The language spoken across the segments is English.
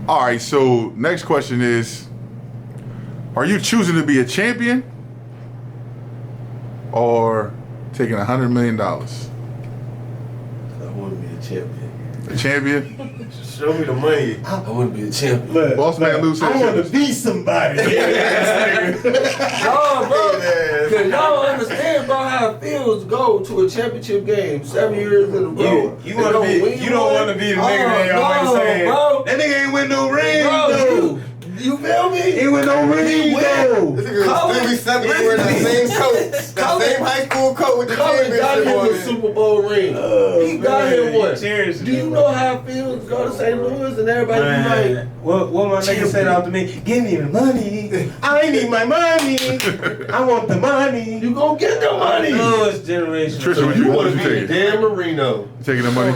All right, so next question is, are you choosing to be a champion or taking $100 million? I want to be a champion. A champion? Show me the money. I want to be a champion. Look, Boss man Lou said I want to champion. be somebody. No, bro. Cause y'all don't understand, bro, how it feels to go to a championship game 7 years in a row. You want to be? You don't want to be the nigga they always saying. Bro. That nigga ain't win no ring, Bro, though. you feel me? He ain't win no ring, though. This nigga was 37 wearing that same coat. That same high school coat with the Colin got championship him on a it. Super Bowl ring. He got man, him one. cheers to Do you them, know bro. how it feels to go to St. Louis and everybody be like, What my nigga said out to me? Give me the money. I need my money. I want the money. you gonna get the money? No, it's generational. Trisha, So what you you want to what be you in taking? Dan Marino. Taking the money?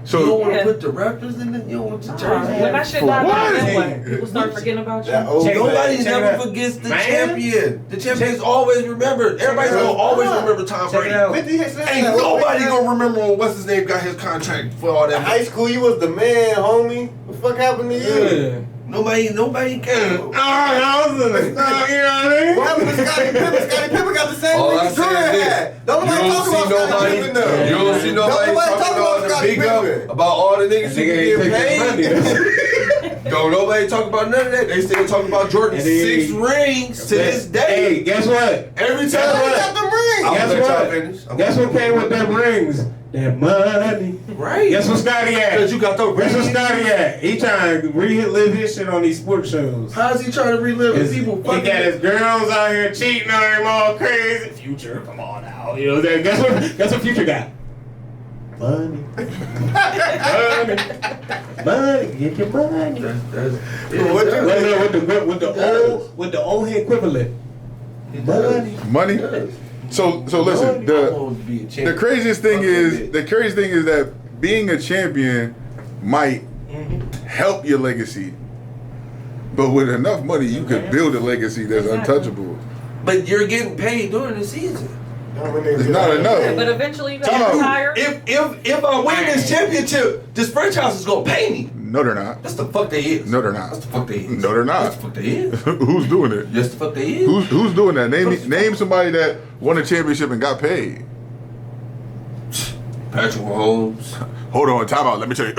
You don't So want to Yeah. put the Raptors in it? You don't want the jersey? When that shit For died, what? then what? People start forgetting about you. That old Check Nobody check never it out. forgets the Man. champion. The champion's always remembered. Everybody's it out. gonna always remember Tom Check it Brady. out. 50 hits. Ain't nobody gonna remember when what's his name got his contract for all In that. high school, you was the man, homie. What the fuck happened to you? Yeah. Nobody can. I was in the start, you know what I mean? What happened to Scottie Pippen? Scottie Pippen got the same All ring I as say Jordan is this. had. Don't You nobody don't talk see about Scottie nobody. Pippen though. You don't see nobody talking talk about about the Scottie big up Pippen. about all the niggas who Nigga ain't get taking money. paid. Don't nobody talk about none of that. They still talking about Jordan's And then- 6 rings to this Hey, day. guess what? Every He time. got the ring. I'm Guess gonna let what? y'all finish. Guess what came with them rings? That money. Right. Guess what Scotty Because at? you got the Guess what rings. Scotty at? He trying to relive his shit on these sports shows. How's he trying to relive the people He fucking? got his girls out here cheating on him all crazy. Future, come on now. You know what I'm saying? Guess what Future got? Money. Money. Money. Get your money. What you- With the old head equivalent. Money. money? So listen, the craziest thing is that being a champion might help your legacy. But with enough money you could build a legacy that's untouchable. But you're getting paid during the season. It's not enough. But eventually you Time gotta out. retire. If I win this championship, this franchise is gonna pay me. No, they're not. That's the fuck they is. No, they're not. That's the fuck they is. No, they're not. That's the fuck they is. Who's doing it? Yes, the fuck they is. Who's doing that? Name somebody that won a championship and got paid. Patrick Mahomes. Hold on, time out. Let me tell you.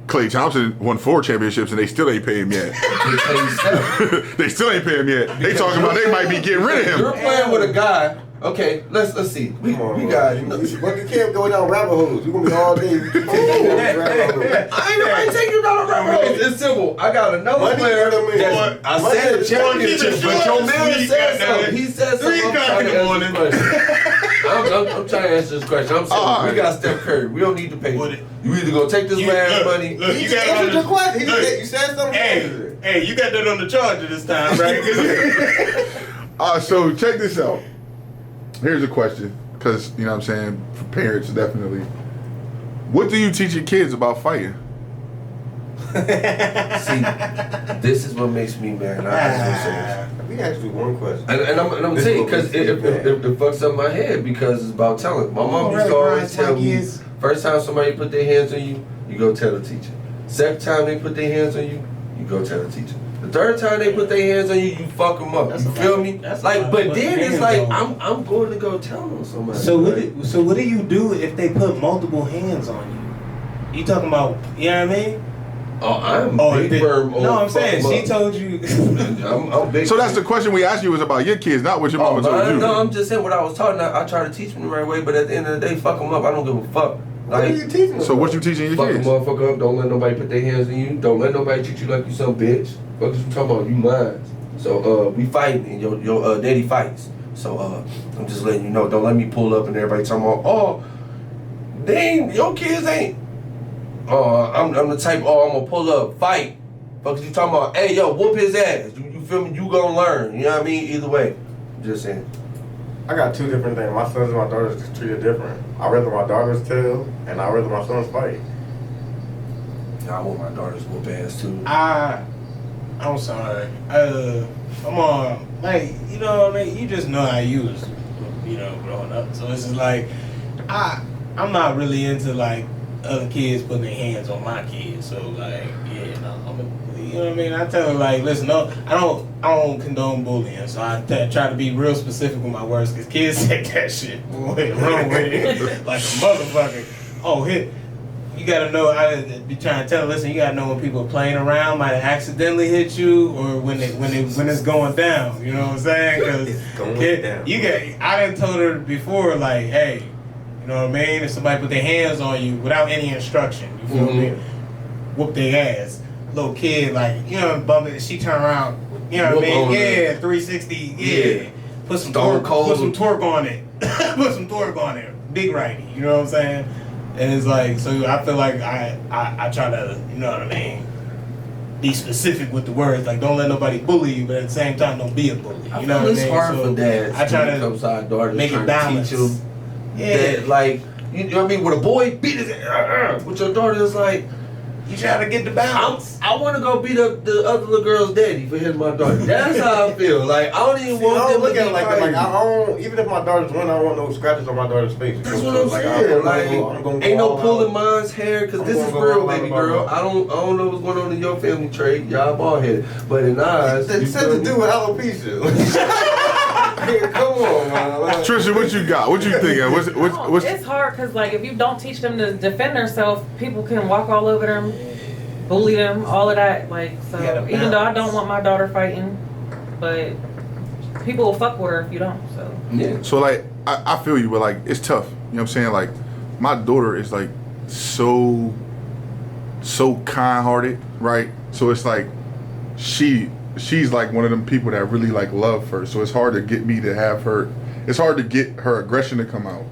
Clay Thompson won 4 championships and they still ain't pay him yet. They pay himself. They still ain't pay him yet. They talking about they might be getting rid of You're him. playing with a guy. Okay, let's see. We got. But you can't go down rabbit holes. You gonna be all day. You can't go down rabbit holes. I ain't nobody taking you down the rabbit hole. It's simple. I got another Money player. for the man. That I Money said for the championship, man. but your man Sweet, said goddamn something. He said something. 3 I'm o'clock trying in to the answer morning. this question. I'm trying to answer this question. I'm saying All we right. got Steph Curry. We don't need to pay. What You it- either gonna take this man's money. Look, He you just got answered on your the, question. look, You said something. hey, you got that on the charger this time, right? So check this out. Here's a question, because you know what I'm saying, for parents definitely. What do you teach your kids about fighting? See, this is what makes me mad. I just want to say this. We asked you one question. And I'm This saying is what because makes me mad. it fucks up my head because it's about talent. My mom used to always tell me, first time somebody put their hands on you, you go tell the teacher. Second time they put their hands on you, you go tell the teacher. The third time they put their hands on you, you fuck them up. That's You a feel lot. me? That's a Like, lot but of then it's hands like on. I'm going to go tell them somebody. So what do you do if they put multiple hands on you? You talking about, you know what I mean? Oh, I'm if big they- firm. on No, I'm saying fuck 'em she up. told you. I'm big. So that's the question we asked you was about your kids, not what your Oh, mama told you. no, I'm just saying what I was taught. I try to teach them the right way, but at the end of the day, fuck them up. I don't give a fuck. What are you teaching them? So what you teaching your Fuck a kids? motherfucker up. Don't let nobody put their hands on you. Don't let nobody treat you like you some bitch. Fuck is you talking about? You mine. So we fighting and your daddy fights. So I'm just letting you know. Don't let me pull up and everybody talking about, oh, they ain't, your kids ain't. I'm the type. Oh, I'm gonna pull up, fight. Fuck is you talking about? Hey, yo, whoop his ass. You feel me? You gonna learn. You know what I mean? Either way. I'm just saying. I got 2 different things. My sons and my daughters is treated different. I'd rather my daughters tell, and I'd rather my sons fight. I want my daughters whoop ass too. I'm sorry. I'm on, like, you know what I mean? You just know how you was, you know, growing up. So it's just like, I'm not really into, like, other kids putting their hands on my kids. So like, yeah, no, you know what I mean? I tell her like, listen, no, I don't condone bullying. So I try to be real specific with my words, because kids take that shit boy, wrong with it like a motherfucker. Oh, hit. You gotta know. I be trying to tell. Listen, you gotta know when people are playing around, might have accidentally hit you, or when it's going down. You know what I'm saying? Because you got. I done told her before, like, hey, you know what I mean? If somebody put their hands on you without any instruction, you feel me? Whoop their ass. Little kid, like, you know, bump it. She turn around. You know what I mean? Yeah, 360. Yeah. Put some torque on it. Put some torque on it. Big righty. You know what I'm saying? And it's like, so I feel like I try to, you know what I mean, be specific with the words. Like, don't let nobody bully you, but at the same time, don't be a bully. You know what I mean? It's hard for dads. I try to make it balanced. That, like, you know what I mean? With a boy, beat his ass. With your daughter, it's like, you try to get the balance. I want to go beat up the other little girl's daddy for hitting my daughter. That's how I feel. Like, I don't even want them to look at it like that. Like, I don't, even if my daughter's win, I don't want no scratches on my daughter's face. That's what I'm saying. Like, ain't no pulling mine's hair, because this is real, baby girl. I don't know what's going on in your family trait. Y'all bald headed. But in ours, it's something to do with alopecia. Come on, man. Trisha, what you got? What you thinking? What's it's hard because, like, if you don't teach them to defend themselves, people can walk all over them, bully them, all of that. Like, so even though I don't want my daughter fighting, but people will fuck with her if you don't. So yeah. So like, I feel you, but like, it's tough. You know what I'm saying? Like, my daughter is like so kind-hearted, right? So it's like she's like one of them people that really like love her. So it's hard to get me to have her. It's hard to get her aggression to come out.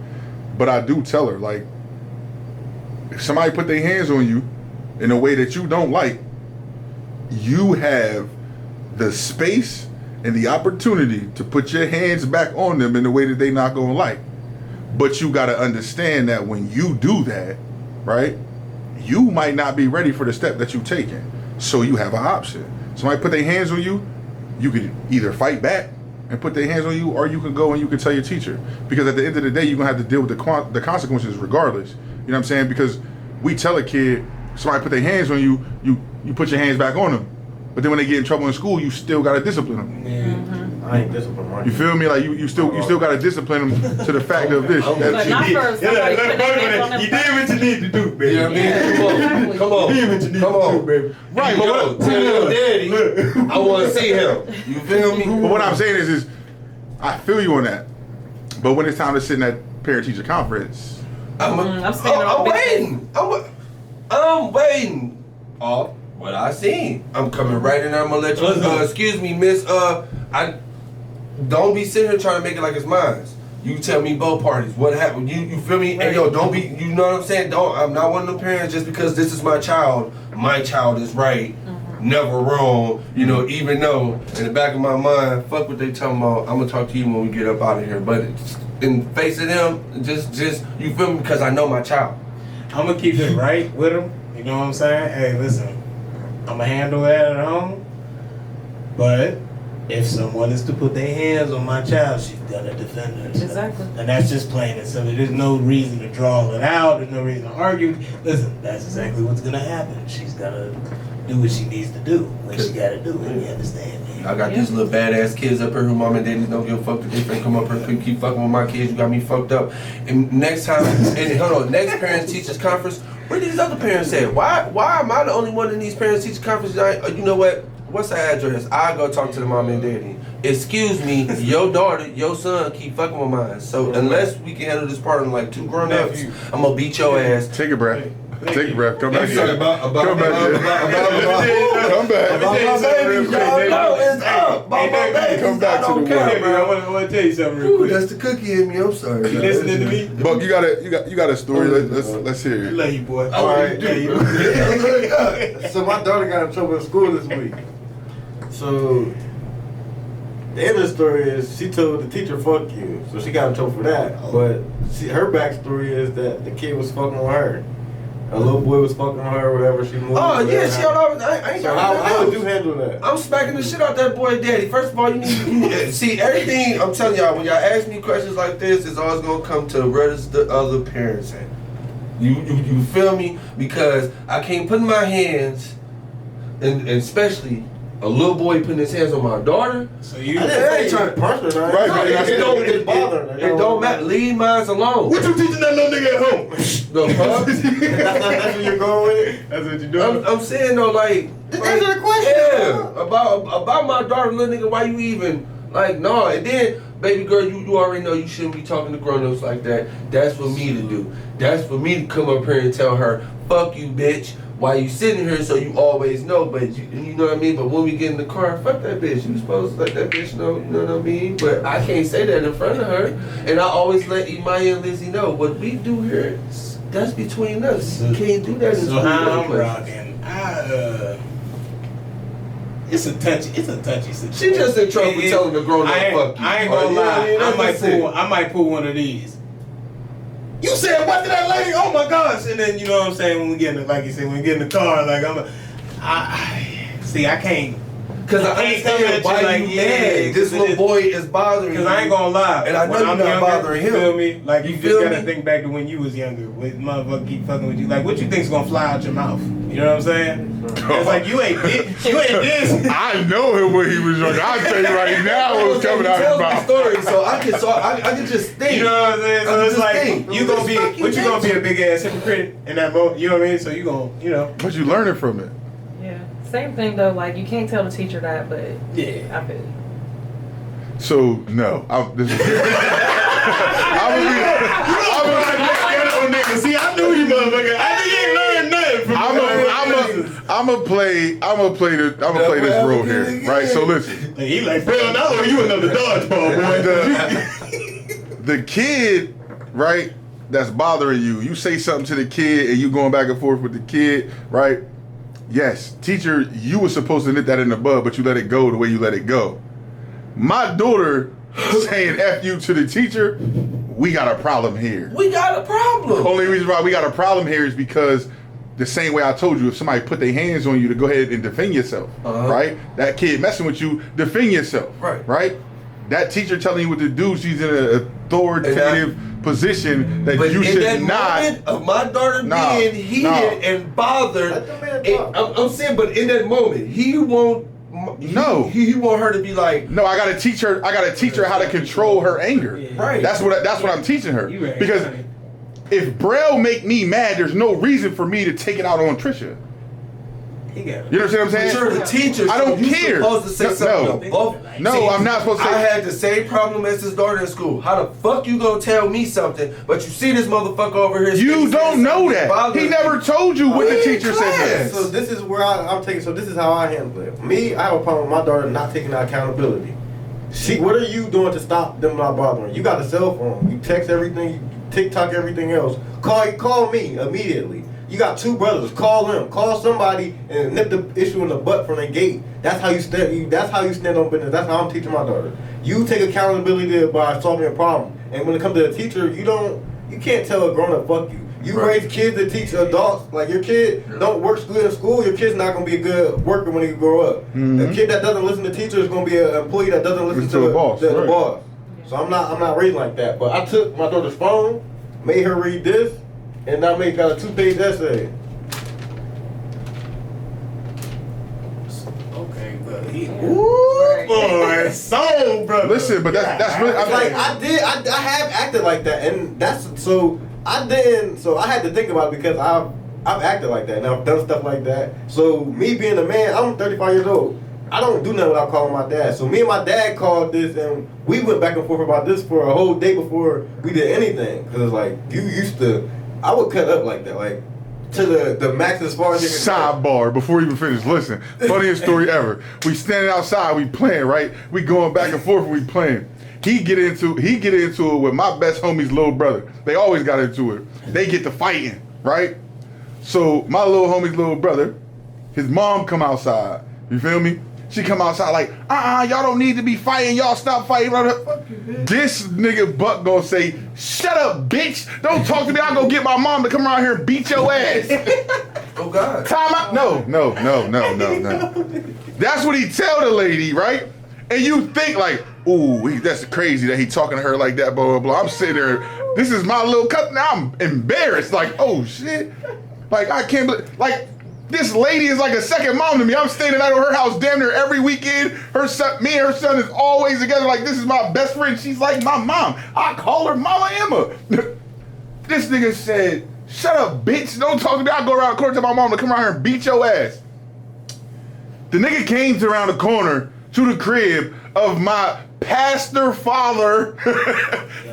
But I do tell her, like, if somebody put their hands on you in a way that you don't like, you have the space and the opportunity to put your hands back on them in a way that they not gonna like. But you gotta understand that when you do that, right, you might not be ready for the step that you're taking. So you have an option. Somebody put their hands on you, you could either fight back and put their hands on you, or you can go and you can tell your teacher. Because at the end of the day, you're gonna have to deal with the consequences regardless. You know what I'm saying? Because we tell a kid, somebody put their hands on you, you put your hands back on them. But then when they get in trouble in school, you still gotta discipline them. Mm-hmm. I ain't disciplined my You feel me? Like you still gotta discipline them to the fact of this. but not for somebody putting their hands on them. You did what you need to do, baby. You know what I mean? Come on. You did what you need Come to on. do, baby. Right, Yo, tell your daddy, I want to see him. You feel me? But what I'm saying is I feel you on that. But when it's time to sit in that parent-teacher conference, I'm standing on waiting. I'm waiting. Off what I seen. I'm coming right in there. I'm gonna let you. Excuse me, miss. I don't be sitting here trying to make it like it's mine. You tell me both parties what happened. You feel me? And yo, don't be. You know what I'm saying? I'm not one of them parents just because this is my child. My child is right. Never wrong, you know, even though in the back of my mind, fuck what they talking about, I'm gonna talk to you when we get up out of here. But in face of them, just you feel me, because I know my child. I'm gonna keep it right with them, you know what I'm saying? Hey, listen, I'm gonna handle that at home, but if someone is to put their hands on my child, she's gonna defend herself. Exactly. And that's just plain and simple. There's no reason to draw it out, there's no reason to argue. Listen, that's exactly what's gonna happen. She's gonna do what she needs to do when she gotta do it. You understand me? I got these little badass kids up here who mom and daddy don't give a fuck that they finna come up here and keep fucking with my kids. You got me fucked up. And next time, next parents teachers conference, where these other parents at? Why am I the only one in these parents teachers conference? You know what? What's the address? I go talk to the mom and daddy. Excuse me, your daughter, your son keep fucking with mine. So unless we can handle this part in like 2 grown-ups, I'm gonna beat your ass. take a breath. Take a breath. Come back here. About Come back here. Come back. my baby, y'all know it's up. About my baby. Come back to the world. Hey, man, I want to tell you something real quick. That's the cookie in me. I'm sorry. You listening to me? Buck, you got a story. Let's hear it. Love you, boy. All right. Yeah, So my daughter got in trouble in school this week. So the end of the story is she told the teacher "fuck you," so she got in trouble for that. But her backstory is that the kid was fucking with her. A little boy was fucking with her, or whatever. She moved. Oh yeah, she all over. I ain't So got how would you handle that? I'm smacking the shit out that boy daddy. First of all, you need see everything. I'm telling y'all, when y'all ask me questions like this, it's always gonna come to where does the other parents at? You feel me? Because I can't put my hands, and especially a little boy putting his hands on my daughter. So you I ain't trying to punch her. Right, No, It don't matter. Leave mine alone. What you teaching that little nigga at home? The fuck? That's where you're going with it? That's what you doing. I'm saying though, like, answer the question. Yeah, about my daughter, little nigga. Why you even like no? And then, baby girl, you already know you shouldn't be talking to grown-ups like that. That's for me to do. That's for me to come up here and tell her, fuck you, bitch. Why you sitting here so you always know, but you know what I mean? But when we get in the car, fuck that bitch. You supposed to let that bitch know, you know what I mean? But I can't say that in front of her. And I always let Imaya and Lizzie know, what we do here, that's between us. You can't do that in So school. how I'm rocking, it's a touchy situation. She just in trouble telling the grown up fuck you. I ain't gonna lie. I might pull one of these. You said what to that lady? Oh my gosh! And then you know what I'm saying when we get in the, like you said, when we get in the car, like I can't. Cause I understand why like, you mad. This little boy is bothering you. Cause I ain't gonna lie. And I know when you're I'm not younger, bothering him. You feel me? Like you You just feel gotta me? think back to when you was younger. When motherfucker keep fucking with you. Like what you think's gonna fly out your mouth? You know what I'm saying? It's like you ain't this. I know him when he was younger. I'll tell you right now what was coming out his mouth. Story, so I can just think. You know what I'm saying? So I it's just like think. you gonna be, Fuck you, what you gonna be bitch. a big ass hypocrite in that moment? You know what I mean? So you gonna, you know. But you learning from it. Yeah. Same thing though. Like you can't tell the teacher that, but Yeah. I feel you. So no, this is. See, I knew you, motherfucker. I knew you ain't learned nothing from I'm gonna play this role here, right? So listen, He like, Phil, now you another dodgeball, boy. the kid, right? That's bothering you. You say something to the kid, and you going back and forth with the kid, right? Yes, teacher, you were supposed to nip that in the bud, but you let it go the way you let it go. My daughter saying F you to the teacher, we got a problem here. We got a problem. Only reason why we got a problem here is because the same way I told you, if somebody put their hands on you to go ahead and defend yourself, right? That kid messing with you, defend yourself, right? That teacher telling you what to do, she's in an authoritative position that But you in should that not. moment of my daughter being heated and bothered, Let the man talk. I'm saying, but in that moment, he won't. He want her to be like. No, I gotta teach her how to control her anger. Right. That's what I'm teaching her. You right. Because if Braille make me mad, there's no reason for me to take it out on Trisha. He got it. You understand what I'm saying? Sure, the teacher. I don't you care. Supposed to say No, something. no. Both. No, I'm not supposed to say- I had the same problem as his daughter in school. How the fuck you gonna tell me something, but you see this motherfucker over here? You don't know that. bothering He never told you what the We in teacher said. class. So this is where I'm taking. So this is how I handle it. Me, I have a problem with my daughter not taking accountability. What are you doing to stop them not bothering? You got a cell phone. You text everything. You TikTok everything else. Call me immediately. You got two brothers. Call them. Call somebody and nip the issue in the butt from the gate. That's how you stand. That's how you stand on business. That's how I'm teaching my daughter. You take accountability by solving a problem. And when it comes to a teacher, you can't tell a grown up fuck you. You Right. raise kids to teach adults. Like your kid don't work good in school, your kid's not gonna be a good worker when he grow up. A kid that doesn't listen to teachers is gonna be an employee that doesn't listen to the boss, the right. boss. So I'm not raised like that. But I took my daughter's phone, made her read this, and I got a 2-page essay. Okay, but he. Right. Boy, soul, brother. Listen, but that's really. It's like I have acted like that, and that's so I didn't. So I had to think about it because I've acted like that and I've done stuff like that. So me being a man, I'm 35 years old. I don't do nothing without calling my dad. So me and my dad called this, and we went back and forth about this for a whole day before we did anything. Cause it's like you used to, I would cut up like that, like to the max as far as you can go. Sidebar before we even finish. Listen, funniest story ever. We standing outside, we playing, right? We going back and forth, we playing. He get into it with my best homie's little brother. They always got into it. They get to fighting, right? So my little homie's little brother, his mom come outside. You feel me? She come outside like, y'all don't need to be fighting. Y'all stop fighting. This nigga Buck gonna say, shut up, bitch. Don't talk to me. I'll go get my mom to come around here and beat your ass. Oh God. Time out. No. That's what he tell the lady, right? And you think like, ooh, that's crazy that he talking to her like that, blah, blah, blah. I'm sitting there, this is my little cousin. Now I'm embarrassed. Like, oh shit. Like, I can't believe, like, this lady is like a second mom to me. I'm staying out of her house damn near every weekend. Her son, me and her son is always together. Like, this is my best friend. She's like my mom. I call her Mama Emma. This nigga said, shut up, bitch. Don't talk to me. I'll go around the corner to my mom to come around here and beat your ass. The nigga came to around the corner to the crib of my pastor father,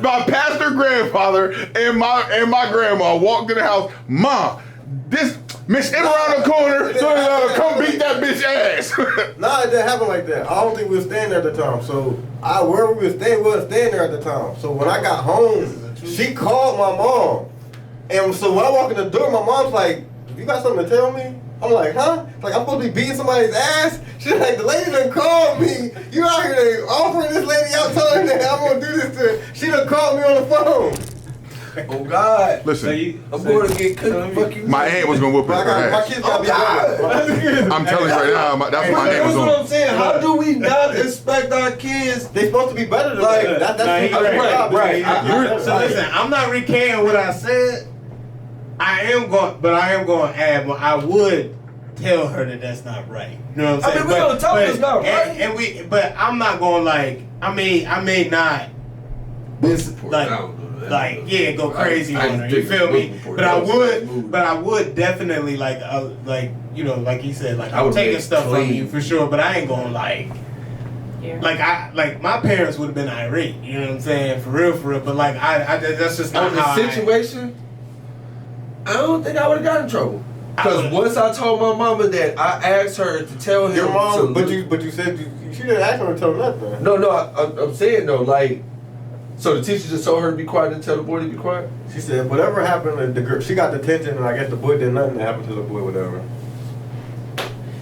my pastor grandfather, and my grandma walked in the house. Mom, this Miss Emma around the corner, so come beat that bitch ass. Nah, it didn't happen like that. I don't think we were staying there at the time. So wherever we were staying, we wasn't staying there at the time. So when I got home, she called my mom. And so when I walk in the door, my mom's like, you got something to tell me? I'm like, huh? Like, I'm supposed to be beating somebody's ass? She's like, the lady done called me. You out here offering this lady out, telling her that I'm going to do this to her. She done called me on the phone. Oh God! Listen, I'm going to get cooked. Fucking my aunt was gonna whoop her My ass. kids got to be honest. I'm telling you right now, that's what my aunt was That's what on. I'm saying. How do we not expect our kids? They supposed to be better than Like, that. nah, he right. Right. So listen, I'm not recanting what I said. I am going to add. Well, I would tell her that that's not right. You know what I'm saying? I mean, we gonna tell her it's not right. But I'm not going like. I may not. Go crazy on her. You feel me? But I would definitely like he said, like I'm taking stuff from you for sure. But I ain't going like. Yeah. Like my parents would have been irate. You know what I'm saying? For real. But like I that's just not how the situation. I don't think I would have gotten in trouble. Because once I told my mama that, I asked her to tell him. Your mom, but you said she didn't ask her to tell him nothing. No, I'm saying though, like, so the teacher just told her to be quiet and tell the boy to be quiet? She said, whatever happened, the girl, she got detention, and I guess the boy did nothing that happened to the boy, whatever.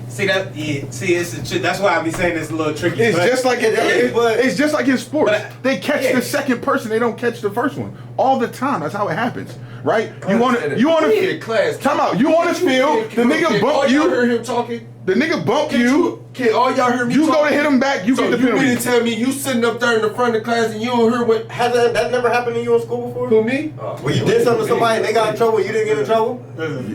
That's why I be saying it's a little tricky. It's just like it's just like in sports. They catch yeah. the second person, they don't catch the first one all the time. That's how it happens, right? You want to class. Time out. You want to feel the nigga bump you. Heard him talking. The nigga bump you. Can all y'all hear me? You talking? go to hit him back. You so get the you penalty. mean to tell me you sitting up there in the front of the class and you don't hear what? Has that never happened to you in school before? Who, me? When you did something to somebody and they got in trouble, you didn't get in trouble?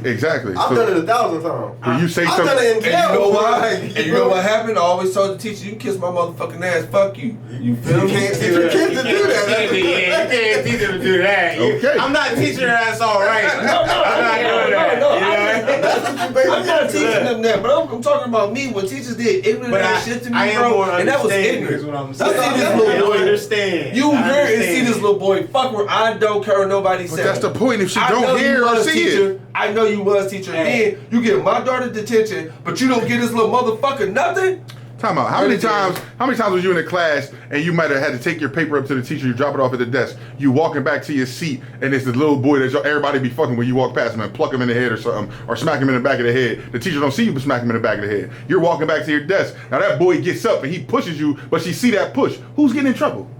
Exactly. I've done it 1,000 times. When you say I've something, done it in jail. And you know before. why? And you know what happened? I always told the teacher, you kiss my motherfucking ass, fuck you. You feel me? You can't teach your kids to do that. You can't teach her to do that. Okay. I'm not teaching her that's all right. I'm not doing that. I'm not teaching them that, but I'm talking about me. When teachers did ignorant ass shit to me, bro, and that was ignorant. What I'm You saying. see this little boy, understand. you hear and see this little boy fuck where I don't care what nobody but says. that's the point. If she I know don't you hear or was see teacher. it, I know you was teacher. Hey. Then you get my daughter detention, but you don't get this little motherfucker nothing. time out. How many times was you in a class and you might have had to take your paper up to the teacher, you drop it off at the desk, you walking back to your seat, and it's the little boy that everybody be fucking when you walk past him and pluck him in the head or something, or smack him in the back of the head. The teacher don't see you but smack him in the back of the head. You're walking back to your desk. Now that boy gets up and he pushes you, but she see that push. Who's getting in trouble?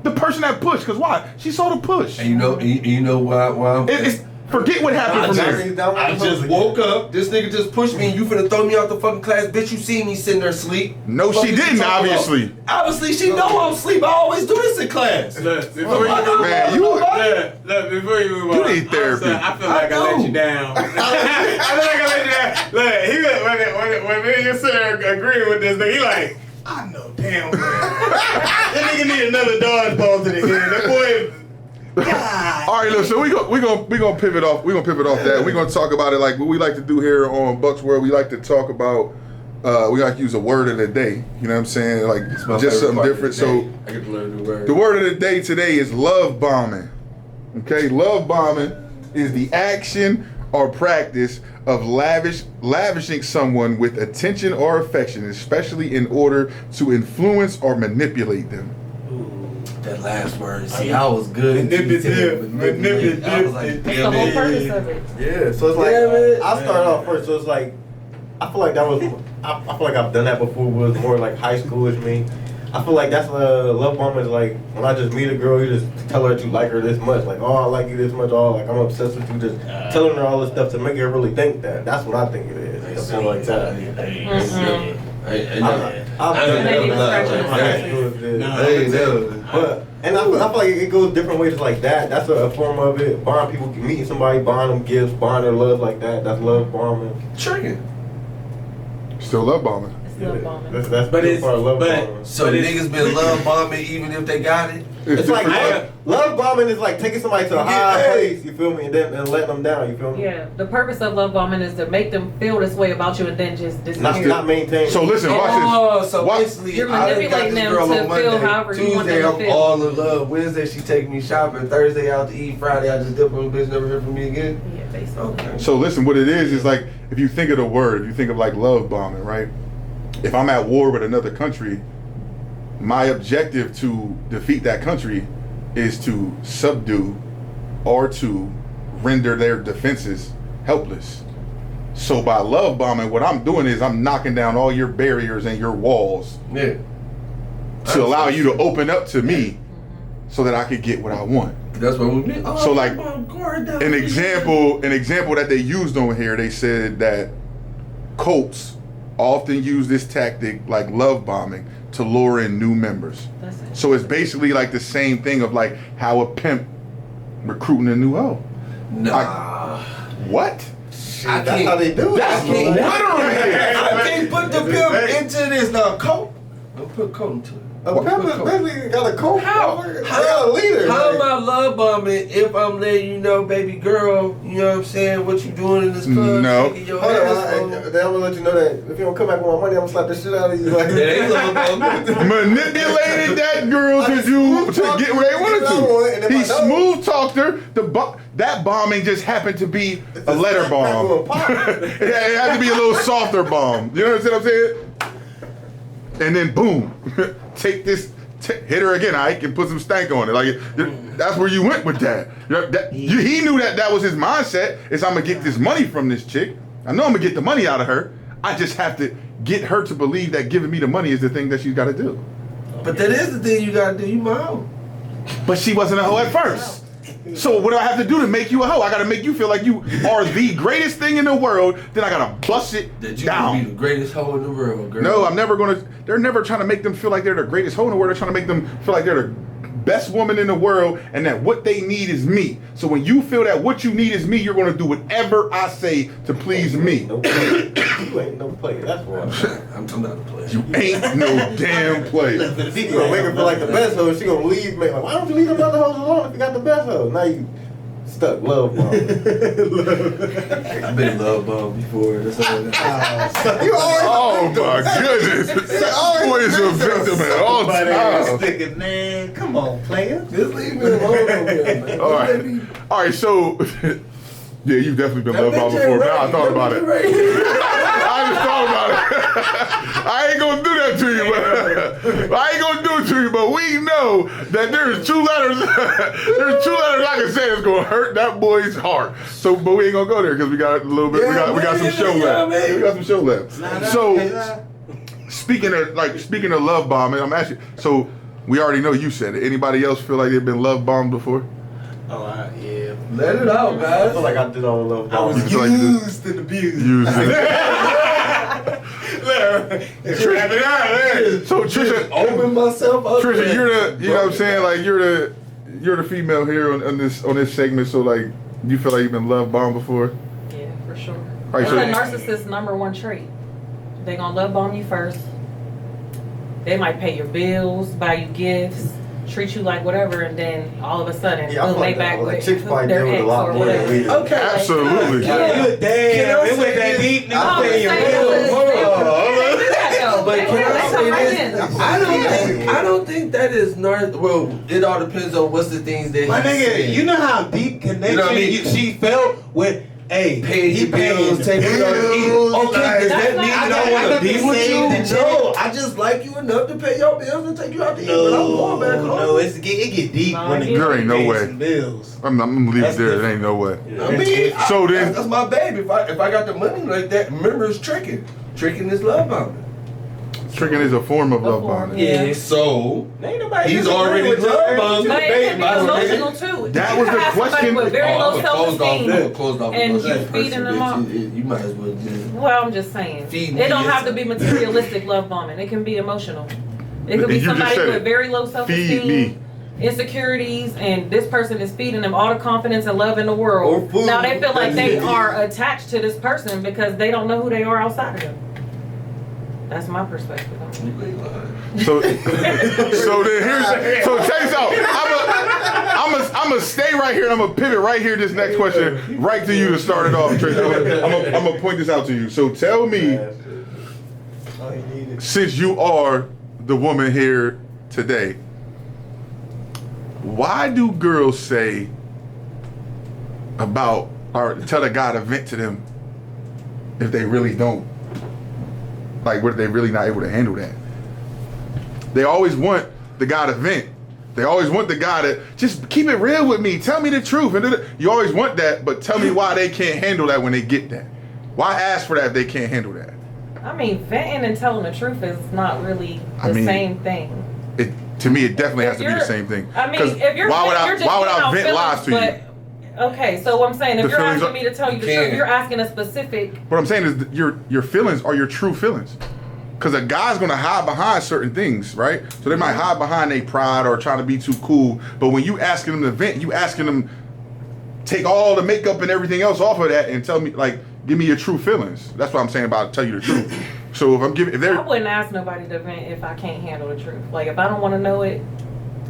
The person that pushed, because why? She saw the push. And you know why I'm... Forget what happened from there. I just woke up. This nigga just pushed me, and you finna throw me out the fucking class, bitch. You see me sitting there asleep. No, she didn't. Obviously. Obviously, she know I'm asleep. I always do this in class. Look, before you move on, you need therapy. I feel like I let you down. I feel like I let you down. Look, when me and you sit there agreeing with this nigga, he like, I know damn well. That nigga need another dodgeball to the head. That boy. God. All right, look. So we gonna pivot off. We gonna pivot off that. We gonna talk about it like what we like to do here on Bucks World. We like to talk about. We like to use a word of the day. You know what I'm saying? Like just something different. So I get to learn a new word. The word of the day today is love bombing. Okay, love bombing is the action or practice of lavishing someone with attention or affection, especially in order to influence or manipulate them. That last word. See, I was good. Manipulative. I was like, That's the whole purpose of it. Yeah, so it's like I started off first. So it's like I feel like that was. I feel like I've done that before. It was more like high schoolish me. I feel like that's love bomb is like when I just meet a girl, you just tell her that you like her this much. Like, oh, I like you this much. Oh, like I'm obsessed with you. Just telling her all this stuff to make her really think that. That's what I think it is. Something like that. And I feel like it goes different ways like that. That's a form of it. Bond people meeting somebody, buying them gifts, buying their love like that. That's love bombing. Tricking. Still love bombing. It's love bombing. That's part of love bombing. So niggas been love bombing even if they got it? It's like love bombing is like taking somebody to a high place, you feel me, and then letting them down, you feel me? Yeah, the purpose of love bombing is to make them feel this way about you and then just disappear. Not maintain. So listen, watch this. So basically, You're manipulating them to feel however you want them Tuesday, to I'm feel. all in love. Wednesday, she take me shopping. Thursday, out to eat. Friday, I just dip on the bitch, never hear from me again. Yeah, basically. Okay. So listen, what it is like if you think of the word, if you think of like love bombing, right? If I'm at war with another country, my objective to defeat that country is to subdue or to render their defenses helpless. So by love bombing, what I'm doing is I'm knocking down all your barriers and your walls Yeah. to allow you to open up to me so that I could get what I want. That's what we mean. So like an example that they used on here, they said that cults often use this tactic like love bombing to lure in new members. That's it. So it's basically like the same thing of like how a pimp recruiting a new hoe. Nah. What? That's how they do it. That's literally. I can't put the pimp into this now. Coat. Don't put coat into it. A pimp is basically got a coach. How? They got a leader. How like- am I love bombing if I'm letting you know, baby girl, you know what I'm saying, what you doing in this club? No. Shaking your Hold on, ass, then I'm gonna let you know that if you don't come back with my money, I'm gonna slap the shit out of you. Like, ain't love bombing. Manipulated that girl to get where they wanted to. He smooth talked her. That bombing just happened to be a letter bomb. It had to be a little softer bomb. You know what I'm saying? And then boom, take this, hit her again, Ike, and put some stank on it. Like that's where you went with that. He knew that was his mindset. Is I'm gonna get this money from this chick. I know I'm gonna get the money out of her. I just have to get her to believe that giving me the money is the thing that she's got to do. But that is the thing you gotta do. You my hoe. But she wasn't a hoe at first. So what do I have to do to make you a hoe? I gotta make you feel like you are the greatest thing in the world. Then I gotta bust it That you down. can be the greatest hoe in the world, girl. No, I'm never gonna. They're never trying to make them feel like they're the greatest hoe in the world. They're trying to make them feel like they're the best woman in the world, and that what they need is me. So when you feel that what you need is me, you're gonna do whatever I say to please me. No play. You ain't no play. That's why. I'm not a player. You ain't no damn player. She gonna make her feel like the best hoe. She gonna leave me. Like, why don't you leave them other hoes alone if you got the best hoe? Now you stuck love bomb. I've been love bombed before. That's all that. You already. Oh my goodness! Boy is a victim at all times. Man, come on, player. Just leave me alone over there, man. All right. So yeah, you've definitely been love bombed before. Now I thought about it. I just thought about it. I ain't gonna do that to you, but I ain't gonna do it to you. But we know that there's two letters. There's two letters I can say it's gonna hurt that boy's heart. So, but we ain't gonna go there because we got a little bit. we got some show left. We got some show left. So, speaking of love bombing, I'm asking. So, we already know you said it. Anybody else feel like they've been love bombed before? Oh, yeah. Let it out, I guys. feel like I did all love I bomb. was feel like you did? used and abused. Used it. Wrap it out, So Trisha, Open myself up. Trisha, you're the, you know what I'm saying? Like you're the female here on this segment. So like, you feel like you've been love bombed before? Yeah, for sure. Right, It's so- a narcissist's number one trait. They gonna love bomb you first. They might pay your bills, buy you gifts, treat you like whatever, and then all of a sudden, Yeah, I feel boom, like they back that. Like with chicks probably their deal with a ex lot or more than whatever. we do. Okay. Absolutely. Yeah. Damn, Can I it went say that this? deep, No, nigga. I'm Pay your saying bills. they do that though. But can I They say come right this? in. I don't think that is well, it all depends on what's the things that My he nigga, said. you know how deep connection You know what I mean? she felt with, hey, Paying he your bills, paying taking bills. Okay, does that That's mean not- that I want to be with the you? No, I just like you enough to pay your bills and take you out to eat, but I'm going back home. No, it get deep No, when I it get it. There ain't no pays way. some bills. I'm gonna leave That's it there. different. There ain't no way. I mean, So then- that's my baby. If I got the money like that, remember it's tricking. Tricking is love bombing. Tricking is a form of love form, bombing. yeah. So Ain't nobody he's disagreeing already with love your bombed. attitude. But it can be Baby, emotional too. That you was can the have somebody question. with very low I'm closed off. self-esteem, Closed off. and emotional you feeding person, them bitch. off. You might as well just. Well, I'm just saying. Feed It don't me have to yourself. be materialistic love bombing. It can be emotional. It could be You just somebody said with it. very low Feed self-esteem, me. insecurities, and this person is feeding them all the confidence and love in the world. Or food. Now they feel like they That's it. are attached to this person because they don't know who they are outside of them. That's my perspective. You ain't lying. So then so check this out. I'm gonna stay right here and I'm gonna pivot right here. This next question, right to you to start it off, Tracy. I'm gonna point this out to you. So tell me, All he needed. since you are the woman here today, why do girls say about or tell a guy to vent to them if they really don't? Like, what if they really not able to handle that? They always want the guy to vent. They always want the guy to just keep it real with me. Tell me the truth. And you always want that, but tell me why they can't handle that when they get that. Why ask for that if they can't handle that? I mean, venting and telling the truth is not really the same thing. To me, it definitely has to be the You're- same thing. I mean, 'Cause if you're why would you're just I getting out vent lies to feelings, you? but, okay, so I'm saying, if The you're feelings asking are- me to tell you the You truth, can. you're asking a specific. What I'm saying is that your feelings are your true feelings. Because a guy's gonna hide behind certain things, right? So they might hide behind their pride or trying to be too cool. But when you asking them to vent, you asking them take all the makeup and everything else off of that and tell me, like, give me your true feelings. That's what I'm saying about tell you the truth. So if I they're wouldn't ask nobody to vent if I can't handle the truth. Like, if I don't want to know it,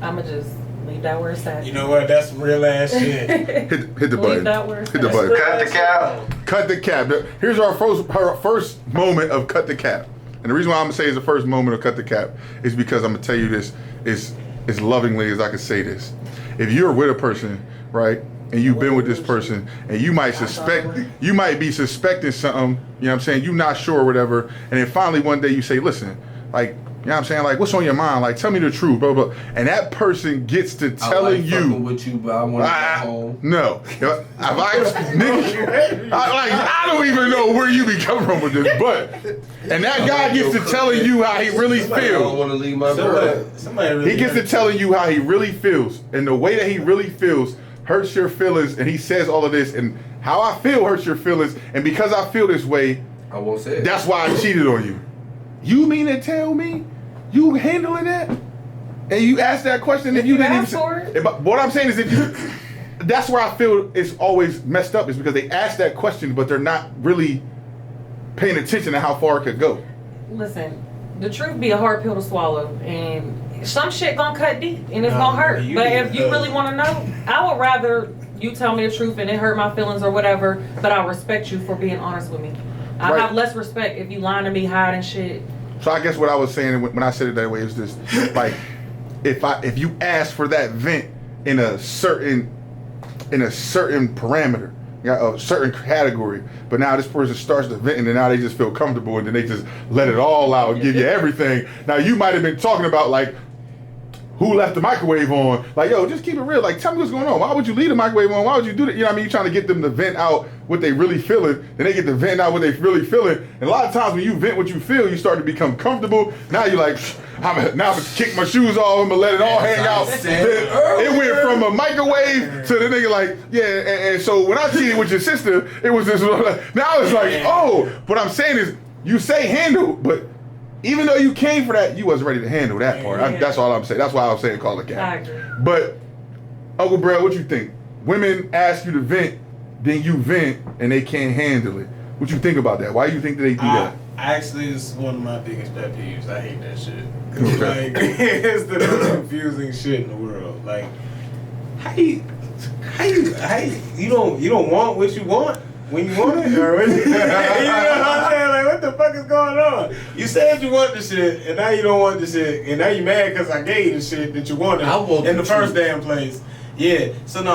I'ma just leave that where it's at. You know what? That's some real ass shit. hit the Leave button, that where it's hit the at. button. Cut the cow. Cut the cap. Here's our first moment of cut the cap. And the reason why I'm gonna say it's the first moment of cut the cap is because I'm gonna tell you this as lovingly as I can say this. If you're with a person, right, and you've been with this person, and you might be suspecting something, you know what I'm saying, you're not sure or whatever, and then finally one day you say, listen, like, you know what I'm saying, like, what's on your mind? Like, tell me the truth, blah, blah. And that person gets to telling I like fucking you, with you, but I want to go home. no. I don't even know where you be coming from with this, but, and that guy gets to telling you how he really I don't feels. want to leave my girl. Somebody really He gets to telling you how he really feels, and the way that he really feels hurts your feelings, and he says all of this, and how I feel hurts your feelings, and because I feel this way, I won't say it. that's why I cheated on you. You mean to tell me you handling that? And you asked that question and If you you didn't even asked for it. What I'm saying is if you that's where I feel it's always messed up is because they ask that question but they're not really paying attention to how far it could go. Listen, the truth be a hard pill to swallow, and some shit gonna cut deep, and it's gonna hurt. you But need if you to- really want to know, I would rather you tell me the truth and it hurt my feelings or whatever. But I respect you for being honest with me. I Right. have less respect if you lying to me, hiding shit. So I guess what I was saying when I said it that way is this: like, if you ask for that vent in a certain parameter, a certain category, but now this person starts to vent and then now they just feel comfortable and then they just let it all out and give you everything. Now you might have been talking about like who left the microwave on, like, yo, just keep it real. Like, tell me what's going on. Why would you leave the microwave on? Why would you do that? You know what I mean? You're trying to get them to vent out what they really feeling, and they get to vent out what they really feeling. And a lot of times when you vent what you feel, you start to become comfortable. Now you're like, I'm gonna kick my shoes off, I'm gonna let it all hang out. It went from a microwave to the nigga like, yeah, and so when I cheated with your sister, it was this, now it's like, oh, what I'm saying is, you say handle, but even though you came for that, you wasn't ready to handle that part. That's all I'm saying. That's why I was saying call it I cap. agree. But Uncle Brad, what you think? Women ask you to vent, then you vent, and they can't handle it. What you think about that? Why do you think that they do that? Actually, it's one of my biggest pet peeves. I hate that shit. 'Cause, like, it's the most confusing shit in the world. Like, how you don't want what you want when you want it, or what you know what I'm saying? Like, what the fuck is going on? You said you want the shit, and now you don't want the shit, and now you mad because I gave you the shit that you wanted I want in the the first truth. damn place. Yeah. So no,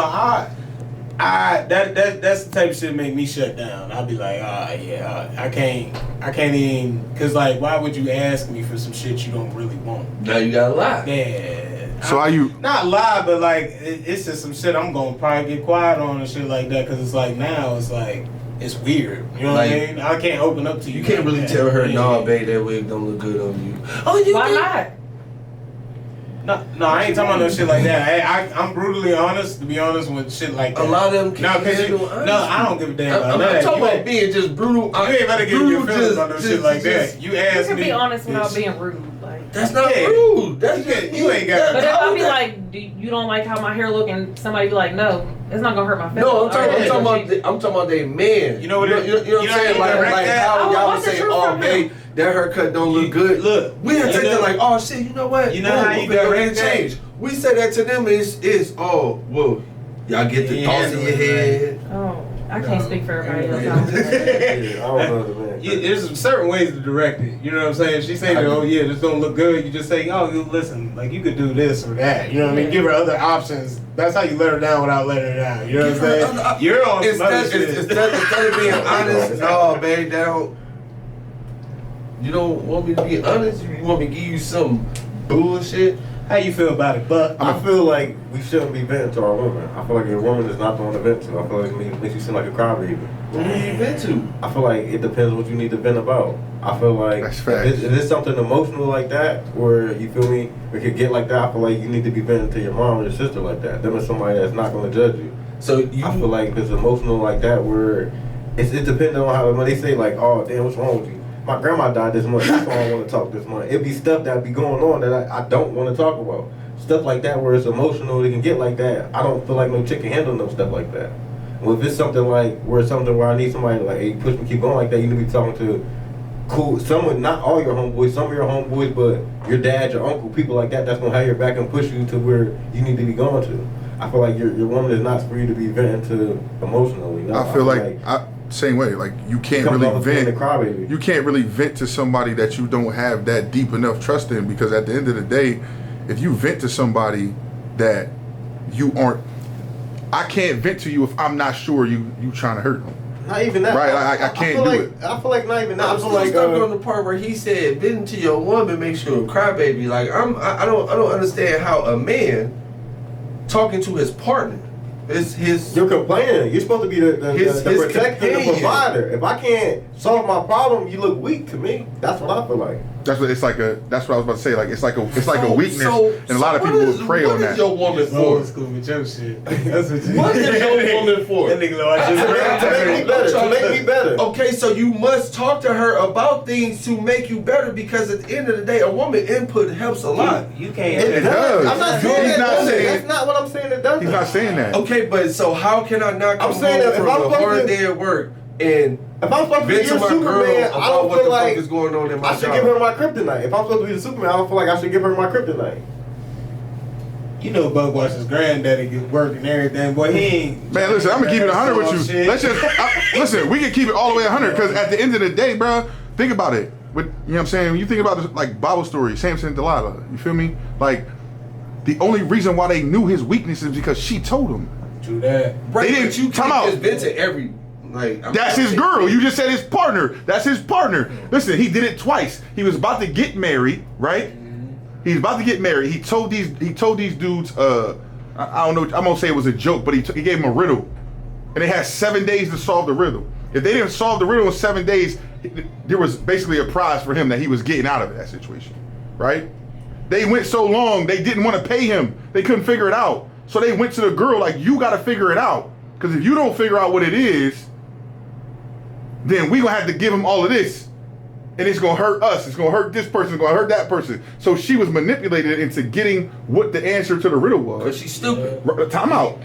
that's the type of shit make me shut down. I'll be like, I can't even, cause like, why would you ask me for some shit you don't really want? Now you gotta lie. Yeah. So are you? Not lie, but like, it's just some shit I'm gonna probably get quiet on and shit like that, cause it's like now it's like it's weird. You know Like, what I mean? I can't open up to you. You can't like really that. tell her, Yeah. nah, babe, that wig don't look good on you. Oh, you Why think- not? No, I ain't talking about no shit like that. I'm brutally honest, to be honest, with shit like that. A lot of them can't handle No, I don't give a damn about I'm that. talking about being just brutal. You ain't better get your feelings about no shit like that. You ask You me. can be honest without being rude. Like, That's not Yeah. rude. That's just You ain't got. but if I be like, you don't like how my hair look, and somebody be like, no, it's not gonna hurt my feelings. No, I'm talking Alright. about they man. You know what? You know what I'm saying? Like how Oh, y'all what's would the say, truth oh, from babe, that haircut don't look good. Look, We didn't you take that know- like, oh shit, you know what? You know how you direct that? change. We say that to them is oh, well, y'all get the Yeah, thoughts in your head. Oh, I can't speak for everybody Yeah, else. I don't know, man. There's certain ways to direct it. You know what I'm saying? She say, oh yeah, this don't look good. You just say, oh, you listen, like you could do this or that. You know what I mean? Give her other options. That's how you let her down without letting her down. You know what I'm saying? You're on some other shit. Instead of being honest, no, babe, that don't. You don't want me to be honest. You want me to give you some bullshit. How you feel about it, Buck? I feel like we shouldn't be venting to our women. I feel like a woman is not the one to vent to. I feel like it makes you seem like a crybaby. What do you vent to? I feel like it depends what you need to vent about. I feel like That's if facts. it's something emotional like that, where you feel me, or could get like that, I feel like you need to be venting to your mom or your sister like that. Them is somebody that's not going to judge you. So you I feel like if it's emotional like that, where it depends on how, when they say like, oh damn, what's wrong with you? My grandma died this month. That's why I want to talk this month. It'd be stuff that be going on that I don't want to talk about. Stuff like that where it's emotional, it can get like that. I don't feel like no chick can handle no stuff like that. Well, if it's something like where I need somebody like, hey, push me, keep going like that, you need to be talking to cool someone, not all your homeboys, some of your homeboys, but your dad, your uncle, people like that. That's gonna have your back and push you to where you need to be going to. I feel like your woman is not for you to be venting to emotionally. No, I feel like same way. Like you can't comes really off as being a vent. crybaby. You can't really vent to somebody that you don't have that deep enough trust in, because at the end of the day, if you vent to somebody that you aren't, I can't vent to you if I'm not sure you trying to hurt me. Not even that. Right, I can't do like, it. I feel like not even that. I'm I feel still like stuck on the part where he said, "Venting to your woman makes you a crybaby." Like I don't understand how a man talking to his partner is his. you're complaining. You're supposed to be the His protector, the companion. provider. If I can't solve my problem, you look weak to me. That's what I feel like. That's what it's like. That's what I was about to say. Like it's like a weakness, and a lot of what people is- will prey what on is that. your woman for? Old school with your shit. That's what you. What is your woman for? That nigga like To make me better. To make me better. Okay, so you must talk to her about things to make you better, because at the end of the day, a woman input helps a lot. You can't. It does. I'm not saying He's that not doesn't. saying- That's not what I'm saying. It doesn't. He's not saying that. Okay, but so how can I not come I'm saying home that if from I'm a supposed hard to- day at work and If I'm supposed to be vent to your my girl Superman, I about don't what feel the like fuck is going on in my I should job? give her my kryptonite. If I'm supposed to be the Superman, I don't feel like I should give her my kryptonite. You know, Buck watch his granddaddy get work and everything. Boy, he ain't. Man, listen, I'm gonna keep it 100 with you. Shit. Let's just listen. We can keep it all the way 100, because at the end of the day, bro, think about it. With, you know what I'm saying? When you think about this, like Bible story, Samson and Delilah. You feel me? Like the only reason why they knew his weakness is because she told him. True that. Right, They didn't- but you time can't out. just vent to every like. That's his girl. You just said his partner. That's his partner. Listen, he did it twice. He was about to get married, right? He's about to get married. He told these dudes, I don't know, I'm gonna say it was a joke, but he gave them a riddle. And they had 7 days to solve the riddle. If they didn't solve the riddle in 7 days, there was basically a prize for him that he was getting out of that situation, right? They went so long, they didn't want to pay him. They couldn't figure it out. So they went to the girl like, you gotta figure it out. Because if you don't figure out what it is, then we gonna have to give him all of this. And it's gonna hurt us. It's gonna hurt this person. It's gonna hurt that person. So she was manipulated into getting what the answer to the riddle was. Because she's stupid. Time out.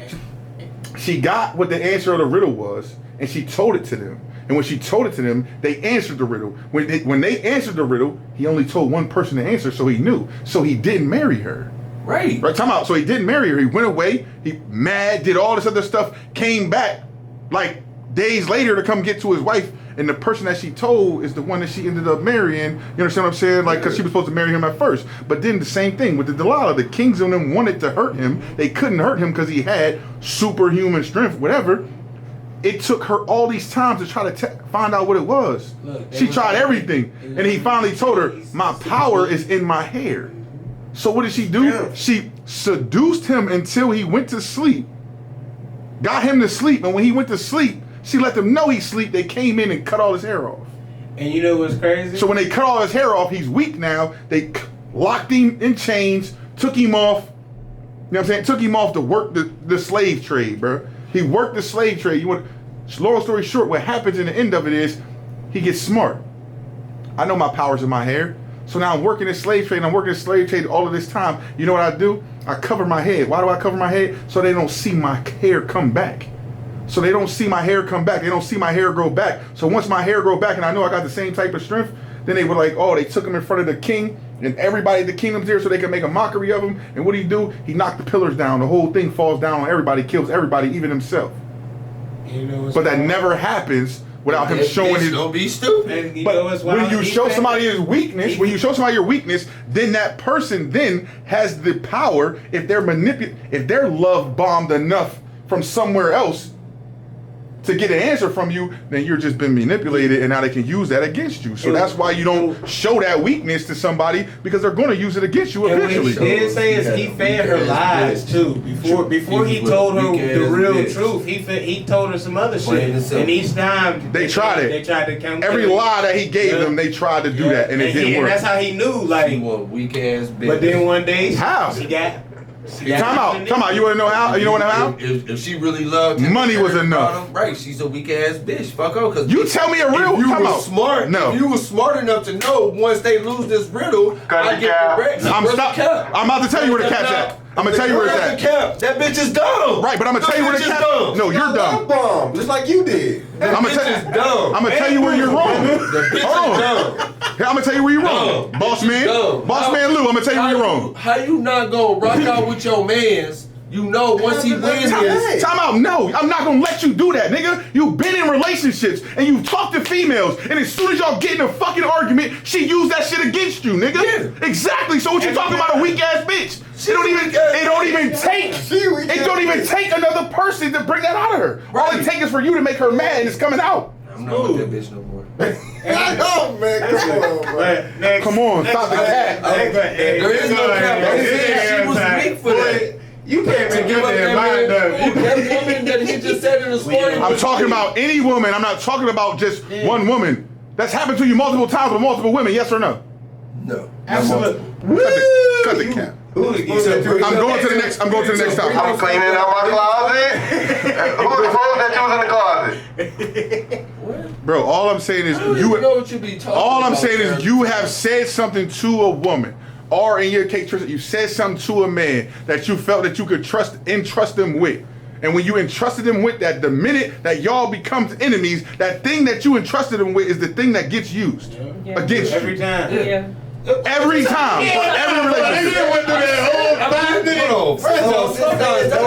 She got what the answer of the riddle was, and she told it to them. And when she told it to them, they answered the riddle. When they answered the riddle, he only told one person to answer, so he knew. So he didn't marry her. Right. Right, time out. So he didn't marry her. He went away. He mad, did all this other stuff, came back like days later to come get to his wife. And the person that she told is the one that she ended up marrying. You understand what I'm saying? Like, because she was supposed to marry him at first. But then the same thing with the Delilah. The kings of them wanted to hurt him. They couldn't hurt him because he had superhuman strength, whatever. It took her all these times to try to find out what it was. Look, She tried everything. And he finally told her, my power is in my hair. So what did she do? Yeah. She seduced him until he went to sleep. Got him to sleep. And when he went to sleep, she let them know he's asleep. They came in and cut all his hair off. And you know what's crazy? So when they cut all his hair off, he's weak now. They locked him in chains, took him off. You know what I'm saying? Took him off to work the slave trade, bro. He worked the slave trade. Long story short, what happens in the end of it is he gets smart. I know my powers in my hair. So now I'm working this slave trade, and I'm working this slave trade all of this time. You know what I do? I cover my head. Why do I cover my head? So they don't see my hair come back. So they don't see my hair come back. They don't see my hair grow back. So once my hair grow back and I know I got the same type of strength, then they were like, oh, they took him in front of the king and everybody in the kingdom's there so they can make a mockery of him. And what do? He knocked the pillars down. The whole thing falls down on everybody, kills everybody, even himself. You know, but that never happens without him showing his. Don't be stupid. But when you show somebody his weakness, when you show somebody your weakness, then that person then has the power. If they're love bombed enough from somewhere else to get an answer from you, then you're just been manipulated, and now they can use that against you. So that's why you don't show that weakness to somebody, because they're going to use it against you eventually. What he did say is he fed her lies too. Before he told her the real truth, he told her some other shit. And each time they tried it. They tried to come. Every lie that he gave them, they tried to do that, and it didn't work. And that's how he knew, like, She was weak ass bitch. But then one day, how? She got. Time out. You want to know how? You know what how? If she really loved him, money was enough. Right, she's a weak ass bitch. Fuck her. Cause you tell me a real. If you were smart, no. If you were smart enough to know once they lose this riddle, I get the bread. I'm about to tell you where the cat's at. I'm gonna tell you where it's at. That bitch is dumb. Right, but I'm gonna tell you where the cat. No, you're dumb. Bomb, just like you did. I'm gonna tell you where you're wrong. Hold on. I'm gonna tell you where you're wrong, boss man. Boss man Lou, I'm gonna tell you where you're wrong. How you not gonna rock out with your mans? You know once he wins his. Time out. No, I'm not gonna let you do that, nigga. You've been in relationships and you've talked to females, and as soon as y'all get in a fucking argument, she used that shit against you, nigga. Yeah. Exactly. So what you talking about, a weak ass bitch? It don't even take another person to bring that out of her. All it takes is for you to make her mad, and it's coming out. I'm not with that bitch no more. I know, man. Come on, bro. Come on, stop the cat. There is no cap. She was weak for that. You can't even give up that woman that he just said in the story. I'm talking about any woman. I'm not talking about just one woman. That's happened to you multiple times with multiple women. Yes or no? No. Absolutely. Cut the cap. I'm going to the next topic. I'm cleaning out my closet. Who that you was in the closet? Bro, all I'm saying is you have said something to a woman. Or in your case, you said something to a man that you felt that you could entrust them with. And when you entrusted them with that, the minute that y'all become enemies, that thing that you entrusted them with is the thing that gets used against every you. time. Yeah. Every time. For every relationship. I'm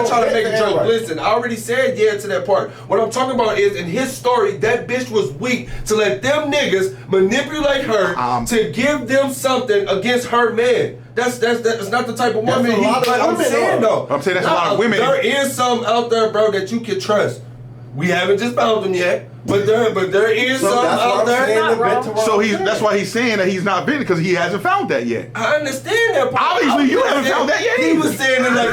trying to make a joke. Listen, I already said yeah to that part. What I'm talking about is in his story, that bitch was weak to let them niggas manipulate her to give them something against her man. That's not the type of woman I'm saying though. I'm saying that's a lot of women. There is some out there, bro, that you can trust. We haven't just found them yet, but there is some out there. So that's why he's saying that he's not been, because he hasn't found that yet. I understand that part. Obviously, you haven't found that yet. He was saying that like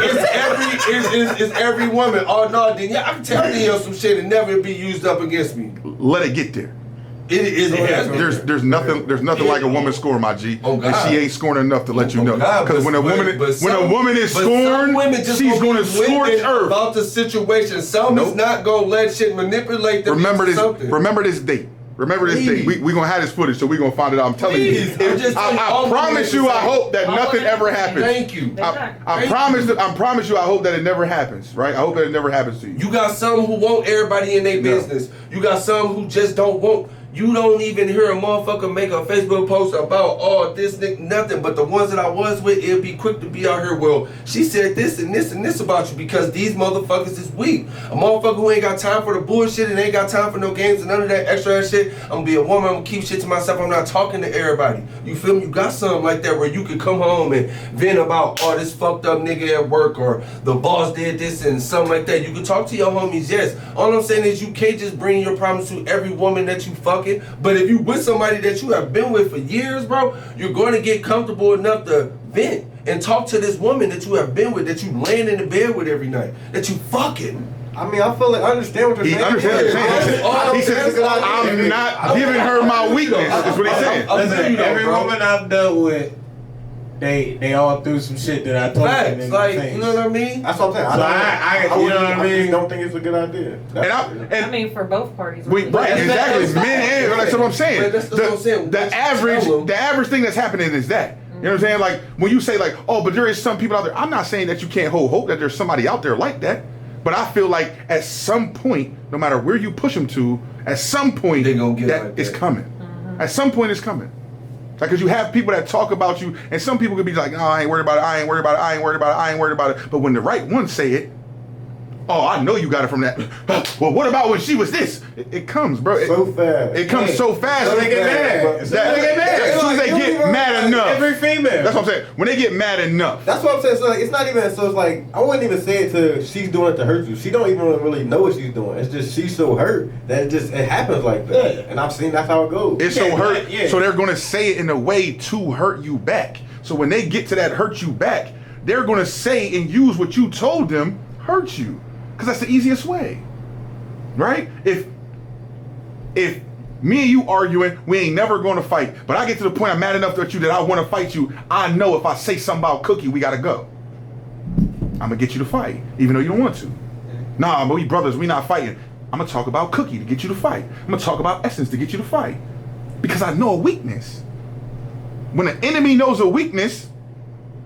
it's every woman. Oh no, then yeah, I can tell you some shit and never be used up against me. Let it get there. It is. There's nothing like a woman scoring, my G. Oh, and she ain't scoring enough to let you know. Because when a woman is scoring, she's going to scorch earth. About the situation, some is not going to let shit manipulate them. Remember this date. Remember this date. We gonna have this footage, so we gonna find it out. I'm telling you. I promise you. I hope that nothing ever happens. Thank you. I promise you. I hope that it never happens. Right? I hope that it never happens to you. You got some who want everybody in their business. You got some who just don't want. You don't even hear a motherfucker make a Facebook post about this nigga, nothing. But the ones that I was with, it'll be quick to be out here. Well, she said this and this and this about you because these motherfuckers is weak. A motherfucker who ain't got time for the bullshit and ain't got time for no games and none of that extra ass shit. I'm gonna be a woman. I'm gonna keep shit to myself. I'm not talking to everybody. You feel me? You got something like that where you could come home and vent about this fucked up nigga at work or the boss did this and something like that. You can talk to your homies. Yes. All I'm saying is you can't just bring your problems to every woman that you fuck. But if you with somebody that you have been with for years, bro, you're going to get comfortable enough to vent and talk to this woman that you have been with, that you laying in the bed with every night, that you fucking. I mean, I feel like I understand what you're saying. He understands what you're saying. He says, I'm not giving her my weakness. That's what he's saying. Listen, every woman I've dealt with, they all threw some shit that I told them. Facts, like, you know what I mean? That's what I'm saying. So I you know what I mean? just don't think it's a good idea. I mean, for both parties. Right, exactly. Men and that's what I'm saying. But that's what I'm saying. The average thing that's happening is that. You know what I'm saying? Like when you say like, oh, but there is some people out there. I'm not saying that you can't hold hope that there's somebody out there like that. But I feel like at some point, no matter where you push them to, at some point They gonna get that like is that. coming. At some point it's coming. Like, cause you have people that talk about you, and some people could be like, oh, I ain't worried about it, I ain't worried about it, I ain't worried about it, I ain't worried about it. But when the right ones say it, oh, I know you got it from that. Well, what about when she was this? It comes, bro. So fast. It comes so fast. So they get mad. As soon as they get mad enough. Every female. That's what I'm saying. When they get mad enough. That's what I'm saying. So like, it's not even. So it's like I wouldn't even say it to. She's doing it to hurt you. She don't even really know what she's doing. It's just she's so hurt that it happens like that. Yeah. And I've seen that's how it goes. It's so hurt. Yeah. So they're gonna say it in a way to hurt you back. So when they get to that hurt you back, they're gonna say and use what you told them hurt you. Because that's the easiest way. Right? If me and you arguing, we ain't never gonna fight. But I get to the point I'm mad enough at you that I wanna fight you. I know if I say something about Cookie, we gotta go. I'm gonna get you to fight, even though you don't want to. Nah, but we brothers, we not fighting. I'm gonna talk about Cookie to get you to fight. I'm gonna talk about Essence to get you to fight. Because I know a weakness. When an enemy knows a weakness,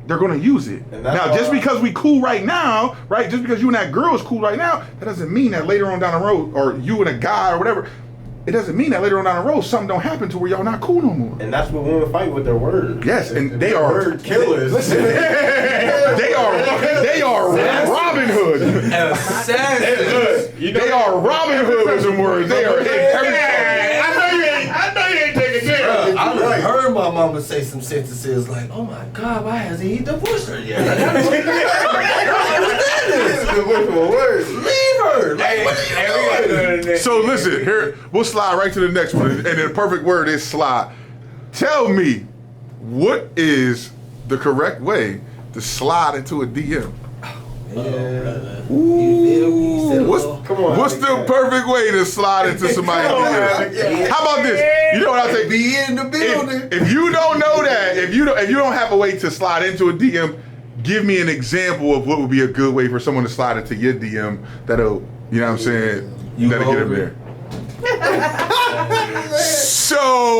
they're gonna use it. Now, just because we cool right now, right? Just because you and that girl is cool right now, that doesn't mean that later on down the road, or you and a guy or whatever, it doesn't mean that later on down the road something don't happen to where y'all not cool no more. And that's what women fight with their words. Yes, and they are word killers. Listen, they are Robin Hood. Assassin. They are Robin Hood with some words. They are I know you ain't taking care of it. I heard my mama say some sentences like, "Oh my God, why hasn't he divorced her yet? I gotta leave her. Like, what are you doing?" So listen, here we'll slide right to the next one, and the perfect word is slide. Tell me, what is the correct way to slide into a DM? What's the perfect way to slide into somebody's DM? How about this? You know what I'll say? Be in the building. If you don't know that, if you don't have a way to slide into a DM, give me an example of what would be a good way for someone to slide into your DM that'll, you know what I'm saying, that'll get them there. So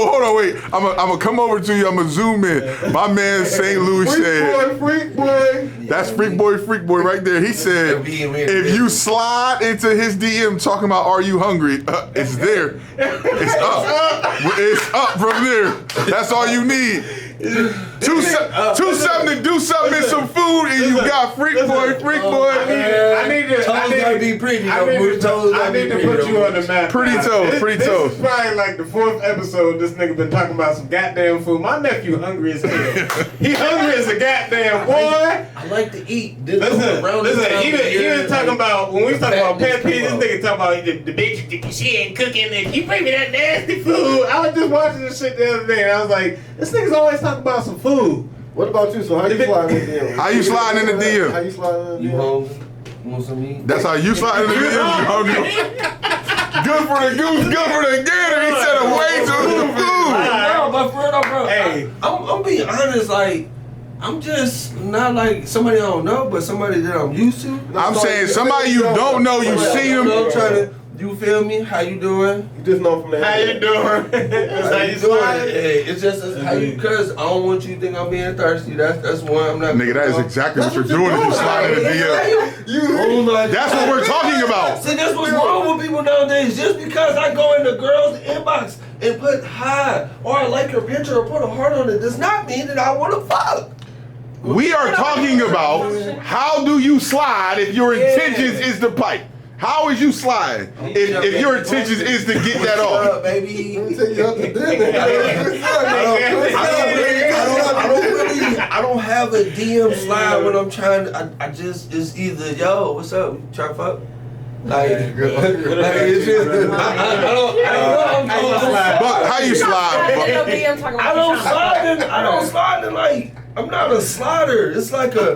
hold on, wait. I'm gonna come over to you. I'm gonna zoom in. My man St. Louis said, Freak boy. "That's freak boy right there." He said, "If you slide into his DM talking about are you hungry, it's there. It's up. It's up from there. That's all you need. Two something to do something in some food, and you got freak boy. I need to gotta be pretty. I need to put you on the map. Pretty toes. This is probably like the 4th episode. This nigga been talking about some goddamn food. My nephew hungry as hell. He hungry as a goddamn boy. I like to eat. Listen. He been talking about when we talking about pet peeves. This nigga talking about the bitch. She ain't cooking and he bring me that nasty food. I was just watching this shit the other day and I was like, this nigga's always talking about some food. What about you? So how you sliding in the DM? How you sliding in the DM? How you sliding in the You DM? hungry? You want some meat? That's how you slide in the DM. Good for the goose, good for the gander. He said a way to the food. But for real, bro. Hey. I'm being honest. Like, I'm just not like somebody I don't know, but somebody that I'm used to. I'm saying somebody you don't know, you see him. I'm trying to. You feel me? How you doing? You just know from that. How you doing? That's how you slide. Hey, it's just how you. Cause I don't want you to think I'm being thirsty. That's one. I'm not. Nigga, that is exactly what you're doing if you slide in the DM. Oh my That's what we're talking about. See, that's what's wrong with people nowadays. Just because I go in the girl's inbox and put hi or I like her picture or put a heart on it does not mean that I want to fuck. We are talking about how do you slide if your intentions is to pipe. How is you slide if your intentions is to get that off? Up, baby. I don't have a DM slide when I'm trying to. I just it's either yo, what's up? You try to fuck? Like it's just I don't know. But how you slide? I don't slide in like. I'm not a slider. It's like a.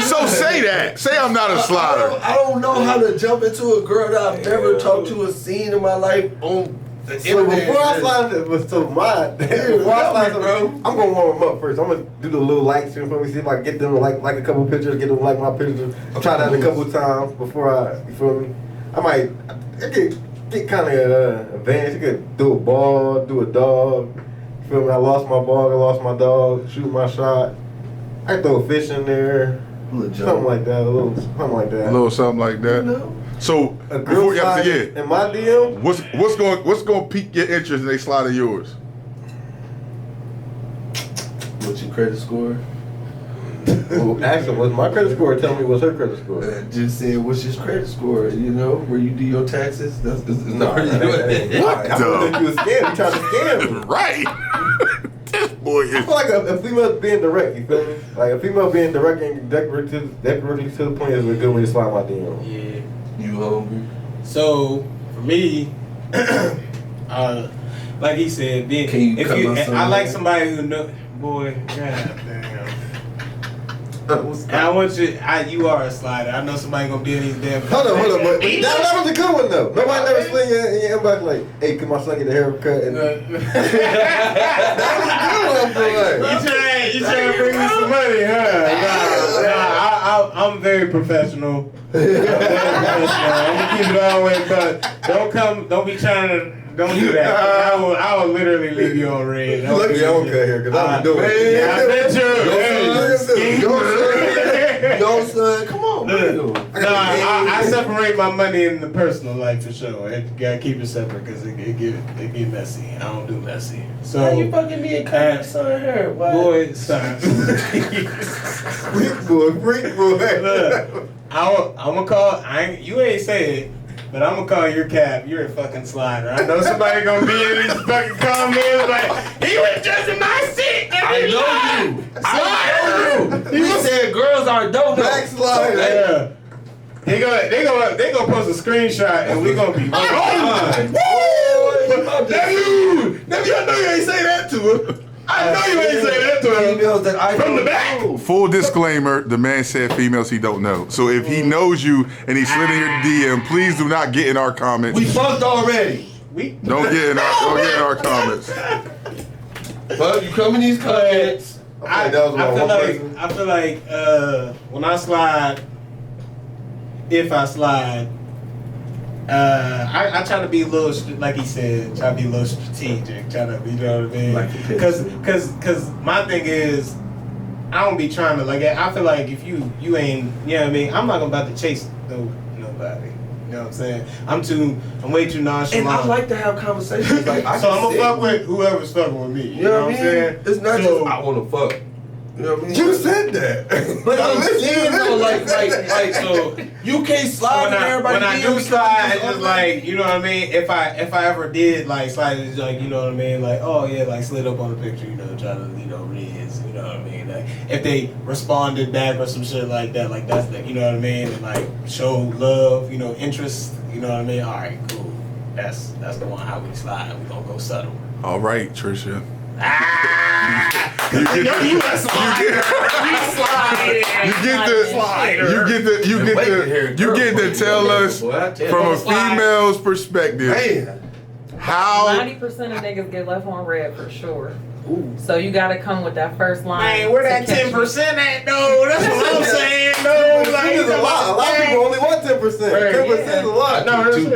So say that. Say I'm not a slider. I don't know how to jump into a girl that I've never talked to or seen in my life on So before I slide it, before I slide it, bro, I'm gonna warm them up first. I'm gonna do the little likes, you feel me? See if I can get them to like a couple pictures, get them to like my pictures. I'll try that a couple times before you feel me? I could get kind of advanced. You could do a ball, do a dog. You feel me? I lost my ball, I lost my dog, shoot my shot. I could throw a fish in there. Something like that, a little something like that. No. So A before girl you have to slide in my DM. what's going to pique your interest and they slide in yours? What's your credit score? Well, actually, what's my credit score? Tell me what's her credit score. Just saying, what's your credit score? You know, where you do your taxes? That's No, I'm gonna think you a scam. You trying to scam me. Right. This boy I is. feel like a female being direct, you feel me? Like a female being direct and directly to the point is a good way to slide my DM. Yeah. You hungry? So for me, like he said, being Can you cut my son I like off? somebody who know, boy, goddamn. And I want you. You are a slider. I know somebody gonna be in these damn. Hold on, but that was a good one though. Nobody never slid in your inbox like, hey, can my son get a haircut? And that was a good one, I feel like. You trying to bring me some money, huh? I'm very professional. I'm gonna keep it all the way, but don't be trying to. Don't do that. I will literally leave you on red. You lucky I don't cut here, because I'm doing it. Yeah, I bet you. Yo, son, come on, man. No, I separate my money in the personal life for sure. You gotta keep it separate because it get messy. I don't do messy. So How you fucking me and cut son hair? What? boy, stop. Freak boy. Look, I'm gonna call. You ain't say it. But I'm gonna call your cap. You're a fucking slider. I know somebody gonna be in these fucking comments like, he was just in my seat. I know you. He said girls are dope. Backslider. Yeah. They gonna post a screenshot and we gonna be. Nephew, I know you ain't say that to her. I know you ain't say that to her. Females that I From the don't back. know. Full disclaimer, the man said females he don't know. So if he knows you and he slid in your DM, please do not get in our comments. We fucked already. Don't get in our comments. But you come in these comments. I feel like when I slide, if I slide, I try to be a little, like he said, try to be a little strategic, try to, you know what I mean? Like Cause my thing is, I don't be trying to, like, I feel like if you ain't, you know what I mean? I'm not about to chase nobody. You know what I'm saying? I'm way too nonchalant. And I like to have conversations. Like, so I'm gonna fuck with whoever's fucking with me. You know what I'm saying? It's not So- just I want to fuck. You know what I mean? You said that. But I'm saying though, like, so you can't slide in everybody. When I do slide, it's just like, you know what I mean. If I ever did like slide, it's like, you know what I mean. Like, oh yeah, like slid up on the picture, you know, try to, you know, riz, you know what I mean. Like, if they responded back or some shit like that, like that's the, you know what I mean, and like show love, you know, interest, you know what I mean. All right, cool. That's the one how we slide. We gonna go subtle. All right, Trisha. You get to tell us from a female's perspective how 90% of niggas get left on red for sure. So you gotta come with that first line. Man, where that 10% at though? That's what I'm saying though. Like, It's a lot. A lot of people only want 10%. 10% is a lot. No, that's it. You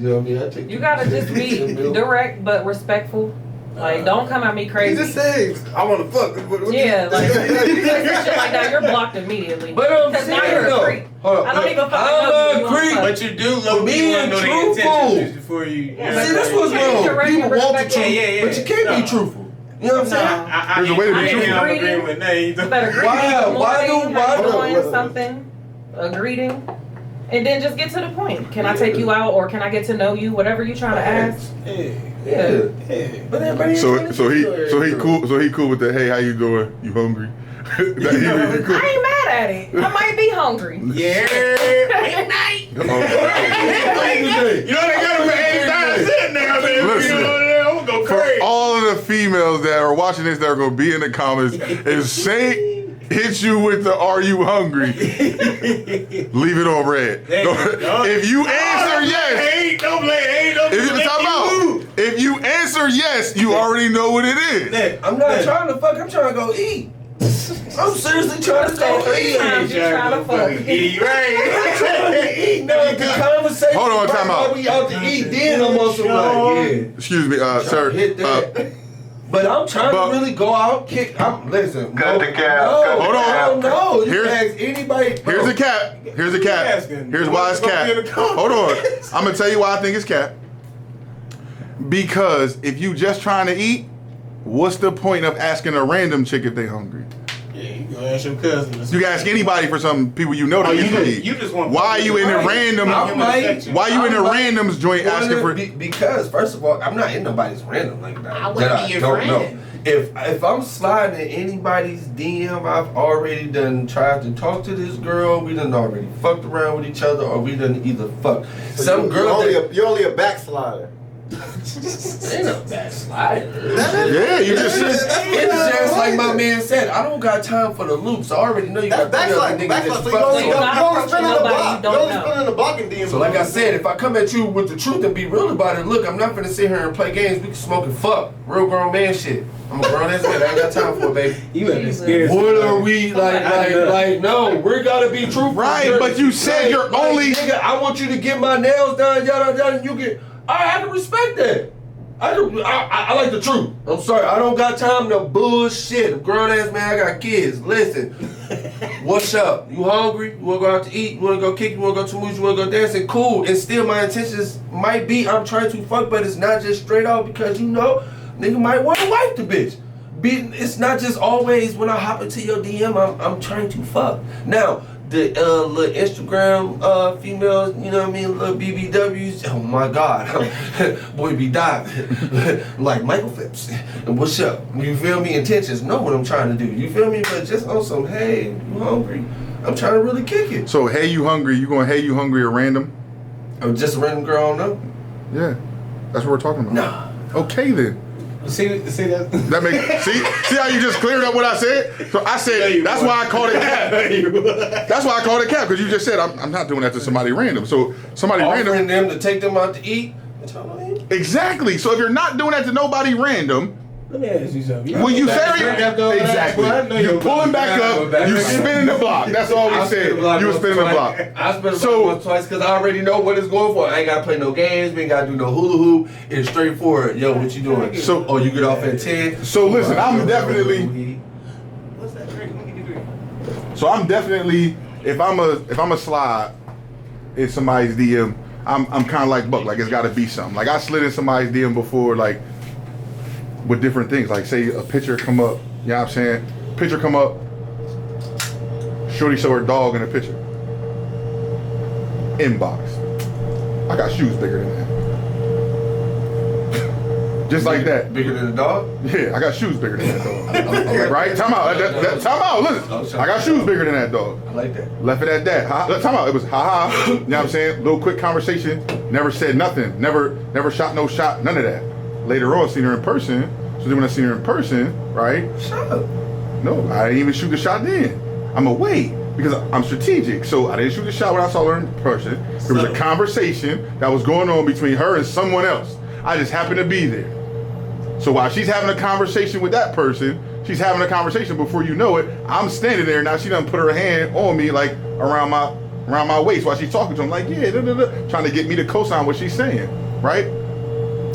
know what I mean? I take You gotta just be direct but respectful. Like, don't come at me He crazy. just said, I want to fuck. Yeah, like, you say some shit like that, you're blocked immediately. But I'm Because now saying you're a though, creep. hold on, I don't even fucking I know you. agree. But you do love For being people know the truthful. intentions before you. Yeah, See, that's what's Yeah, wrong. direct People and want the respectful. truth, Yeah. but you can't be No. truthful. You know what I'm saying? There's a way to be truthful. I'm agreeing with Nate. You better greet Why? me in the Why morning, do- why how you do- doing, something, a greeting, and then just get to the point. Can I take you out, or can I get to know you? Whatever you trying to ask. Yeah. But everybody so he cool with the hey, how you doing? You hungry? He cool. I ain't mad at it. I might be hungry. Yeah. Midnight. Oh, You know they got him for 89 cents now, baby. Listen. You know, I'm gonna go for crazy. all of the females that are watching this that are going to be in the comments, if Saint hits you with the "Are you hungry?" leave it on red. There you go. If you answer yes, Ain't no blame. Ain't no if you talk about If you answer yes, you already know what it is. Nick, I'm not trying to fuck. I'm trying to go eat. I'm seriously trying to go eat. Sometimes you try to fuck. Eat, right? Trying to eat. No, the conversation. Hold on, time out. We out to eat. Then I'm also like, yeah. Excuse me, sir. Hit that. But I'm trying to really go out, kick. Listen. Cut the cap. No, Hold on. No, you Here's- can ask anybody. Bro. Here's a cap. Here's a cap. asking? Here's why it's cap. Hold on. I'm gonna tell you why I think it's cap. Because if you just trying to eat, what's the point of asking a random chick if they hungry? Yeah, you go ask your cousin. You can ask anybody for some people you know that eat. You just want. Why are you in the random? I might- Why you in the I might randoms joint asking for? Because first of all, I'm not in nobody's random like that. I wanna be your don't friend. know. If I'm sliding in anybody's DM, I've already done tried to talk to this girl. We done already fucked around with each other, or we done either fucked. Some girl You're only a backslider. ain't a backslider. Yeah, you just. It's just like my man said. I don't got time for the loops. I already know you got That's three other backslide. niggas Backslide. that So fuck you only with. gotta spin in the approach block. nobody You you only don't spin in the block and DM. So like I said, if I come at you with the truth and be real about it, look, I'm not finna sit here and play games. We can smoke and fuck. Real grown man shit. I'm a grown ass man. I ain't got time for it, baby. You have Jesus. scared. What are we like? No, we gotta be truthful. Right, but you said you're only- Nigga, I want you to get my nails done, yada yada. And you get. I have to respect that. I like the truth. I'm sorry, I don't got time to bullshit. I'm grown ass man. I got kids. Listen, what's up? You hungry? You wanna go out to eat? You wanna go kick? You wanna go to movies? You wanna go dancing? Cool. And still, my intentions might be I'm trying to fuck, but it's not just straight out because you know, nigga might want to wipe the bitch. It's not just always when I hop into your DM, I'm trying to fuck. Now, the little Instagram females, you know what I mean, little BBWs, oh my God, boy be diving, like Michael Phelps. And what's up? You feel me? Intentions know what I'm trying to do. You feel me? But just on some, hey, you hungry? I'm trying to really kick it. So hey, you hungry? You going hey, you hungry at random? Or just a random girl I don't know? Yeah, that's what we're talking about. Nah. Okay then. See that? That makes see how you just cleared up what I said. So I said that's why I called it cap. That's why I called it cap because you just said I'm not doing that to somebody random. So somebody Offering random. them to take them out to eat. That's all I eat. Exactly. So if you're not doing that to nobody random, Let me ask you something. when you say exactly, you pulling back up, you spinning the block. That's all we said. You were spinning the block. I spent the So- block once, twice because I already know what it's going for. I ain't gotta play no games. We ain't gotta do no hula hoop. It's straightforward. Yo, what you doing? So- oh, you get off at 10. So listen, I'm definitely. What's that drink? Let me get the drink. So I'm definitely if I'm a slide in somebody's DM, I'm kind of like Buck. Like it's got to be something. Like I slid in somebody's DM before, like with different things. Like say a picture come up. You know what I'm saying? Picture come up. Shorty show her dog in a picture. Inbox. I got shoes bigger than that. Just like that. Bigger than a dog? Yeah, I got shoes bigger than that dog. Right? Time out. Time out. Listen. I got shoes bigger than that dog. I like that. Left it at that. Time out. It was ha ha. You know what I'm saying? Little quick conversation. Never said nothing. Never shot no shot. None of that. Later on, seen her in person. So then when I seen her in person, right? Shut up. No, I didn't even shoot the shot then. I'm gonna wait because I'm strategic. So I didn't shoot the shot when I saw her in person. There was a conversation that was going on between her and someone else. I just happened to be there. So while she's having a conversation with that person, she's having a conversation before you know it. I'm standing there now. She done put her hand on me like around my waist while she's talking to him. Like yeah, trying to get me to co-sign what she's saying, right?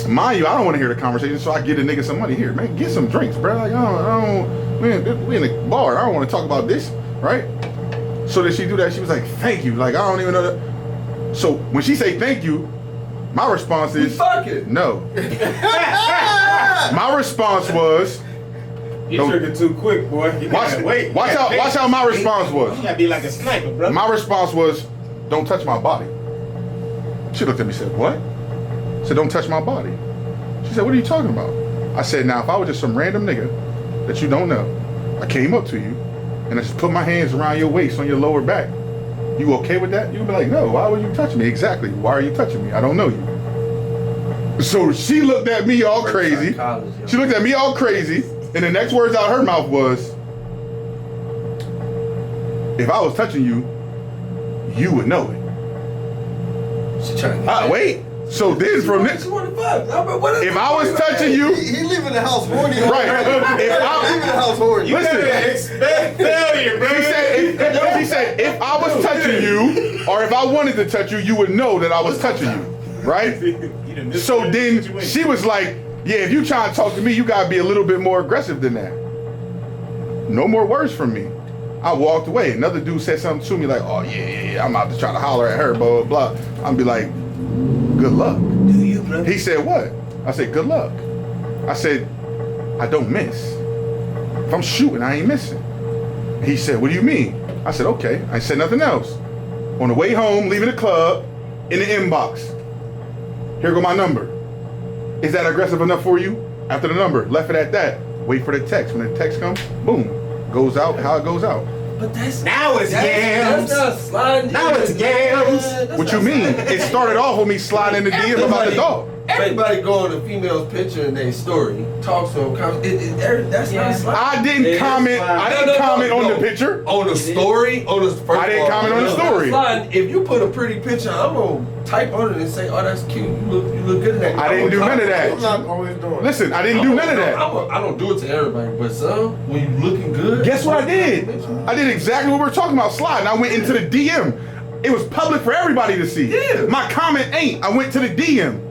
Mind you, I don't want to hear the conversation, so I get a nigga some money here, man. Get some drinks, bro. Like I don't, man. We in the bar. I don't want to talk about this, right? So did she do that? She was like, "Thank you." Like I don't even know that. So when she say thank you, my response is fucking. no. My response was, You triggered too quick, boy. You gotta wait. watch how my response was. You gotta be like a sniper, bro. My response was, don't touch my body. She looked at me and said, what? I said, don't touch my body. She said, what are you talking about? I said, now if I was just some random nigga that you don't know, I came up to you and I just put my hands around your waist on your lower back. You okay with that? You'd be like, no, why would you touch me? Exactly. Why are you touching me? I don't know you. So she looked at me all crazy. She looked at me all crazy. And the next words out her mouth was, if I was touching you, you would know it. She trying to Wait. So then from this, if I was touching you, He leaving the house horny. right? If I, Leaving the house horny. listen, Expect failure, bro. she said, if I was touching you, or if I wanted to touch you, you would know that I was touching you, right? So then she was like, yeah, if you trying to talk to me, you gotta be a little bit more aggressive than that. No more words from me. I walked away. Another dude said something to me like, oh yeah, I'm out to try to holler at her, blah, blah, blah. I'm be like, good luck. Do you, bro? He said, what? I said, good luck. I said, I don't miss. If I'm shooting, I ain't missing. He said, what do you mean? I said, okay. I said nothing else. On the way home, leaving the club, in the inbox. Here go my number. Is that aggressive enough for you? After the number, left it at that. Wait for the text. When the text comes, boom, goes out how it goes out. But that's Now it's that's yams. not sliding. Now it's yams. What you mean? It started off with me sliding in the DM about the dog. Everybody go on the female's picture in their story, talk to them. That's not sliding. I didn't comment. I didn't comment on the picture. On the story, I didn't comment on the story. Sliding. If you put a pretty picture, I'm gonna type on it and say, "Oh, that's cute. You look good in that." I didn't do none of I'm that. not always doing. Listen, I didn't do none of that. I don't do it to everybody, but some when you looking good. Guess what I did? I did exactly what we were talking about, sliding. I went into the DM. It was public for everybody to see. Yeah. My comment ain't. I went to the DM.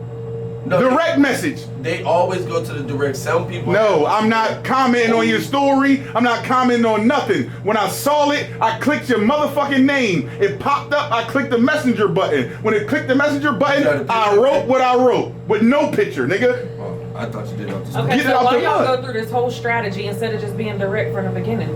No, Direct message. They always go to the direct. Some people. No, I'm not commenting on your story. I'm not commenting on nothing. When I saw it, I clicked your motherfucking name. It popped up. I clicked the messenger button. When it clicked the messenger button, I wrote what I wrote with no picture, nigga. Oh, I thought you did off the Okay, Get it so out why the y'all mud. go through this whole strategy instead of just being direct from the beginning?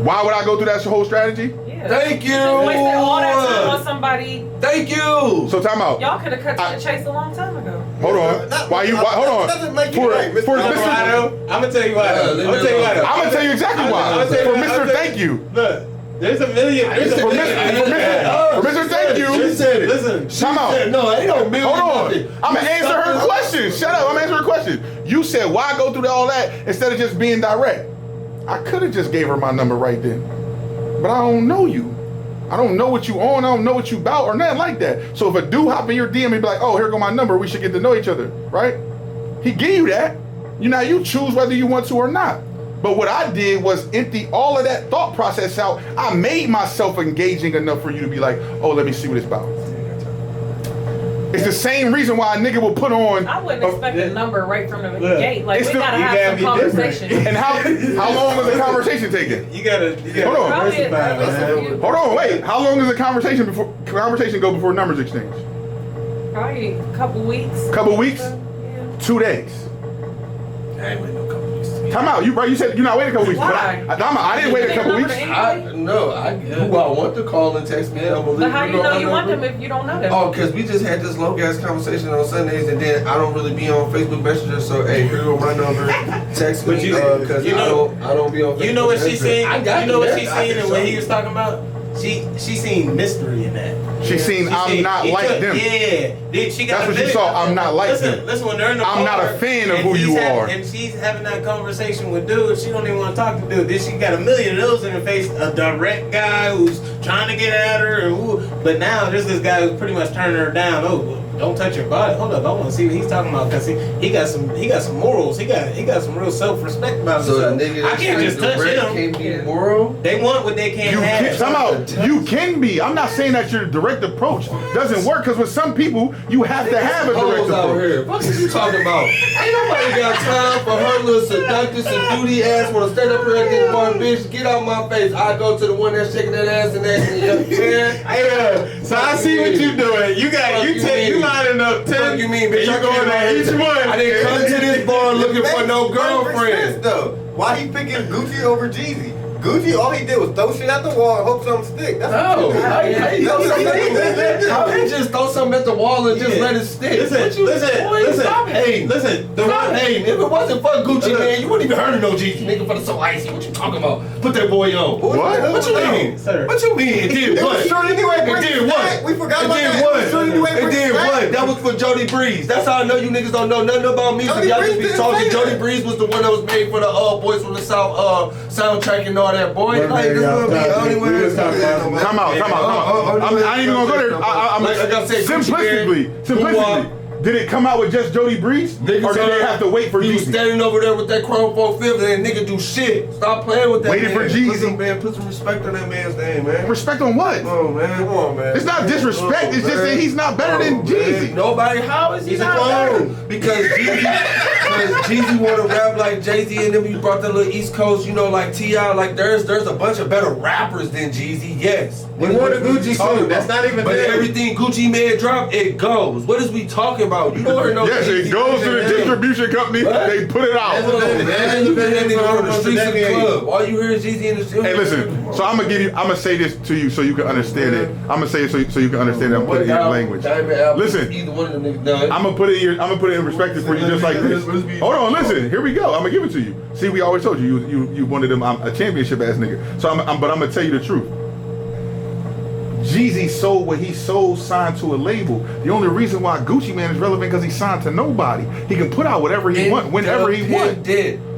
Why would I go through that whole strategy? Yeah. Thank you. Just wasted all that time on somebody. Thank you. So time out. Y'all could have cut to the chase a long time ago. Hold on. Hold on. Doesn't make you For right, Mr. Mr. I'm gonna tell you why. Yeah, I'm gonna tell you why. I'm gonna tell you exactly why. For Mr. Thank You. Look, there's a million. There's a For million. Mr. Thank You. She said it. Listen. Time out. No, ain't no million. Hold on. nothing. I'm gonna answer her question. Shut up. I'm answering her question. You said why go through all that instead of just being direct? I could have just gave her my number right then, but I don't know you. I don't know what you on. I don't know what you about or nothing like that. So if a dude hop in your DM and be like, "Oh, here go my number. We should get to know each other," right? He give you that. You choose whether you want to or not. But what I did was empty all of that thought process out. I made myself engaging enough for you to be like, "Oh, let me see what it's about." It's the same reason why a nigga will put on. I wouldn't expect a number right from the Look, gate. Like, it's we the- gotta you have gotta some be different. conversation. And how long was the conversation taking? You gotta Hold on. Probably at diversify, least a man. few- Hold on, wait. How long does the conversation go before numbers exchange? Probably a couple weeks. Couple weeks? Yeah. 2 days. I ain't waiting no couple weeks. Time out. You said you're not waiting a couple weeks. Why? But I didn't wait a couple weeks. Who I want to call and text me. I'm But how you know you want them? them if you don't know them? Oh, because we just had this long ass conversation on Sundays, and then I don't really be on Facebook Messenger. So hey, here go my number. Text me But you- because you know- I don't be on. Facebook You know what she Messenger. seen? I got You know what that. she I seen can and what show he you. was talking about? She seen mystery in that. She seen I'm seen- not he like took- them. Yeah, she got. That's what a she video. saw, I'm not like listen, them. Listen, when they're in the I'm not car a fan of and who he's you having- are. and she's having that conversation with dudes. She don't even want to talk to dude. Then she got a million of those in her face. A direct guy who's trying to get at her, and but now there's this guy who's pretty much turning her down. Oh, don't touch your body. Hold up, I want to see what he's talking about because he got some morals. He got some real self-respect about So the himself. nigga I that can't just touch him. can't be moral. They want what they can't You have. can, somehow you can be. I'm not saying that your direct approach doesn't work because with some people you have to have a direct Hoes out approach. here. What is you talking about? Ain't nobody got time for her little seductive, seduty ass. Wanna stand up here at this bar, bitch? Get out my face. I go to the one that's shaking that ass and that. You know what I'm saying? Hey, so I see what you doing. You lining up 10. What you mean, bitch? You I going came at out each here- one. I didn't come to this bar looking for no girlfriend. Though, why he picking Gucci over Jeezy? Gucci, all he did was throw shit at the wall and hope something stick. That's No, what you do. how he just throw something at the wall and just Yeah. let it stick? Listen. Stop hating. Listen. Stop hating. If it wasn't for Gucci, man, you wouldn't even heard of no Jeezy, nigga, for the so icy. What you talking about? Put that boy on. What? What you mean? Sir. What you mean? It did It what? was short anyway. It did what? We forgot It about did that. what? It was short anyway. It did what? That was for Jody Breeze. That's how I know you niggas don't know nothing about music. Jody Y'all just Breeze be didn't talking. say Jody that. Breeze was the one that was made for the Boys from the South soundtrack and all that. Boy, Well, like this is man, gonna be y'all only way. we was talking about- Come out. I ain't even gonna go there. I'm Like I said, Gucci simplistically. Mane, Did it come out with just Jody Breeze? Niggas Or did they have to wait for He was Jeezy? standing over there with that Chrome 450 and that nigga do shit. Stop playing with that Waiting man. for Jeezy. Put some respect on that man's name, man. Respect on what? Come on, man. Come on, man. It's not disrespect. It's just that he's not better than Jeezy. Nobody. How is he He's a not clone. better? Because Jeezy want to rap like Jay-Z, and then you brought the little East Coast, you know, like T.I. Like there's a bunch of better rappers than Jeezy. Yes. He wore the Gucci suit. That's not even But there. everything Gucci man drop, it goes. What is we talking about? You don't know. Yes, it goes to the distribution company. What? They put it out. Man, you been that nigga on the streets of the club. All you hear is Jeezy in the street. Hey, listen. So I'm gonna say this to you so you can understand it. I'm gonna say it so you can understand it. I'm putting it in your language. Listen. Either one of them niggas done. I'm gonna put it in perspective for you, just like this. Hold on, listen. Here we go. I'm gonna give it to you. See, we always told you you wanted them a championship ass nigga. So but I'm gonna tell you the truth. Jeezy sold what he sold, signed to a label. The only reason why Gucci Mane is relevant because he signed to nobody. He can put out whatever he want, whenever he want.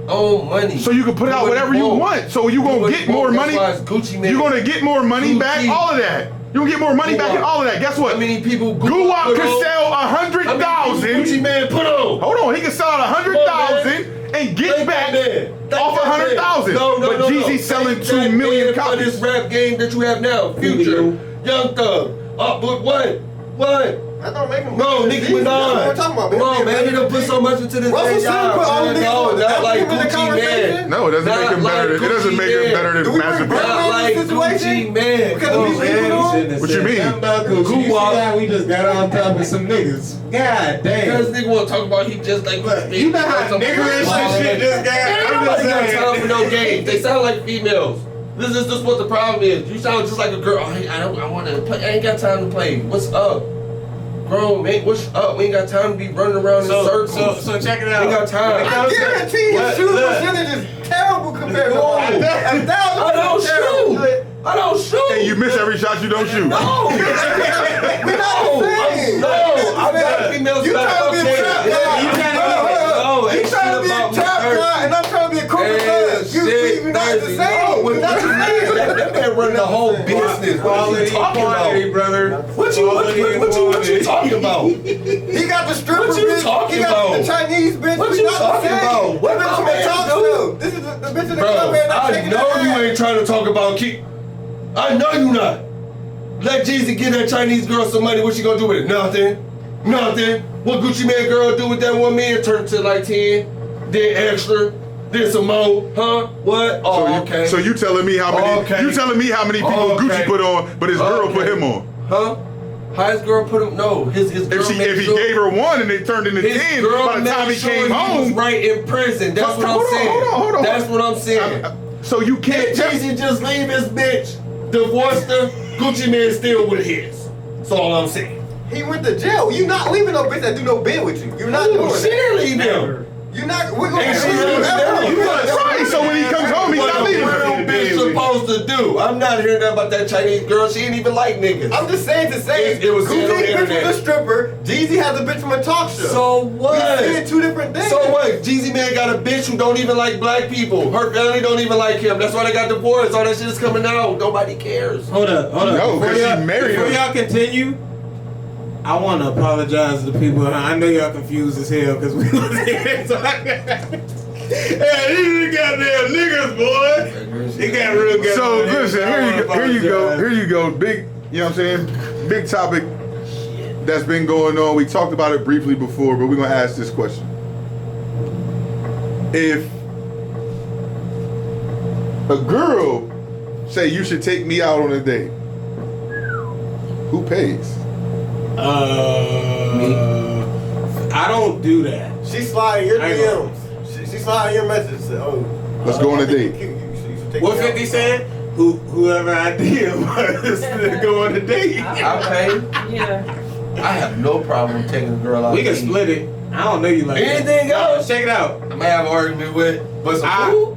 Own money. So you can put out whatever you want. So you gonna get more money. You're gonna get more money back. All of that. You gonna get more money back and all of that. Guess what? How many people Guwap can sell 100,000. Gucci Mane put on. Hold on, he can sell 100,000 and get back off 100,000. But Jeezy selling 2 million for copies. this rap game that you have now. Future, Young Thug, but what? That don't make him. No, Nicki That's what Minaj. we're talking about. Come on, man. He done put so much into this Russell thing. Simmons put all the niggas No, on. not That's like people in the Gucci conversation. Man. No, it doesn't make him better. It doesn't make him better Do than we Master bring P. Birdman Not like in this situation? Gucci Man. Because Come we on, sleeping man. on? What you mean? About Gucci. You see how we just got on top of some niggas. God damn. Because nigga want to talk about he just like You know how niggerish this shit just got. Ain't I'm nobody just got time saying. for no games. They sound like females. This is what the problem is. You sound just like a girl. I want to play. I ain't got time to play. What's up? Grown man, what's up? We ain't got time to be running around in circles. So check it out. We got time. I guarantee his shoot percentage is terrible compared to mine. I don't shoot. I don't shoot. And you miss every shot you don't shoot. No. We're not saying. I got females You that trying to be a trap guy. You trying to You trying to be a trap guy, and I'm trying to be a corporate thug. You're not the same. We're not the same. That man running the whole business. What are you talking about? brother. What you talking about? He got the stripper What you bitch. talking He got the about? Chinese bitch. What We you not the talking same. about? What The bitch my in the man talk do? show. This is the bitch in the Bro, club man. I know you ain't trying to talk about keep. I know you not. Let Jeezy give that Chinese girl some money. What she gonna do with it? Nothing. What Gucci Man girl do with that 1 million? Turn to like 10, then extra, then some more. Huh? What? Oh, okay. So you telling me how many? Okay. You telling me how many people Okay. Gucci put on, but his girl put Okay. him on? Huh? How his girl put him? No, his girl. If he gave her one and they turned into his 10, girl by the time he made sure came he was home, right in prison. That's what I'm saying. Hold on. That's what I'm saying. So you can't tell. Jeezy just leave his bitch, divorced her. Gucci Man still with his. That's all I'm saying. He went to jail. You not leaving no bitch that do no bid with you. You're not doing She that. didn't leave him. You're not. We're gonna And she see you lives ever. there. You Right, so when he comes home, he's What not a leaving her. real bitch supposed to do. I'm not hearing that about that Chinese girl. She ain't even like niggas. I'm just saying to say, It was said on the Gucci's bitch internet. was a stripper. Jeezy has a bitch from a talk show. So what? We saying two different things. So what? Jeezy Man got a bitch who don't even like black people. Her family don't even like him. That's why they got divorced. All that shit is coming out. Nobody cares. Hold up. No, Before because she y'all- married Before him. y'all continue, I want to apologize to people. I know y'all confused as hell because we was here talking. Hey, these goddamn niggas, boy. They got real good. So listen, here you go. Big, you know what I'm saying? Big topic that's been going on. We talked about it briefly before, but we're gonna ask this question. If a girl say you should take me out on a date, who pays? I don't do that. She slide your I know. DMs. She slide your message. Say, oh, Let's go on a I think date. you cute. You should take What me out. 50 said? Whoever I DM was to go on the date. I pay. Yeah. I have no problem taking a girl out. We can to eat. split it. I don't know you like that. Anything else? Check it out. I may have an argument with, but some food.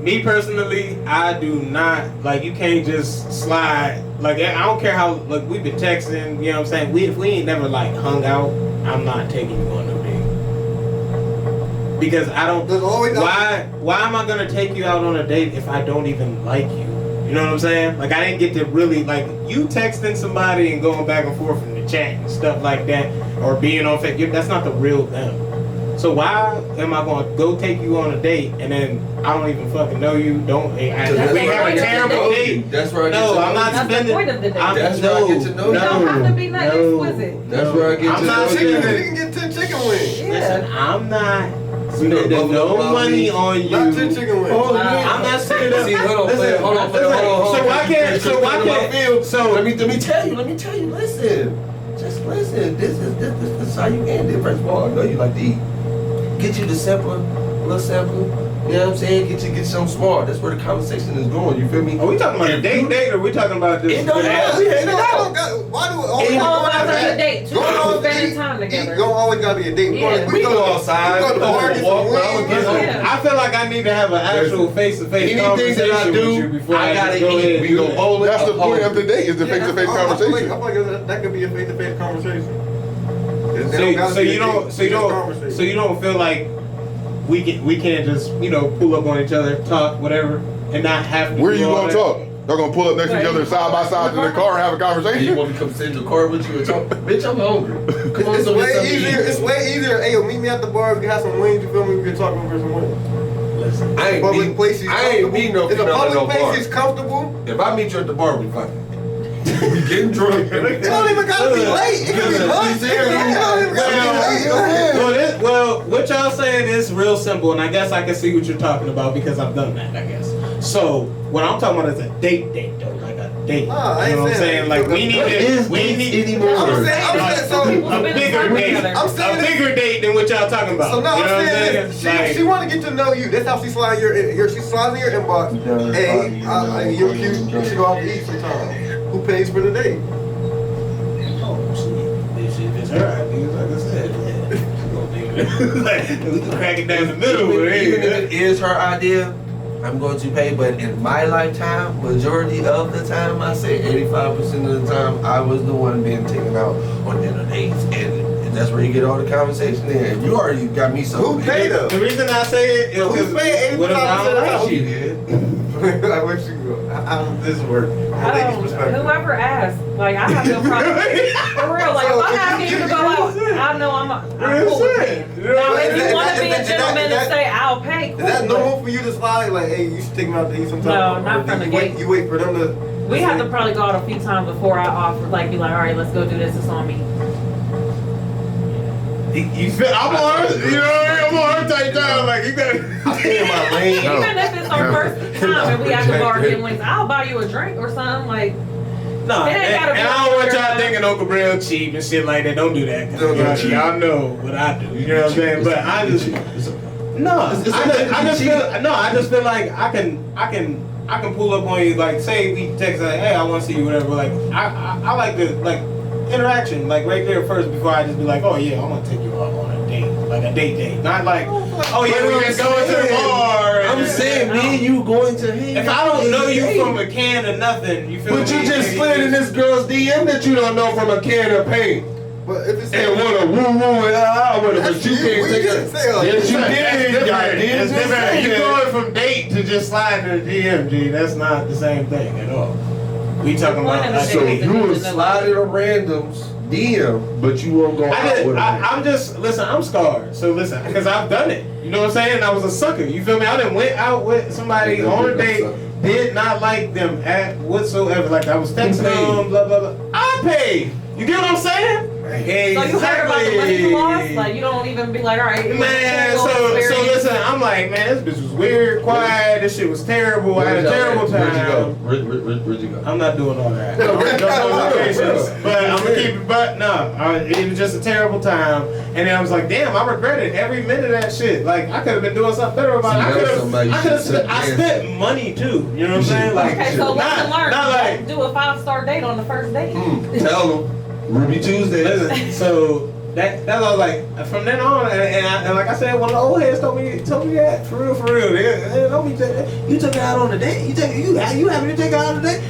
Me personally, I do not like. You can't just slide. Like I don't care how. Like we've been texting. You know what I'm saying? If we ain't never like hung out, I'm not taking you on no date. Because I don't. There's always Why am I gonna take you out on a date if I don't even like you? You know what I'm saying? Like I didn't get to really like you texting somebody and going back and forth in the chat and stuff like that. or being on Facebook, that's not the real them. So why am I going to go take you on a date and then I don't even fucking know you? We have a terrible date. That's where I get No, to I'm know not you. That's the spending. point of the date. That's where I get to know You you. don't have to be that exquisite. That's where I get I'm to not know saying you. that- You can get 10 chicken wings. Listen, Yeah. I'm not You know, spending no Buffalo money Wild on you. Not 10 chicken wings. Oh, I'm not sitting there. See, hold on, Listen, hold on. So why can't? So why can't? So let me tell you. Listen, just listen. This is how you end it. First of all, I know you like to eat. Get you the sampler, little sampler. You know what I'm saying? Get you something smart. That's where the conversation is going. You feel me? are we talking about a date, or are we talking about this? It don't matter. Why do It's we all about a date. Going on Spending eat, time together. Don't always gotta be a date. Yeah. We go outside. We go to the bar, get some walk around, wings. get some. Yeah. I feel like I need to have an actual face-to-face Anything conversation that I with you do, before I I gotta just go ahead eat. and We do go that. bowling. That's the point of the date, is the face-to-face I conversation. feel like that could be a face-to-face conversation. So you don't feel like we can't just pull up on each other, talk, whatever, and not have to. Where do you all gonna that? talk? Y'all gonna pull up next to each other side by side in the car and have a Hey, you conversation? want me to come sit in the car with you and talk? Bitch, I'm hungry. Come on, It's so way get something to easier. eat. It's way easier. Hey, yo, meet me at the bar. If you have some wings, you feel me? We can talk over some wings. Listen, I ain't Public meet, place is I ain't meet no If the female at no public bar. place is comfortable, If I meet you at the bar, we fucking. We getting drunk. it don't even gotta be late. It can be lunch. It don't even gotta be late. well, what y'all saying is real simple, and I guess I can see what you're talking about because I've done that, I guess. So, what I'm talking about is a date though, like a date. Nah, I you ain't know what I'm saying saying? that. Like, we need anymore? I'm saying, so. People a spend bigger time date. together. I'm saying A bigger date than what y'all talking about. So now you know I'm what saying I'm this. She want to get to know you. That's how she slides she slides in your inbox. Hey, you're cute. You should go out to eat sometime. Who pays for the date? Oh, shit. If it's her idea, like I said, like, we can crack it down the middle. Even But if it is her idea, I'm going to pay. But in my lifetime, majority of the time, I say 85% of the time, I was the one being taken out on dinner dates, and that's where you get all the conversation in. You already got me so. Who paid her? the reason I say it is Who's because paying what if I 85% don't of the like time? you, dude? I wish you go. How does this work? Ladies' perspective. Whoever asked, like I have no problem. For real, like if I'm asking you to go out, I know I'm cool with it. Now if you want to be a gentleman and say I'll pay, Is cool. that normal for you to slide? Like, hey, you should take me out to eat sometime? No, Or not do from you the wait- gate. You wait for them to. We have to probably go out a few times before I offer, like be like, all right, let's go do this. It's on me. You feel, I'm on her, you know what I mean? I'm on her type time, like, you gotta. I stay in my lane. No. Even if it's our first time and we at the bar getting wings, I'll buy you a drink or something. Like No, It ain't gotta be and I don't want on y'all your- thinking Uncle Brill cheap and shit like that. Don't do that. 'Cause Don't do y'all, cheap. y'all know what I do. You know what I'm saying? But I just no. It's I just cheap. feel no. I just feel like I can pull up on you. Like say we text like, hey, I want to see you, whatever. Like I like the like interaction, like right there first before I just be like, oh yeah, I'm gonna take you out on a date, like a date, not like, oh yeah, we just going to the bar. I'm and- saying, me and you going to hang. If I don't know you from a can of nothing, you feel But me? you just slid in this girl's DM that you don't know from a can of paint. But if it's And wanna woo woo and with it, but you can't We take didn't it. say all Yes, you that. did. Y'all did. It's just different. say You that. going from date to just sliding to the DM, G. That's not the same thing at all. We talking about One of the a So days date. you would slide in a random's DM, but you won't go out with her. I'm just listen. I'm scarred. So listen, because I've done it. You know what I'm saying? I was a sucker. You feel me? I done went out with somebody on a date, did not like them at whatsoever. Like I was texting them, blah blah blah. I paid. You get what I'm saying? So you heard about the money you lost? Like you don't even be like, all right, Man, so listen, I'm like, man, this bitch was weird, quiet, this shit was terrible, I had a terrible Where'd you go? time. Where'd you go? I'm not doing all that. I don't know locations, but I'm gonna keep it, but no, it was just a terrible time. And then I was like, damn, I regretted every minute of that shit. Like, I could have been doing something better about it. See, that was somebody you should've I said spent money too, you know what I'm saying? Like, Okay, so lesson learned. not like, Do a 5-star date on the first date. Tell them. Ruby Tuesday. listen, so that's what I was like. From then on, and like I said, one of the old heads told me that for real. They told me you took her out on a date. You having to take her out on a date?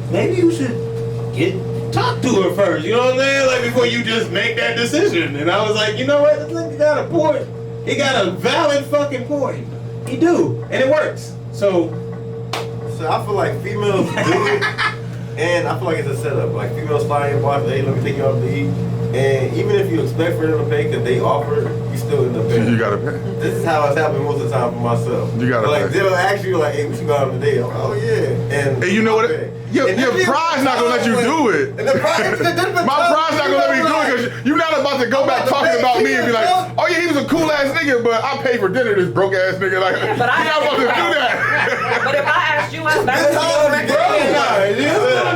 Maybe you should talk to her first. You know what I'm saying? Like before you just make that decision. And I was like, you know what? This nigga got a point. He got a valid fucking point. He do, and it works. So I feel like females do it, and I feel like it's a setup. Like females fly in, watch, hey, let me take you out to eat. And even if you expect for them to pay because they offer, you still end up paying. You gotta pay. This is how it's happened most of the time for myself. You gotta like pay. they'll ask you like, hey, what you got on today? I'm like, oh yeah. And you know what? okay. Your pride's not gonna let you do it. And the pride, My pride's not gonna let me do it because you're not about to go back talking about me and be like, oh yeah, he was a cool ass nigga, but I paid for dinner, this broke ass nigga. Like, Yeah, but you're not about to do that. But if I asked you, that's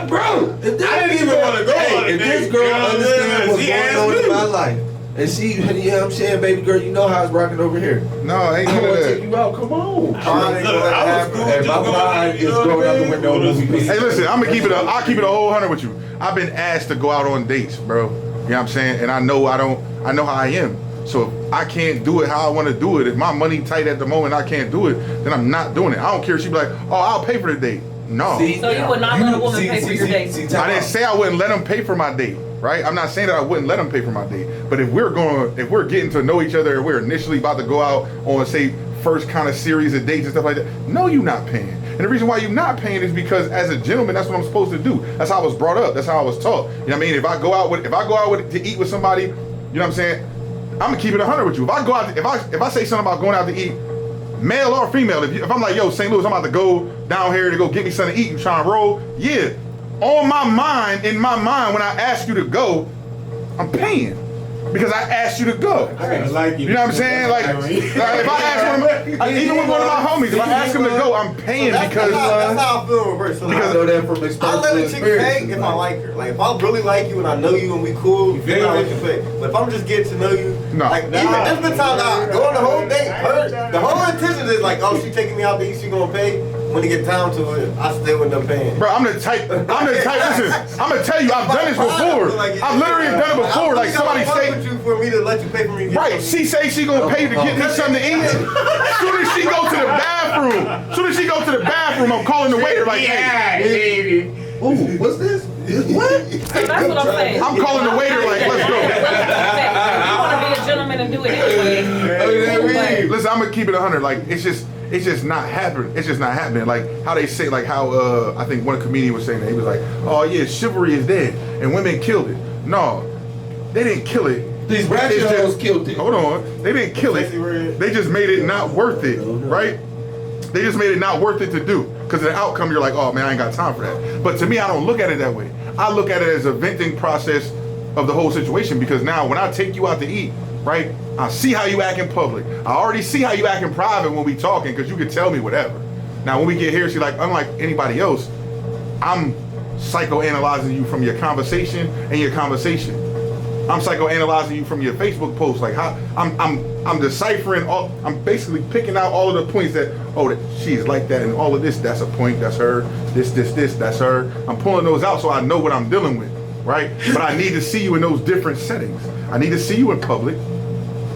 bro. I didn't even want to go. Hey, if this girl understands what's going on in my life, and she, you know what I'm saying, baby girl, you know how it's rocking over here. No, ain't I none of want to take that. you out. Come on. Hey, my mind is going out the window. Hey, listen, I'll keep it a whole 100 with you. I've been asked to go out on dates, bro. You know what I'm saying? And I know how I am. So if I can't do it how I want to do it, if my money tight at the moment, I can't do it, then I'm not doing it. I don't care if she be like, oh, I'll pay for the date. No. So you would not let a woman pay for your date? I didn't say I wouldn't let them pay for my date, right? I'm not saying that I wouldn't let them pay for my date. But if we're getting to know each other and we're initially about to go out on, say, first kind of series of dates and stuff like that, no, you're not paying. And the reason why you're not paying is because as a gentleman, that's what I'm supposed to do. That's how I was brought up. That's how I was taught. You know what I mean? If I go out to eat with somebody, you know what I'm saying? I'm gonna keep it 100 with you. If I go out, if I say something about going out to eat, male or female, if I'm like, yo, St. Louis, I'm about to go down here to go get me something to eat, you trying to roll, yeah. On my mind, in my mind, when I ask you to go, I'm paying. Because I asked you to go. Like you know what I'm saying? Like if I ask even with one of my homies, if I ask him to go, I'm paying because that's how I feel in reverse. So because I know that from experience. I let a chick pay if I like her. Like if I really like you and I know you and we cool, then I let you pay. But if I'm just getting to know you, like there's been times I go on the whole date. The whole intention is like, oh, she taking me out to eat, she gonna pay. When it get down to it, I still end up paying. Bro, I'm the type, listen, I'm gonna tell you, I've done this before. I've literally done it before. Like somebody say, for me to let you pay for me. Right, she say she gonna pay to get me something to eat. Soon as she go to the bathroom, I'm calling the waiter like, hey. Ooh, what's this? What? So that's what I'm saying. I'm calling the waiter like, let's go. You want to be a gentleman and do it anyway. Listen, I'm gonna keep it 100. Like it's just not happening. It's just not happening. Like how they say, like how I think one comedian was saying that he was like, oh yeah, chivalry is dead and women killed it. No, they didn't kill it. These ratchet hoes killed it. Hold on, they didn't kill it. They just made it not worth it, right? They just made it not worth it to do. Because the outcome, you're like, oh man, I ain't got time for that. But to me, I don't look at it that way. I look at it as a venting process of the whole situation. Because now, when I take you out to eat, right, I see how you act in public. I already see how you act in private when we talking, because you can tell me whatever. Now, when we get here, see, like, unlike anybody else, I'm psychoanalyzing you from your conversation and your conversation. I'm psychoanalyzing you from your Facebook post. Like how I'm deciphering all. I'm basically picking out all of the points that that she's like that, and all of this. That's a point. That's her. This. That's her. I'm pulling those out so I know what I'm dealing with, right? But I need to see you in those different settings. I need to see you in public,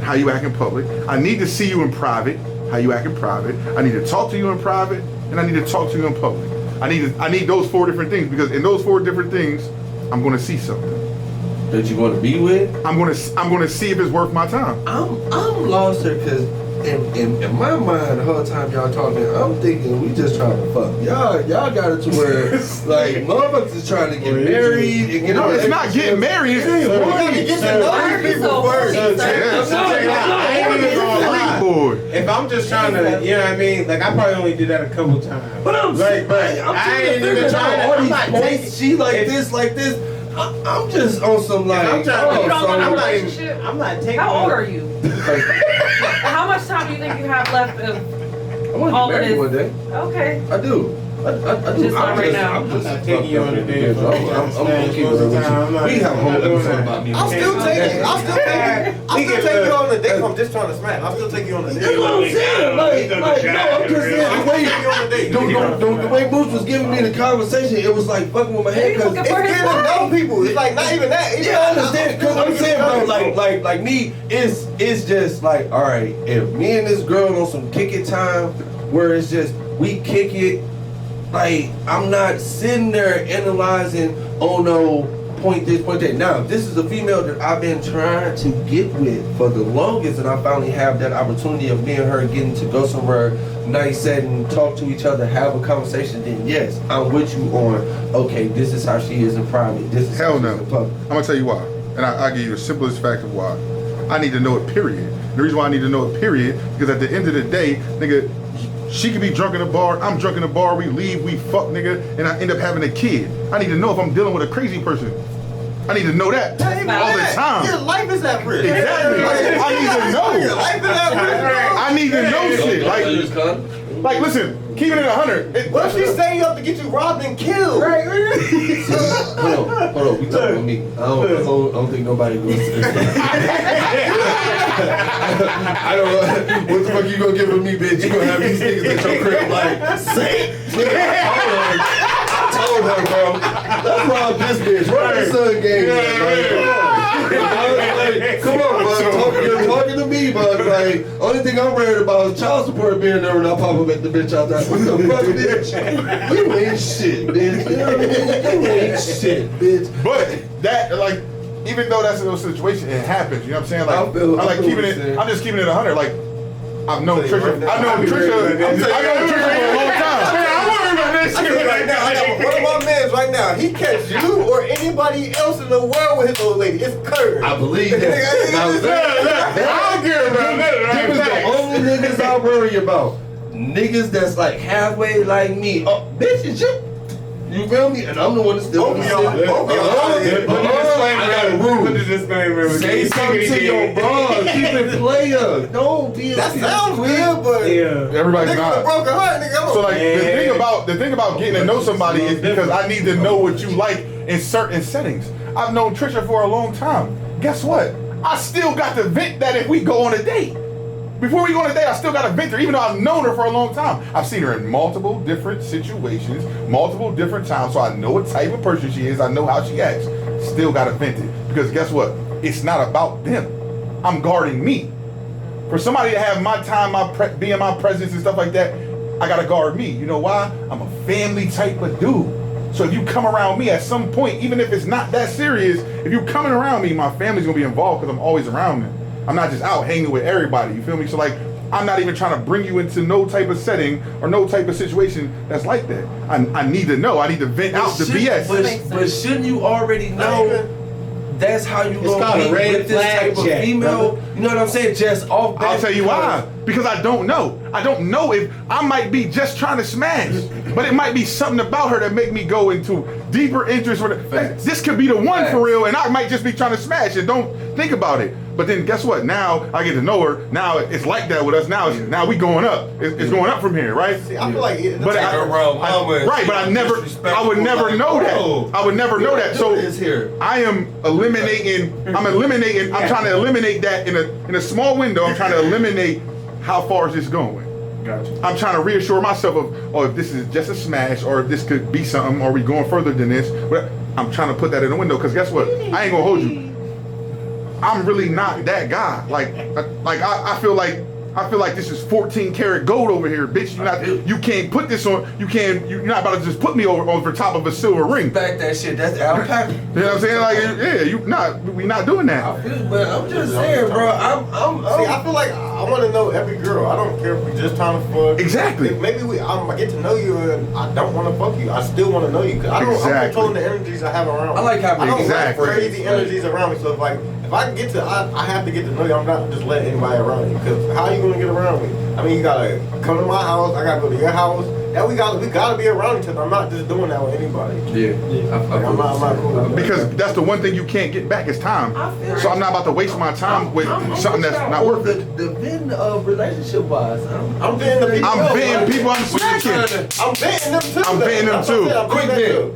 how you act in public. I need to see you in private, how you act in private. I need to talk to you in private, and I need to talk to you in public. I need those 4 different things, because in those 4 different things, I'm going to see something that you want to be with. I'm gonna see if it's worth my time. I'm lost here because in my mind the whole time y'all talking, I'm thinking we just trying to fuck. Y'all got it to where like motherfuckers is trying to get married and get. No, it's not getting married. It's get to know people first. If I'm just trying to, you know what I mean? Like I probably only did that a couple times. But I ain't even trying to. I'm like, she like this. I'm just on some like. I'm trying to. I'm not taking. How old are you? How much time do you think you have left of I want to be married one day. Okay. I do. I do. Just not right now. I'm not taking you on a date. I'm gonna keep it real with you. We have a whole episode about me. I'll still take you on the date if I'm just trying to smack. I'll still take you on the date. That's what I'm saying. Like, no, I'm just saying the way Boots was giving me the conversation, it was like fucking with my head because it's getting to know people. It's like not even that. Yeah, I understand. Because I'm saying, bro, like me, it's just like, all right, if me and this girl on some kick it time, where it's just we kick it. Like, I'm not sitting there analyzing, oh no, point this, point that. Now, this is a female that I've been trying to get with for the longest, and I finally have that opportunity of me and her getting to go somewhere nice setting, talk to each other, have a conversation. Then yes, I'm with you on, okay, this is how she is in private. This is hell how no. she is in public. I'm gonna tell you why. And I'll give you the simplest fact of why. I need to know it, period. The reason why I need to know it, period, because at the end of the day, nigga, she could be drunk in a bar, I'm drunk in a bar, we leave, we fuck, nigga, and I end up having a kid. I need to know if I'm dealing with a crazy person. I need to know that all the time. Your life is at risk. Exactly. I need to know. Your life is at risk. I need to know shit. Like, listen, keeping it 100. What if she's setting you up to get you robbed and killed? Right. Hold on. We talking about me. I don't think nobody goes to this. I don't know. What the fuck you gonna give with me, bitch? You gonna have these niggas at your crib like, say. I told her, bro. Let's rob this bitch. Run the Sun game. Like, come on, bud. You're talking to me, bud. Like, only thing I'm worried about is child support being there when I pop up at the bitch out there. What the fuck, bitch? You ain't shit, bitch. You know what I mean? You ain't shit, bitch. But that, like, even though that's a situation, it happens. You know what I'm saying? Like, I feel keeping it. I'm just keeping it 100. Like, I've known Trisha. I know Trisha for a long time. Right now, I got one of my mans right now. He catch you or anybody else in the world with his old lady. It's Kurt. I believe that. I don't care about that. Them is the only niggas I worry about. Niggas that's like halfway like me. Oh, bitch, is you feel me? And I'm the one that's still in the city. Put the disclaimer. Say something to your bros. Keep it player. Don't be. That sounds weird, but Everybody's nigga with a not. broken heart, nigga. So like the thing about getting to know somebody is because I need to know what you like in certain settings. I've known Trisha for a long time. Guess what? I still got to vent that if we go on a date. Before we go on a date, I still got to vent her, even though I've known her for a long time. I've seen her in multiple different situations, multiple different times, so I know what type of person she is. I know how she acts. Still got to vent it. Because guess what? It's not about them. I'm guarding me. For somebody to have my time, be in my presence and stuff like that, I got to guard me. You know why? I'm a family type of dude. So if you come around me at some point, even if it's not that serious, if you coming around me, my family's going to be involved because I'm always around them. I'm not just out hanging with everybody, you feel me? So like, I'm not even trying to bring you into no type of setting or no type of situation that's like that. I need to know. I need to vent out the BS. But shouldn't you already know that's how you gonna be with this type of female? You know what I'm saying? Just off that. I'll tell you why. Because I don't know. I don't know if I might be just trying to smash, but it might be something about her that make me go into deeper interest. This could be the one for real, and I might just be trying to smash and don't think about it. But then guess what? Now I get to know her. Now it's like that with us. Now we going up. It's going up from here, right? See, I feel like but I would never know that. I would never know that. So I'm trying to eliminate that in a small window. I'm trying to eliminate how far is this going. Gotcha. I'm trying to reassure myself of, if this is just a smash, or if this could be something, or are we going further than this? But I'm trying to put that in the window, because guess what? I ain't gonna hold you. I'm really not that guy. I feel like this is 14 karat gold over here, bitch. You can't put this on. You're not about to just put me over top of a silver ring. Back that shit. That's alpaca. You know what I'm saying? Like, we not doing that. I feel, but I'm just saying, bro. See, I feel like I want to know every girl. I don't care if we just trying to fuck. Exactly. Maybe I get to know you and I don't want to fuck you. I still want to know you, because I'm controlling the energies I have around me. I like having crazy energies around me. So if I get to, I have to get to know you. I'm not just letting anybody around you, because how are you gonna get around me? I mean, you gotta come to my house. I gotta go to your house. And we gotta be around each other. I'm not just doing that with anybody. Yeah. I'm not cool. Because that's the one thing you can't get back is time. So I'm not about to waste my time with something that's not worth it. The venting of relationship wise, I'm venting the people. I'm venting people I'm speaking. I'm venting them too. I'm venting them too. Quick vent.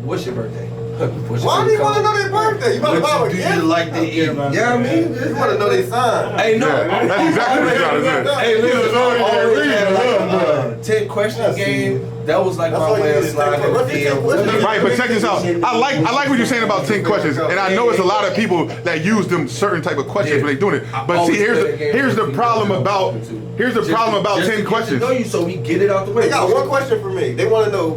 What's your birthday? Why do you want to know their birthday? You about to buy a gift? Like to eat? You know what I mean? You want to know their sign. Hey, no. Yeah, that's exactly what you're trying to say. Hey, listen, always had like a 10 question game. That was like my way of sliding in the DM. Right, but check this out. I like what you're saying about 10 questions, and I know it's a lot of people that use them certain type of questions when they doing it. But see, here's the problem about 10 questions. Know you, so we get it out the way. They got one question for me. They want to know,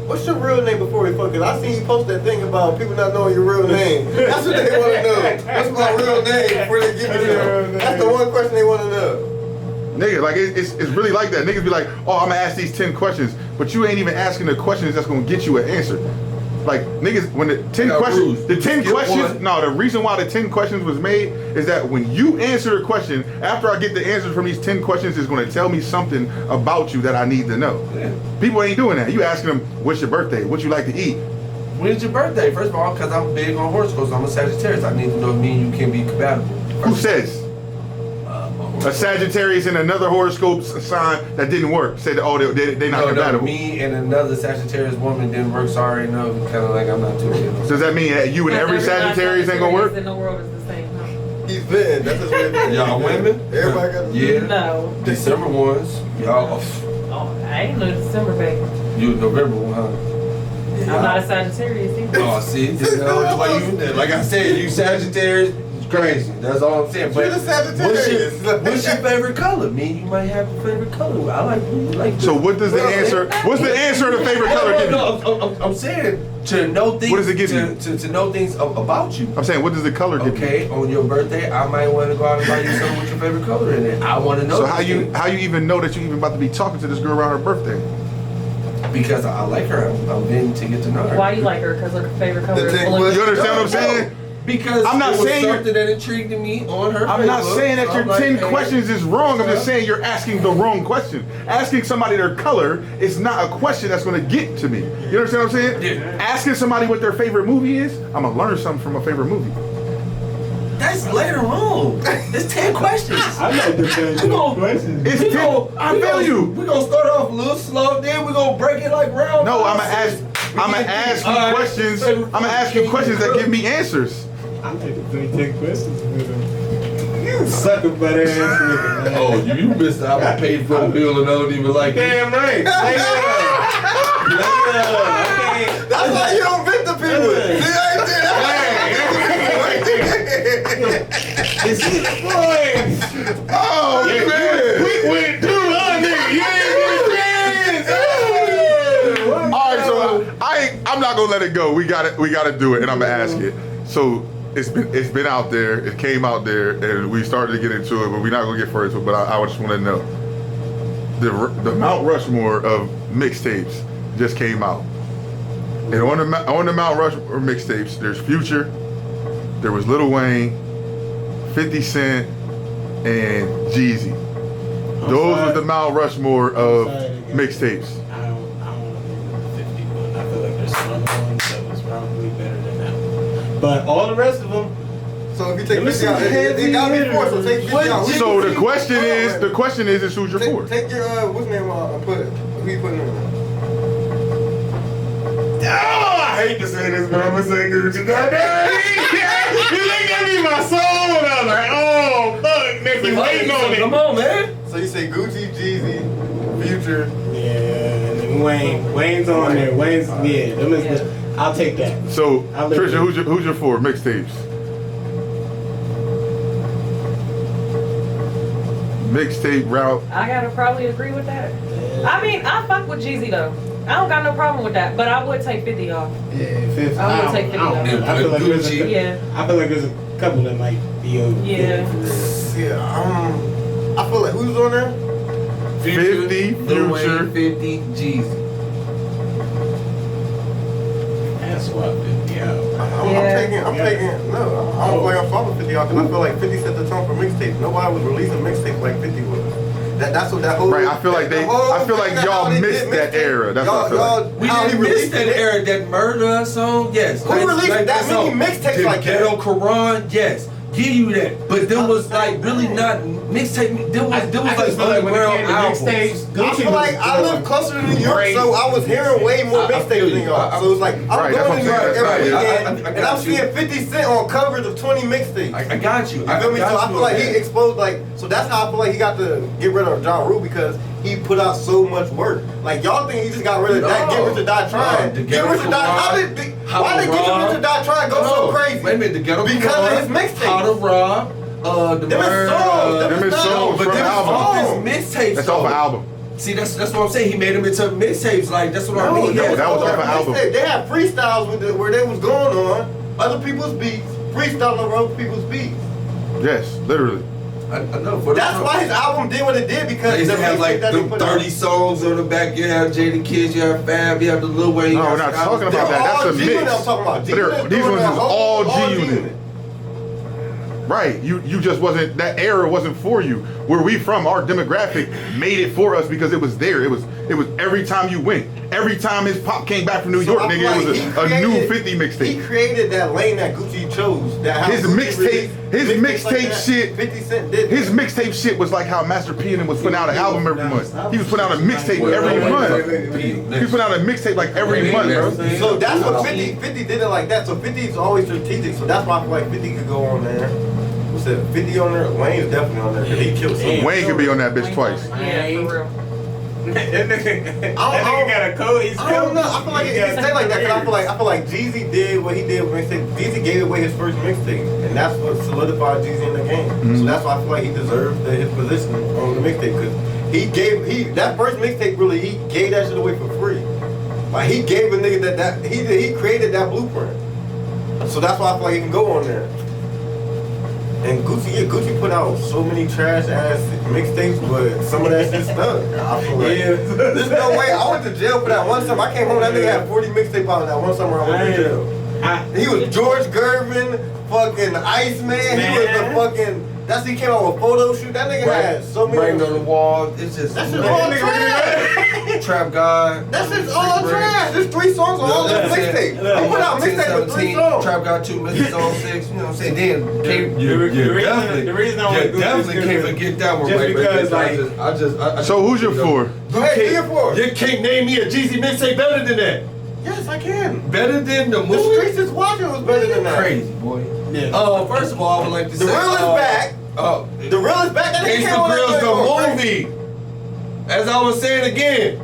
what's your real name before we fuck it? I seen you post that thing about people not knowing your real name. That's what they want to know. What's my real name before they give it to them? That's the one question they want to know. Nigga, like it's really like that. Niggas be like, oh, I'm gonna ask these 10 questions, but you ain't even asking the questions that's gonna get you an answer. Like niggas, when the 10 got questions, rules. the 10 Skip questions. one. No, the reason why the 10 questions was made is that when you answer a question, after I get the answers from these 10 questions, it's going to tell me something about you that I need to know. Yeah. People ain't doing that. You asking them, "What's your birthday? What you like to eat?" When's your birthday? First of all, because I'm big on horoscopes. I'm a Sagittarius. I need to know if me and you can be compatible. Who says? A Sagittarius and another horoscope sign that didn't work said, "Oh, they not No, compatible." me and another Sagittarius woman didn't work. So I already know. Kind of like I'm not too good. Does that mean that you and every Sagittarius ain't gonna work? In the world is the same, huh? He's been. That's his way. Y'all women? Everybody got. Yeah. No. December ones. Y'all. Oh, I ain't no December baby. You November one, huh? I'm not a Sagittarius either. Oh, see, like I said, you Sagittarius, it's crazy. That's all I'm saying. You're the Sagittarius. What's your favorite color? Me, you might have a favorite color. I like blue. You like blue. So what does the answer? What's the answer to favorite color give you? No, I'm saying to know things. What does it give you? To know things about you. I'm saying, what does the color give you? Okay, on your birthday, I might want to go out and buy you something with your favorite color in it. I want to know. So these how you even know that you even about to be talking to this girl around her birthday? things. Because I like her. I'm getting to get to know her. Why you like her? Because her favorite color is The blue. You understand what I'm saying? Because I'm not it was saying you're- something that intrigued me on her. I'm not Facebook. saying that So your I'm like, 10 hey, questions is wrong. I'm just saying you're asking the wrong question. Asking somebody their color is not a question that's going to get to me. You understand what I'm saying? Yeah. Asking somebody what their favorite movie is, I'm going to learn something from a favorite movie. That's later on. It's 10 questions. I like the questions. It's 10. I feel you. We're going to start off a little slow, then we're going to break it like round. No, I'm going to ask you questions. I'm going to ask you questions that give me answers. I'm taking 10 questions with him. You sucker butt ass nigga, man. Oh, you missed out. I paid for the bill and I don't even like it. Damn right. That's why you don't fit the people. See, I ain't did It's boy. Oh, man. We went too long, nigga. You ain't been friends. All right, so I'm not gonna let it go. We gotta do it, and I'm gonna ask it. So it's been out there. It came out there, and we started to get into it, but we're not gonna get further into it. But I just want to know the Mount Rushmore of mixtapes just came out, and on the Mount Rushmore mixtapes, there's Future, there was Lil Wayne, 50 Cent, and Jeezy. Those were the Mount Rushmore of mixtapes. I don't want to be 50, but I feel like there's some other ones that was probably better than that one. But all the rest of them, So if you take Listen, 50 out, it got me 4, so take 50 out. So the question is who's your fourth? Take your, what's name, who you putting in? oh, I hate to say this, but I'm gonna say Gucci. You look at me, my soul, and I was like, oh, fuck, nigga, waiting on it. Come on, man. So you say Gucci, Jeezy, Future. Yeah, and then Wayne's on there. Wayne's, yeah, them is the, I'll take that. So I'll live Trisha, with who's your four mixtapes? Mixtape route. I gotta probably agree with that. I mean, I fuck with Jeezy though. I don't got no problem with that, but I would take 50 off. Yeah, 50. I would take 50 off. I feel like there's a, Yeah. I feel like there's a couple that might be over. Yeah. Yeah, I feel like who's on there? 50, Lil Wayne, Future. 50, Jeezy. That's what 50 out. I'm taking, no, I don't play on fuck with 50 out because I feel like 50 set the tone for mixtapes. Nobody was releasing mixtapes like 50 was. That's what that whole. Right, I feel like y'all missed that era. That's what I feel like. We didn't miss that era, that murder song, yes. Who released that many mixtapes like that? Ghetto Quran, yes. Give you that. But there was like really not mixtape, there was like underground albums. I feel like I live closer to New York, so I was hearing way more I feel mixtapes than you. y'all. So it's like I'm Right, going to New York that's what I'm every saying. weekend, I and got I'm you. seeing 50 Cent on covers of 20 mixtapes. I got you. You feel me? So I feel like he exposed so that's how I feel like he got to get rid of Ja Rule because he put out so much work. Like y'all think he just got rid of that, Get Rich or Die Trying. The Get Rich or Die. Why did Get Rich or Die Trying go so crazy? Wait a minute, the Ghetto Because of his mixtapes. How to Rob, the Them is Murder, songs. Them is songs but from them is album. all his mixtapes. That's off an album. See, that's what I'm saying. He made them into mixtapes. Like that's what I mean. no, that was off an album. They had freestyles where they was going on other people's beats, freestyling over other people's beats. Yes, literally. I know. For That's why his album did what it did, because they used to have like that he the put 30 out. songs on the back. You have Jada Kids, you have Fab, you have the Lil Wayne. No, we're not talking about that. That's a G-Unit mix. I'm talking about. But they're- G-Unit these doing ones that is whole- all G-Unit. G-Unit. Right, you just wasn't, that era wasn't for you. Where we from, our demographic made it for us because it was there. It was every time you went. Every time his pop came back from New York, I feel nigga, it was like a new he 50 He mixtape. created that lane that Gucci chose. That how His Gucci mixtape- his released mixtape like that. shit- 50 Cent did. His mixtape shit was like how Master P and him was putting out an album every month. He was putting out a mixtape every month. He was putting out a mixtape like every month, bro. So that's what 50 did it like that. So 50 is always strategic. So that's why I feel like 50 could go on there. Who said 50 on there? Wayne's definitely on there because he killed someone. Wayne could be on that bitch twice. Yeah, for real. That nigga got a code. He's I don't know. I feel like it's stay like that because I feel like Jeezy did what he did with mixtape. Jeezy gave away his first mixtape, and that's what solidified Jeezy in the game. So that's why I feel like he deserved his position on the mixtape, because he that first mixtape really, he gave that shit away for free. Like he gave a nigga that he created that blueprint. So that's why I feel like he can go on there. And Gucci put out so many trash ass mixtapes, but some of that shit stuck. I feel like there's no way. I went to jail for that one summer. I came home, that nigga had 40 mixtapes out that one summer. I went to jail. He was George Gervin, fucking Iceman. He was the fucking. He came out with photo shoot. That nigga had so many. Writing on the wall. It's just That shit all trash. Trap God. That shit's all trash. There's 3 songs on all this mixtape. He put out mixtape with 3 songs. Trap God 2, Mrs. on 6. You know what I'm saying? Then you the reason I want to definitely can't forget that one. just right because, there. like- I just So who's your four? Go ahead, do your 4. You can't name me a Jeezy mixtape better than that. Yes, I can. Better than the The movie. Streets is Watching was better than that. Crazy boy. Yeah. First of all, I would like to The say Real is back. The Real is back. That nigga came Gangsta on Grills that the joint. movie. As I was saying again,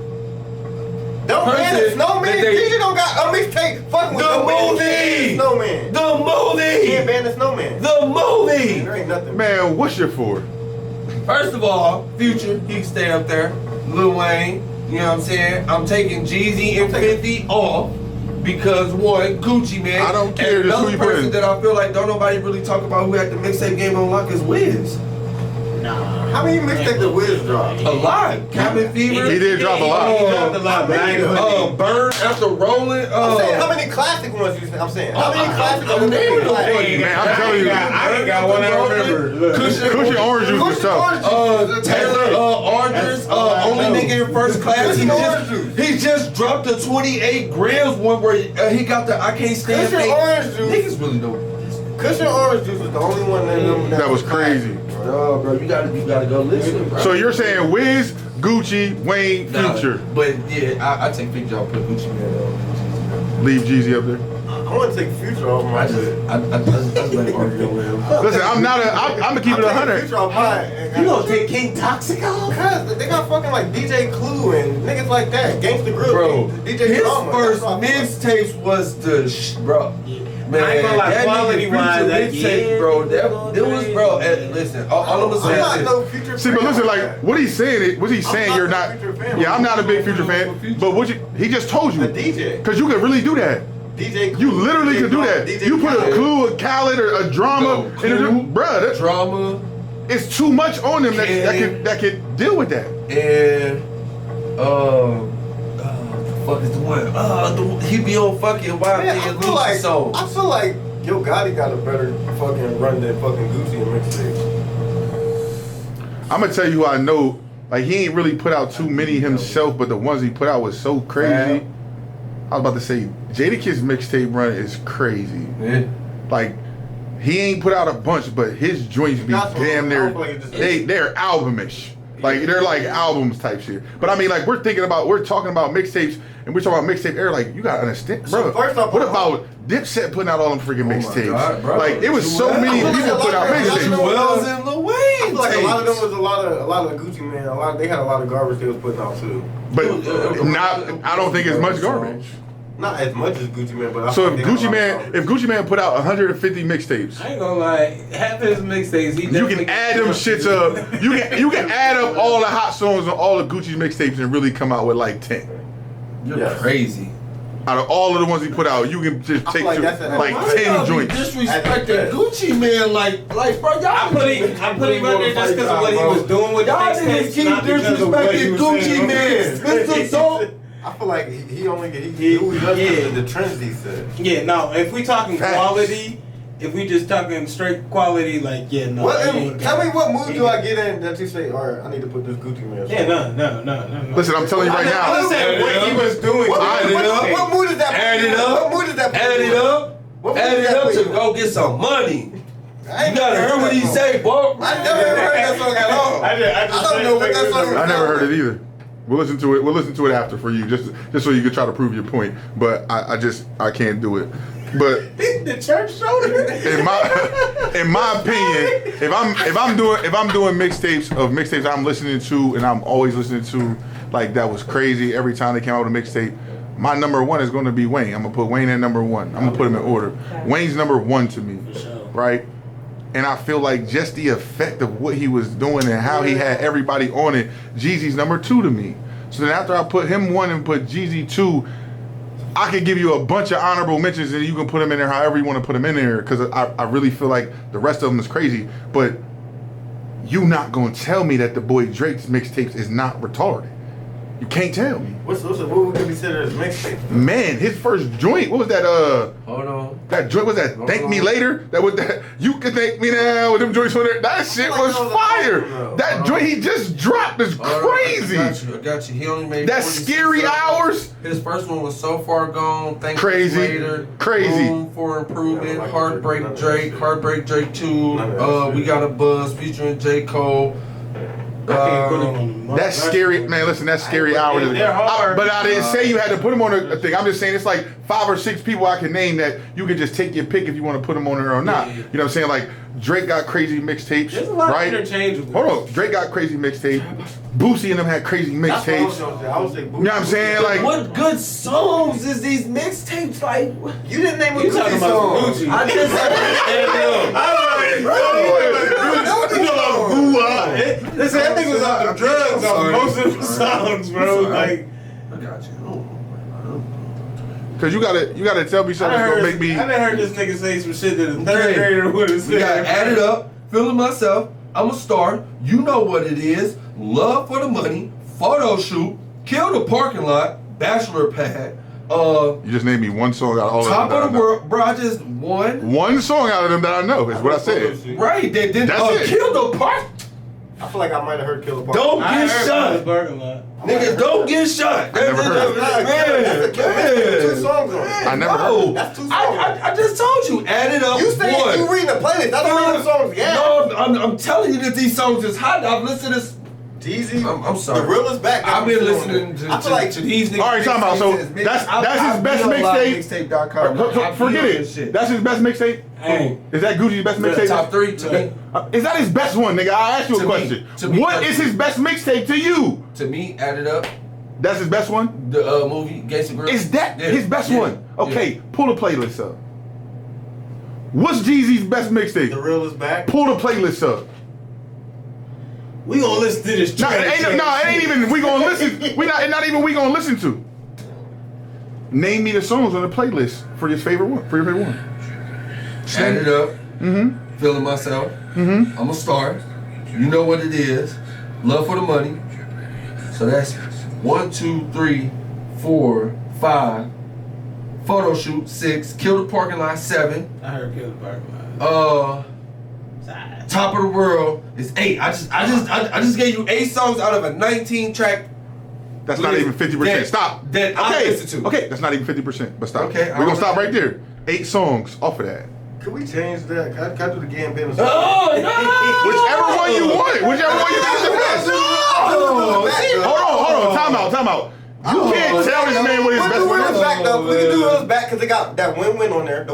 Don't man, Person Snowman. that they- DJ don't got a mixtape fucking with The Snowman. movie! Snowman. the Can't movie, ban the Snowman. the movie. There ain't nothing. Man, what's your four? First of all, Future, he can stay up there. Lil Wayne, you know what I'm saying? I'm taking Jeezy and 50 off because one, Gucci man. I don't care, And just who another you put person in. that I feel like don't nobody really talk about who had the mixtape game on lock is Wiz. How many mixtapes did Wiz drop? A lot. Cabin Fever. He did drop a lot. He dropped a lot, but I ain't gonna Burn after rolling. I'm saying, how many classic ones you I'm saying? How many classic I'm ones naming them for like, you. Man, I'm telling you. I ain't got one I remember. Look. Cushion Orange Juice was tough. Taylor Aldridge, only nigga in first class. Cushion He just dropped the 28 grams one where he got the I can't stand Cushion fake. Orange Juice. Niggas really don't. Cushion Orange Juice was the only one That was crazy. No, bro, you gotta go listen, bro. So you're saying Wiz, Gucci, Wayne, Nah, Future. But yeah, I take Future. I'll put Gucci man on. Leave Jeezy up there. I want to take Future off my I just let him argue with him. Listen, I'm gonna keep it 100. Future off mine. You gonna take King Toxic off? Cause they got fucking like DJ Clue and niggas like that. Gangsta Grill. Bro, DJ his Drama. first That's what I feel like. mixtapes was the bro. Man, I ain't gonna lie, that quality nigga wise, Future that- mixtape, yeah, bro. That was, bro. Listen, all I'm gonna I'm say not is no this. Future See, but fan. listen, like what he's saying, you're not not. a Future fan. Yeah, I'm not a big Future fan. But he just told you, A DJ. because you could really do that. DJ Clue. You literally DJ could do Drama, that. DJ You put a Khaled. Clue, a Khaled, or a Drama, No, and Clue, bruh, Drama it's too much on them that could deal with that. and the fuck is the one? He be on fucking Wild Man, and Lucy songs. I feel like Yo Gotti got a better fucking run than fucking Gucci and mixtape. I'm gonna tell you who I know. Like he ain't really put out too many himself, but the ones he put out was so crazy. Fab. I was about to say Jadakiss mixtape run is crazy. Yeah. Like he ain't put out a bunch, but his joints be That's what damn I near feel like it just- they're albumish. Like they're like albums type shit. But I mean, like we're talking about mixtapes, and we're talking about mixtape era. Like you gotta understand, So bro. first off, what about Dipset putting out all them freaking my mixtapes? God, bro. Like it was so many Joel. people put out Joel. mixtapes. Wells and Lil Wayne. I feel like a lot of them tapes. was a lot of Gucci man. They had a lot of garbage they was putting out too. But I don't think it's much garbage. Not as much as Gucci Man, but I So think if they had a lot of garbage. Gucci Man put out 150 mixtapes, I ain't gonna lie, half his mixtapes, he you definitely can add them shits up. You can add up all the hot songs on all the Gucci mixtapes and really come out with like 10. You're Yes. crazy. Out of all of the ones he put out, you can just take like two, that's a- like Why 10 y'all be joints. disrespecting Gucci Man like bro, y'all I put him up there just because of what he was doing with the y'all niggas mixtapes, keep not because of what he disrespecting was Gucci saying. Man. Mr. Dope. I feel like he only who he does Yeah. the trends he said. Yeah, no, if we talking Facts. quality, if we just talking straight quality, like, yeah, no. Tell me what mood do I get in that you say, all right, I need to put this Gucci Man. Yeah, no. Listen, I'm telling you right I now. just said what he was doing. What mood is that? Add it up. What mood is that? Add it up. What mood Add is it that up for to you? go get some money. I You ain't gotta never hear what that he song. say, bro. I never heard that song at all. I don't know what that song is. I never heard it either. We'll listen to it. We'll listen to it after for you, just so you can try to prove your point. But I can't do it. But The church shoulder. in my opinion, if I'm doing mixtapes I'm listening to and I'm always listening to, like, that was crazy every time they came out with a mixtape. My number one is going to be Wayne. I'm gonna put Wayne at number one. I'm gonna put him in order. Wayne's number one to me, right? And I feel like just the effect of what he was doing and how he had everybody on it, Jeezy's number two to me. So then after I put him one and put Jeezy two, I could give you a bunch of honorable mentions and you can put them in there however you want to put them in there, because I really feel like the rest of them is crazy. But you not going to tell me that the boy Drake's mixtapes is not retarded. You can't tell me. What would you consider as mixtape? Man, his first joint, what was that? Hold on. That joint was that. Thank Me Later. That you can thank me now with them joints on there. That shit was fire. That joint he just dropped is crazy. I got you. He only made That 46 Scary songs. Hours. His first one was So Far Gone. Thank Crazy. You Later. Crazy. Room for Improvement. Heartbreak Drake. Heartbreak Drake 2. We Got a Buzz featuring J. Cole. That's scary, man. Listen, that's Scary Hours. But I didn't say you had to put them on a thing. I'm just saying it's like 5 or 6 people I can name that you can just take your pick if you want to put them on there or not. You know what I'm saying? Like Drake got crazy mixtapes, There's a lot right? of interchangeable. Hold on, Drake got crazy mixtape. Boosie and them had crazy mixtapes. I would say You know what I'm saying? Like, What good songs is these mixtapes like? you didn't name a You talking Gucci about song. Gucci. I just Listen, that nigga was off the drugs on most of the songs, bro. Like, I got you. cause you gotta tell me something that's gonna make me. I done heard this nigga say some shit that a third grader would have said. We got Add It Up, Feeling Myself, I'm a Star, You Know What It Is, Love for the Money, Photo Shoot, Kill the Parking Lot, Bachelor Pad, You just named me one song out of all Top of them. of the World, bro, I just won. One song out of them that I know is what I said. Right, they did That's it. Kill the Park. I feel like I might have heard Killer Park. Don't I get heard shot. about Parking Lot. Niggas, don't get shot. never heard That's 2 songs on it. I never Bro, heard. That's 2 songs. I just told you, Add It Up. You say one. you reading the playlist. I don't read the songs. Yeah. No, I'm telling you that these songs is hot. I've listened to this. Jeezy. I'm sorry. The real is back. I've been listening to, I feel like to these niggas. All right, talking about, so that's his best mixtape. Mixtape.com. Forget it. That's his best mixtape. Hey. Is that Gucci's best mixtape? Top 3 to me. Is that his best one, nigga? I asked you a To me. question. To me, What that's- is his best mixtape to you? To me, Add It Up. That's his best one? The movie Gangsta Grill. Is that Yeah, his best yeah, one? Okay, pull the playlist up. What's Jeezy's best the mixtape? real is back. Pull the playlist up. We gonna listen to this No, trash. it ain't even we gonna listen. Not even we gonna listen to. Name me the songs on the playlist for your favorite one. Add It Up. Mm-hmm. Feeling Myself. Mm-hmm. I'm a Star. You Know What It Is. Love for the Money. So that's 1, 2, 3, 4, 5. Photo Shoot 6. Kill the Parking Lot 7. I heard Kill the Parking Lot. Top of the World is 8. I just gave you 8 songs out of a 19 track. That's not even 50%. That- Stop. that I listen to. Okay, that's not even 50%. But stop. Okay, We're gonna stop right there. 8 songs off of that. Can we change that? Can I do the Gambino song? Oh no! Whichever one you want. Whichever one you think is the best. Hold on. Time out. You can't tell this man what his best do one Real is. is back though. We can do Real is back because they got that win-win on there. The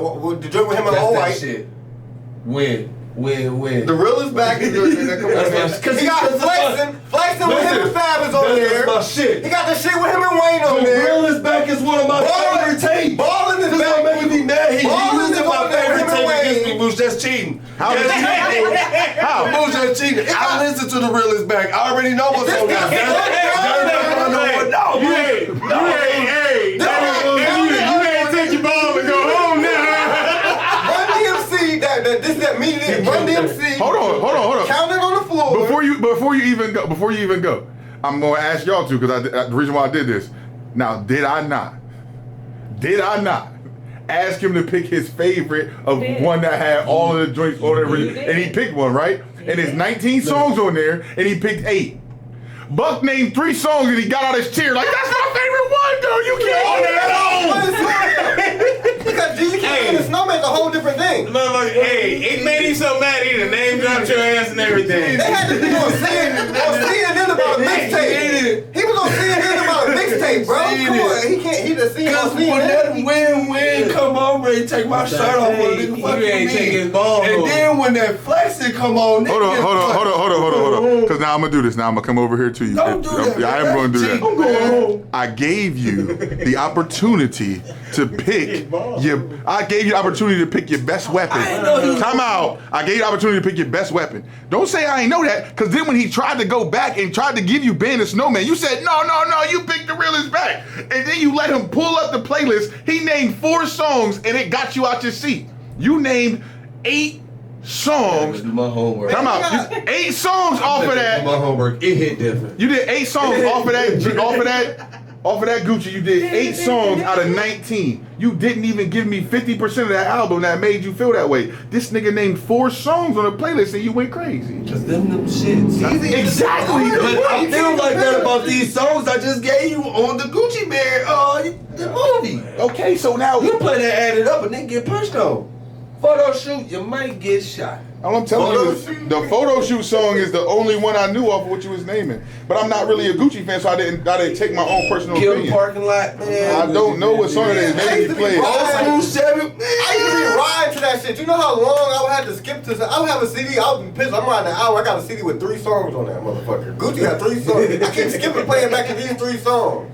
joint with him and All That's White. that shit. Win. The Real is back. Because he got flexing with him and Fab is on there. That's my shit. He got the shit with him and Wayne on The there. Real is Back is one of my favorite tapes. Ballin' is This back. don't make me mad. He Ballin' using is my on there, favorite him and tape against me, Wayne. Mooch. That's cheating. How is it? How? Mooch, that's cheating. I listen to The Real is Back. I already know what's on there. before you even go, I'm gonna ask y'all to because the reason why I did this. Now, did I not ask him to pick his favorite of one that had all of the joints or whatever, and he picked one, right? And there's 19 songs on there, and he picked 8. Buck named 3 songs, and he got out his chair like, that's my favorite one, though. You can't hold that on. Because Jeezy King and the Snowman's a whole different thing. Hey, it made him so mad he done name dropped your ass and everything. They had this nigga on CNN about a mixtape. He was on CNN about a mixtape, bro. Come on, he just seen on CNN. When that win come on, ready to take my shirt off. You ain't take his ball. And then when that flexing come on, Hold on. Because now I'm gonna do this. Now I'm gonna come over here to you. Don't do that. I am gonna do that. I'm going home. I gave you the opportunity to pick I gave you the opportunity to pick your best weapon. Time out. I gave you the opportunity to pick your best weapon. Don't say I ain't know that, because then when he tried to go back and tried to give you Band of Snowman, you said, no, you picked the realest back. And then you let him pull up the playlist. He named 4 songs and it got you out your seat. You named 8 songs. Do my homework. Come out. 8 songs off of that. My homework. It hit different. You did 8 songs off of that Gucci. You did 8 songs out of 19. You didn't even give me 50% of that album that made you feel that way. This nigga named 4 songs on the playlist and you went crazy. Cause them shits. Exactly. But I feel like that about these songs I just gave you on the Gucci Mane, the movie. Okay, so now You play that added up and then get punched on. Photo shoot, you might get shot. all I'm telling you is the photo shoot song is the only one I knew off of what you was naming. But I'm not really a Gucci fan, so I didn't take my own personal Kill the opinion. parking lot, man. I don't know what song it is. Maybe you played. Old school 7, man. I used to be riding to that shit. You know how long I would have to skip to? I would have a CD. I would be pissed. I'm riding an hour. I got a CD with 3 songs on that motherfucker. Gucci got 3 songs. I keep skipping playing back to these 3 songs.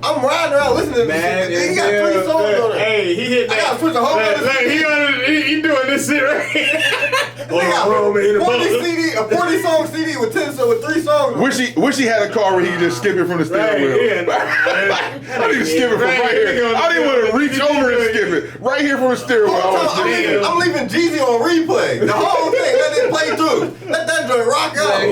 I'm riding around listening to this shit. He got 3 songs on it. Hey, he hit I that. gotta switch the whole other CD. He doing this shit right here. They got 40 song CD with 3 songs on it. Wish he had a car where he could just skip it from the steering wheel. I I need to skip it from right here. I didn't want to reach over and skip it. Right here from the steering wheel. I'm leaving Jeezy on replay. The whole thing. Let it play through. Let that joint rock out.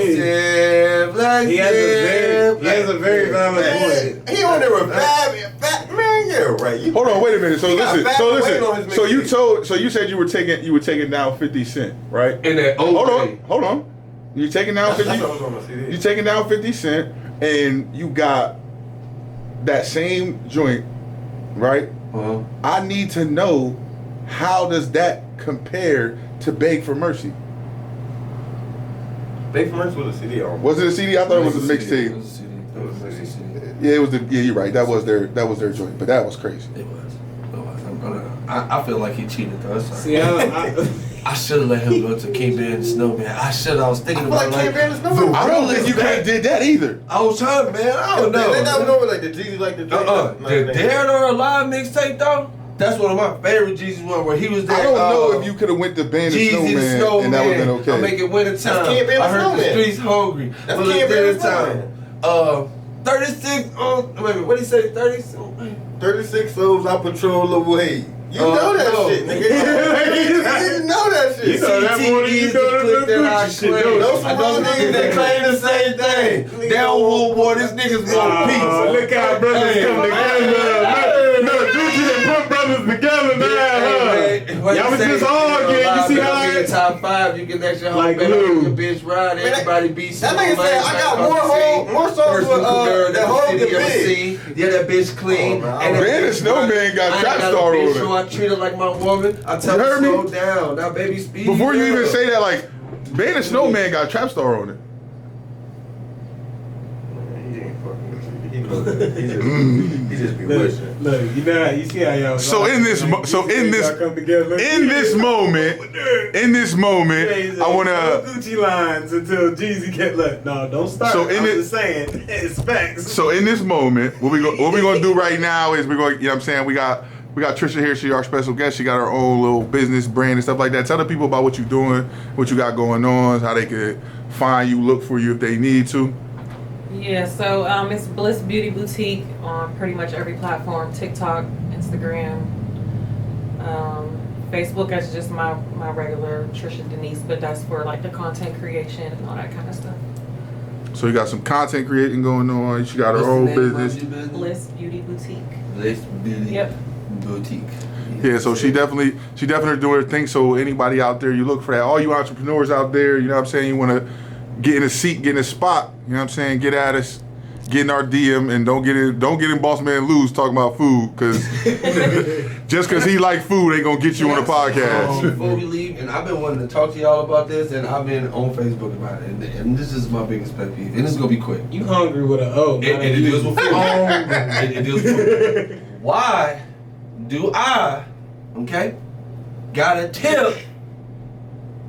He has a very valid point. He on there with fat man. Yeah, right. Hold on, wait a minute. So He got listen. fat weight on his mixtape. So you said you were taking down 50 Cent, right? In that old Hold on. You taking down 50? That's what was on my CD. You taking down 50 Cent, and you got that same joint, right? Uh-huh. I need to know, how does that compare to Beg for Mercy? Big for Mercy was a CD on. Was it a CD? I thought it was a mixtape. It was a CD. It was a CD. Yeah, it was the. Yeah, you're right. That was their joint, but that was crazy. It was. I feel like he cheated though. See, I should have let him go to King Band and Snowman. I was thinking I about feel like King Band and Snowman. I don't think you could have did that either. I was trying, man. I don't know. They never know like the Jeezy like the The Dead or Alive mixtape though. That's one of my favorite Jeezy one where he was there. I don't know if you could have went to Band of Jeezy the Snowman and that would have been okay. I make it winter time. That's King Band I and heard the Snowman. streets hungry. That's Well, King it's Band and dinner time. 36. Wait, what did he say? 36. 36 souls I patrol away. You know that no. shit, nigga. You know that shit. You know that more than you know the Gucci shit. Those some real niggas that claim the same thing. They don't want war. This niggas want peace. Look how brothers come together. No, Gucci and put brothers together now. Y'all was just arguing. You see how in the top 5, you can let your Like home glue. your bitch ride. Everybody be That nigga said I got more songs with that hold the big. Yeah, that bitch clean. Oh, and Band of Snowman got Trap Star on it. So I treat her like my woman. I tell You her heard me? slow down. Now, baby, speed. Before you even up. say that, like, Band of Snowman got Trap Star on it. He ain't fucking with you. He just be wishing. Look, you know, you see how y'all. So in this y'all come together. in this moment, I wanna. Gucci lines until Jeezy get look. No, don't start. So in I'm it- just saying, it's facts. So in this moment, what we gonna do right now is we're going. You know what I'm saying? We got Trisha here. She's our special guest. She got her own little business brand and stuff like that. Tell the people about what you're doing, what you got going on, how they could find you, look for you if they need to. Yeah, so it's Bliss Beauty Boutique on pretty much every platform: TikTok, Instagram, Facebook. That's just my regular Trisha Denise, but that's for like the content creation and all that kind of stuff. So you got some content creating going on. She got her What's the own name of business. your business? Bliss Beauty Boutique. Bliss Beauty Yep. Boutique. Yeah, so she definitely doing her thing. So anybody out there, you look for that. All you entrepreneurs out there, you know what I'm saying, you want to get in a seat, get in a spot, you know what I'm saying, get at us, get in our DM, and don't get in Boss Man Lou's talking about food, because just because he like food ain't gonna get you on the podcast. Before we leave, and I've been wanting to talk to y'all about this, and I've been on Facebook about it, and this is my biggest pet peeve, and this is gonna be quick. You hungry with an O. It deals with food. It deals with food. Why do I, gotta tip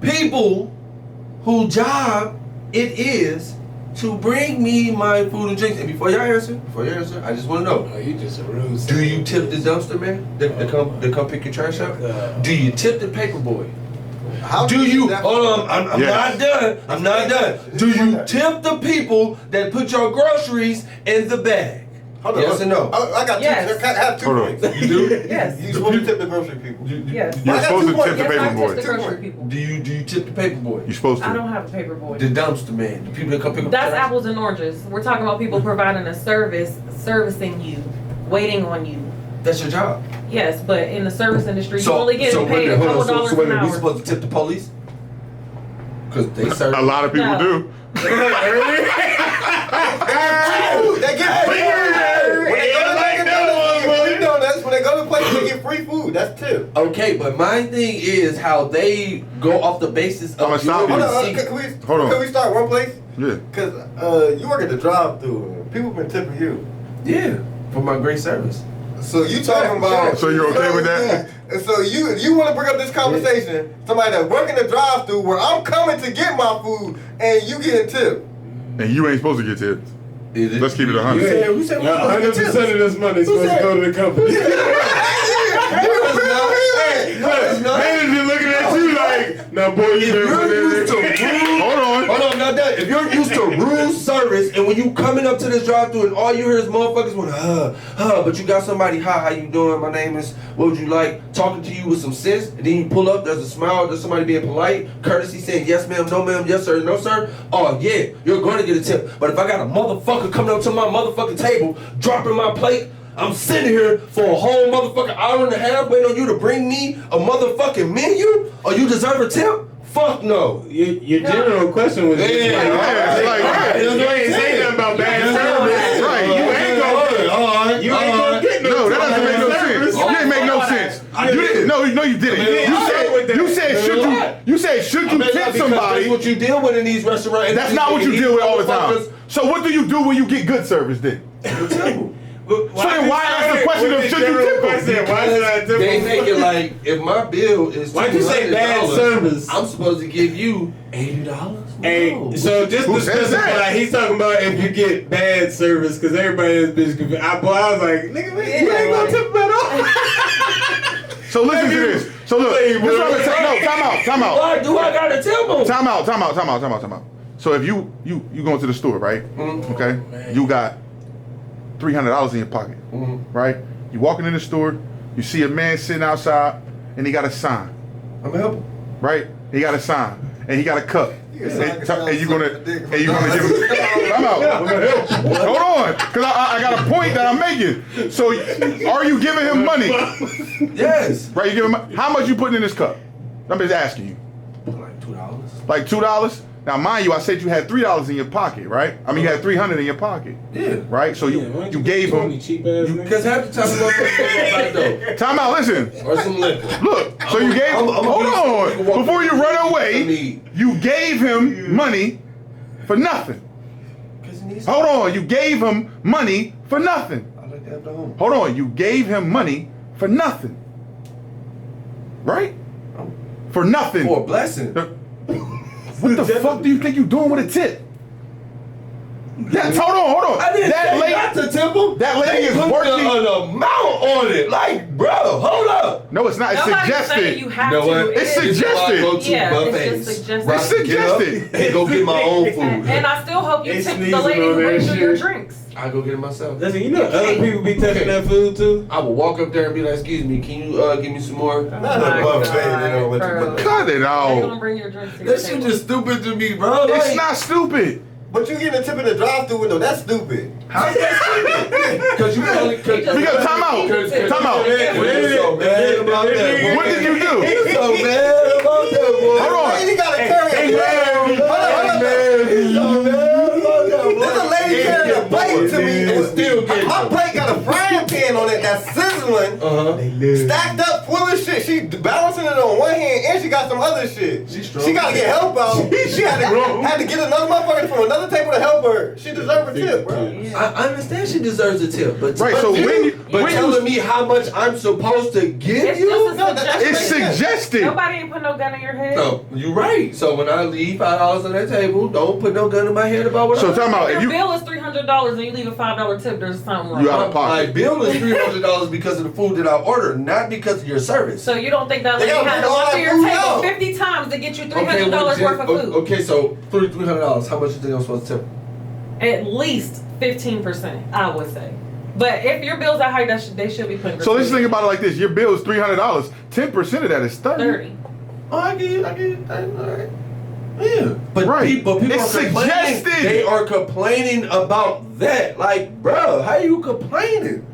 people whose job it is to bring me my food and drinks? And before y'all answer, I just want to know: Oh, you just a rude. do you tip the dumpster man that come pick your trash up? Do you tip the paper boy? Do you? Hold on, I'm not done. I'm not done. Do you tip the people that put your groceries in the bag? Yes or no? I got Yes. two. I have 2 points. You do? Yes. You supposed to tip the grocery people. Yes. You're I got supposed 2 to points. tip the Yes, I paper tip the boy. grocery people. Do you tip the paper boy? You're supposed I to. don't have a paper boy. The dumpster man, the people that come pick up That's trash? apples and oranges. We're talking about people providing a service, servicing you, waiting on you. That's your job. Yes, but in the service industry, you only get wait paid a a minute, couple hold on. dollars So wait a an minute, we hour. supposed to tip the police? Because they serve. A lot of people No. do. They get free donuts. When they go to places, they get free food. That's tip. Okay, but my thing is how they go off the basis of I'ma stop Hold you. on, receipt. Hold on. Can we start one place? Yeah. Because you work at the drive-thru. People been tipping you. Yeah, for my great service. So you talking about? So you're okay with that? And so you want to bring up this conversation? Somebody that work in the drive-thru where I'm coming to get my food and you getting tipped. And you ain't supposed to get tipped. Is it? Let's keep it You 100. ain't- Who said we supposed to get 100% tips? of this money is supposed to go to the company. Manager looking at you like, now boy, you If you're used to rude, Hold on. hold on, not that. If you're used to rude service, and when you coming up to this drive-thru and all you hear is motherfuckers want but you got somebody, hi, how you doing? My name is, what would you like? Talking to you with some sense, and then you pull up, there's a smile, there's somebody being polite, courtesy saying yes ma'am, no ma'am, yes sir, no sir. Oh yeah, you're going to get a tip. But if I got a motherfucker coming up to my motherfucking table, dropping my plate, I'm sitting here for a whole motherfucking hour and a half waiting on you to bring me a motherfucking menu, or you deserve a tip? Fuck no. Your general question was just Yeah, it's like, alright. You ain't say nothing about bad service. Right, you ain't gonna you ain't gonna get No, that doesn't make no sense. You didn't make no sense. You didn't. No, you didn't. You said should you tip somebody? That's what you deal with in these restaurants. That's not what you deal with all the time. So what do you do when you get good service then? So then why ask the question of should you tip them? Why should I tip They them? make it like if my bill is Why'd you say bad $200, service? I'm supposed to give you $80. Hey, No. so just Who to says that? specify, he's talking about if you get bad service, because everybody is bitch confused. I was like, nigga, man, you ain't gonna tip him at all. So listen to this. So look, this is what I'm gonna say. No, time out. Why do I gotta tell them? Time out. So if you go into the store, right? Okay, you got $300 in your pocket, right? You walking in the store, you see a man sitting outside, and he got a sign, I'm gonna help him. right? He got a sign, and he got a cup. And you gonna give him? Time out. Hold on, cause I got a point that I'm making. So are you giving him money? Yes. Right? You give him how much you putting in this cup? I'm just asking you. Like $2. Like $2? Now, mind you, I said you had $3 in your pocket, right? I mean, you had $300 in your pocket, Yeah. right? So you gave him. cheap ass nigga. Because half the time I'm gonna though. Time out. Listen. Or some liquor. Look. So you gave. I'm Hold on. Before you run away, you gave him money for nothing. Because he needs. Hold on. You gave him money for nothing. I like to have the home. Hold on. You gave him money for nothing. Right? For nothing. For a blessing. What the fuck do you think you doing with a tip? Yes, hold on. I didn't That say lady, not to tip him. that lady is Put working. an amount on it. Like, bro, hold up. No, it's not. It's Nobody's saying suggested. you have You know to. what? It's It is- suggested. I go to Yeah, it's buffets. just suggested. where I It's can get up suggested. and go get my own food. And I still hope you They tip the sneezing lady on who that brings you your shit. drinks. I go get it myself. Listen, you know other people be touching that food too. I will walk up there and be like, "Excuse me, can you give me some more?" Not a buffet, they don't let you Bro. put Cut it They're out. gonna bring your drinks to your That shit table. just stupid to me, bro. It's Like, not stupid. But you getting a tip in the drive-through window, that's stupid. How's that stupid? Because you only. Because time out. What did you do? He's so mad about that, boy. Hold on. He gotta carry a plate. There's a lady carrying a plate to me. And still getting My plate got a frying pan on it that's sizzling, stacked up full of shit. She balancing it on one hand and she got some other shit. She's strong. She gotta get help out. She had to get another motherfucker from another table to help her. She deserves a tip, bro. I understand she deserves a tip, but Right, so when telling me how much I'm supposed to give It's you? just a No, that's it's suggestion. suggested. Nobody ain't put no gun in your head. No, you're right. So when I leave $5 on that table, don't put no gun in my head about what So I time out. If If your you bill is $300 and you leave a $5 tip, there's something wrong. You out of My pocket. bill is $300 because of the food that I ordered, not because of your service. So you don't think that They lady gotta had to bring all walk to that your food table out. 50 times to get you $300 well, worth of food? Okay, so $300. How much you think I'm supposed to tip? At least 15%, I would say. But if your bill's that high, they should be putting. So let's think about it like this: your bill is $300. 10% of that is 30. 30. Oh, I get it. All right. Yeah, but Right. people It's are complaining. suggested. They are complaining about that. Like, bro, how you complaining?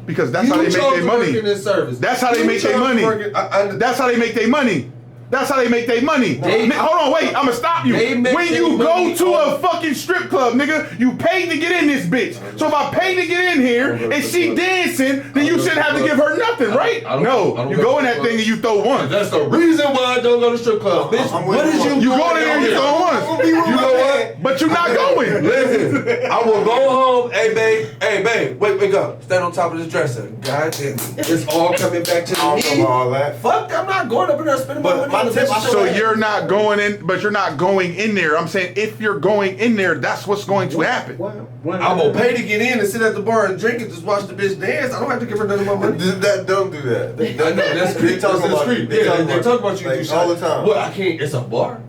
Because that's you how they make chose their to work money. in this service. That's how they You make their chose to money. work in- That's how they make their money. That's how they make their money. Hold on, wait, I'ma stop you. They make When their you go money to a off- fucking strip club, nigga, you paid to get in this bitch. So if I pay to get in here and she dancing, then you shouldn't have to give her nothing, right? I don't No, you go in that thing and you throw one. That's the reason why I don't go to strip clubs, bitch. I'm What with is you. you? You go in there and you throw I'm one. gonna be with You my know man. what? But you're not going. Listen, I will go home. Hey, babe, wake up. Stand on top of this dresser. God damn it. It's all coming back to I don't know me. about all that. Fuck, I'm not going up in there spending my But money. my tip, I So you're not going in, but you're not going in there. I'm saying if you're going in there, that's what's going to happen. I'm gonna pay to get in and sit at the bar and drink and just watch the bitch dance. I don't have to give her none of my money. Don't do that. I know, that's They creep. talk That's about creep. they Yeah, talk they talk about you like, do all the shit. time. Well, I can't. It's a bar.